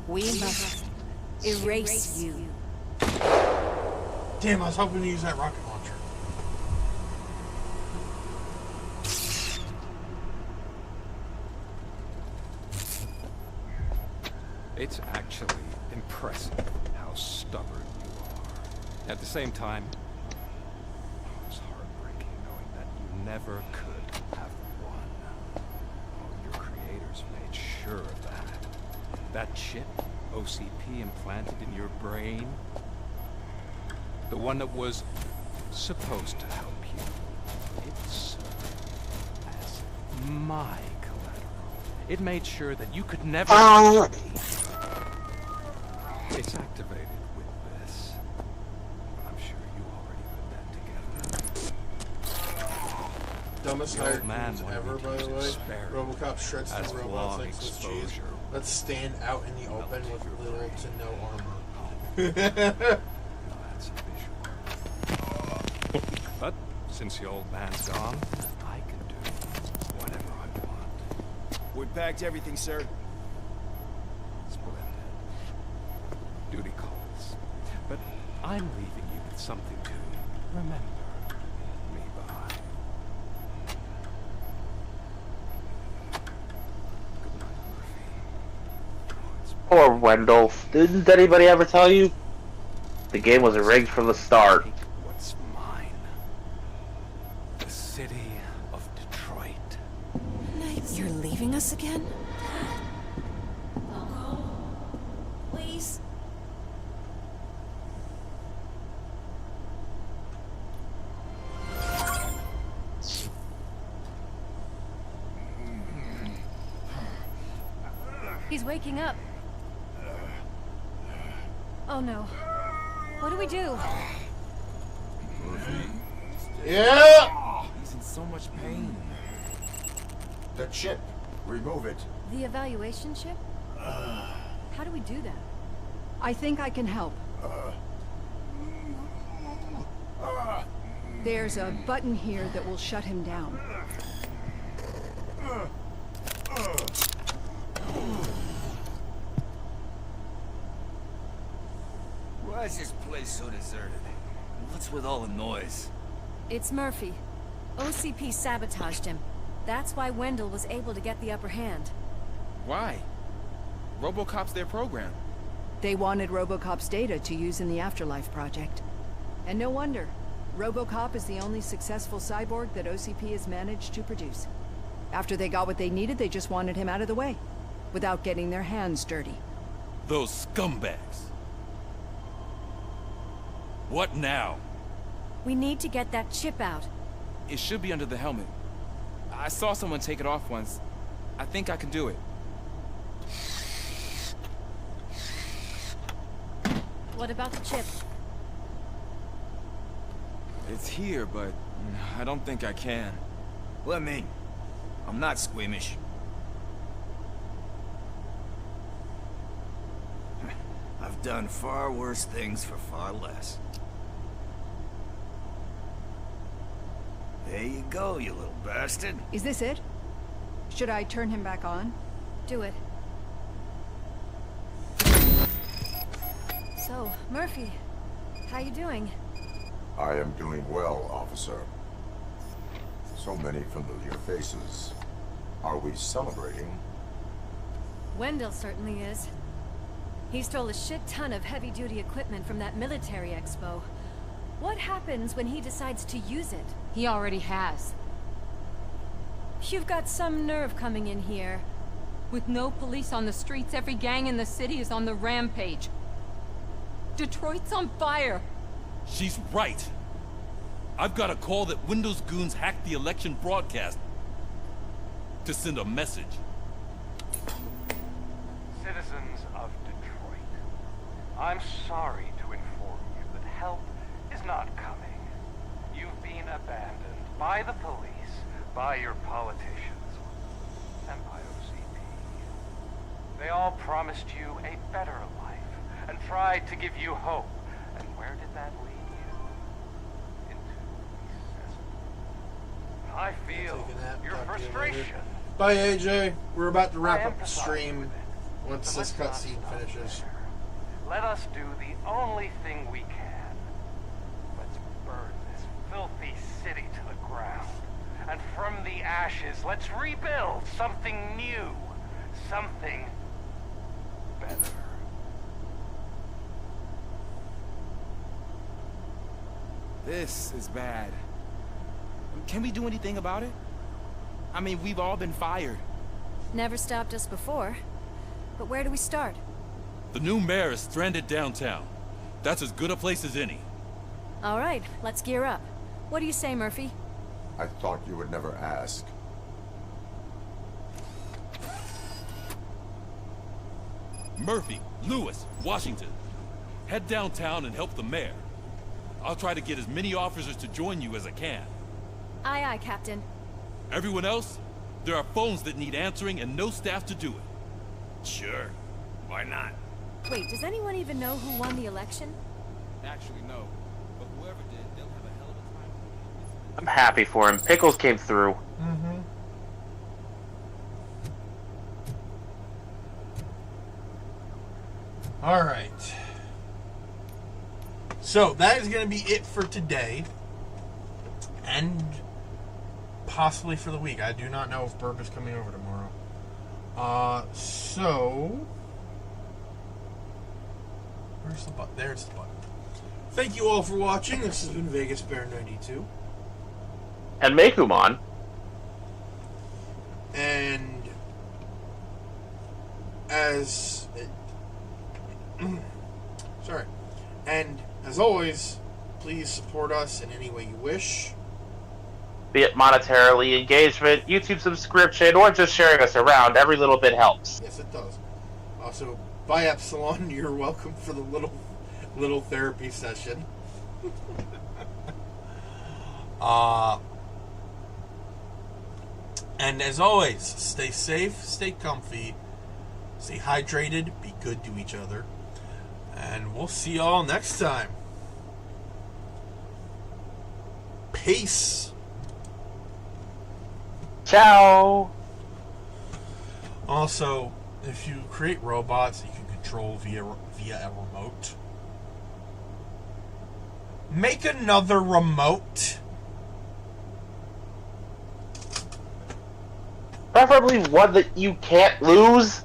We must erase you. Damn, I was hoping to use that rocket launcher. It's actually impressive how stubborn you are. At the same time, it's heartbreaking knowing that you never could have won. Oh, your creators made sure of that. That chip OCP implanted in your brain, the one that was supposed to help you, it served as my collateral. It made sure that you could never... It's activated with this. I'm sure you already put that together. Dumbest The old hired man news wanted ever, me to by the use way. experiment Robocop shreds as the robots long like Swiss cheese. exposure. Let's stand out in the open with little to no armor. That's a visual. But since the old man's gone, I can do whatever I want. We packed everything, sir. Splendid. Duty calls. But I'm leaving you with something to remember me by. Good night, Murphy. Poor Wendell. Didn't anybody ever tell you? The game was rigged from the start. What's mine? The city of Detroit. You're leaving us again? Please? He's waking up. Oh no. What do we do? Yeah! He's in so much pain. The chip. Remove it. The evaluation chip? How do we do that? I think I can help. There's a button here that will shut him down. Why is this place so deserted? What's with all the noise? It's Murphy. OCP sabotaged him. That's why Wendell was able to get the upper hand. Why? Robocop's their program. They wanted Robocop's data to use in the Afterlife project. And no wonder. Robocop is the only successful cyborg that OCP has managed to produce. After they got what they needed, they just wanted him out of the way, without getting their hands dirty. Those scumbags. What now? We need to get that chip out. It should be under the helmet. I saw someone take it off once. I think I can do it. What about the chip? It's here, but I don't think I can. Let me. I'm not squeamish. I've done far worse things for far less. There you go, you little bastard. Is this it? Should I turn him back on? Do it. So, Murphy, how you doing? I am doing well, officer. So many familiar faces. Are we celebrating? Wendell certainly is. He stole a shit ton of heavy-duty equipment from that military expo. What happens when he decides to use it? He already has. You've got some nerve coming in here. With no police on the streets, every gang in the city is on the rampage. Detroit's on fire. She's right. I've got a call that Windows goons hacked the election broadcast to send a message. Citizens of Detroit, I'm sorry to inform you that help is not coming. You've been abandoned by the police, by your politicians, and by OCP. They all promised you a better life and tried to give you hope. And where did that lead you? Into necessity. I feel your frustration. Bye, AJ. We're about to wrap I up the empathize stream with it, once but this let's not cutscene stop finishes. there. Let us do the only thing we can. Let's burn this filthy city to the ground. And from the ashes, let's rebuild something new. Something better. This is bad. Can we do anything about it? I mean, we've all been fired. Never stopped us before. But where do we start? The new mayor is stranded downtown. That's as good a place as any. All right, let's gear up. What do you say, Murphy? I thought you would never ask. Murphy, Lewis, Washington. Head downtown and help the mayor. I'll try to get as many officers to join you as I can. Aye, aye, Captain. Everyone else? There are phones that need answering and no staff to do it. Sure. Why not? Wait, does anyone even know who won the election? Actually, no. But whoever did, they'll have a hell of a time. I'm happy for him. Pickles came through. Mm-hmm. All right. So that is going to be it for today, and possibly for the week. I do not know if Burp is coming over tomorrow. So where's the button? There's the button. Thank you all for watching. This has been Vegas Bear 92. And Mekumon. And as sorry. And as always, please support us in any way you wish. Be it monetarily, engagement, YouTube subscription, or just sharing us around. Every little bit helps. Yes, it does. Also, bye Epsilon. You're welcome for the little therapy session. And as always, stay safe, stay comfy, stay hydrated, be good to each other, and we'll see y'all next time. Peace. Ciao. Also, if you create robots you can control via a remote, make another remote. Preferably one that you can't lose.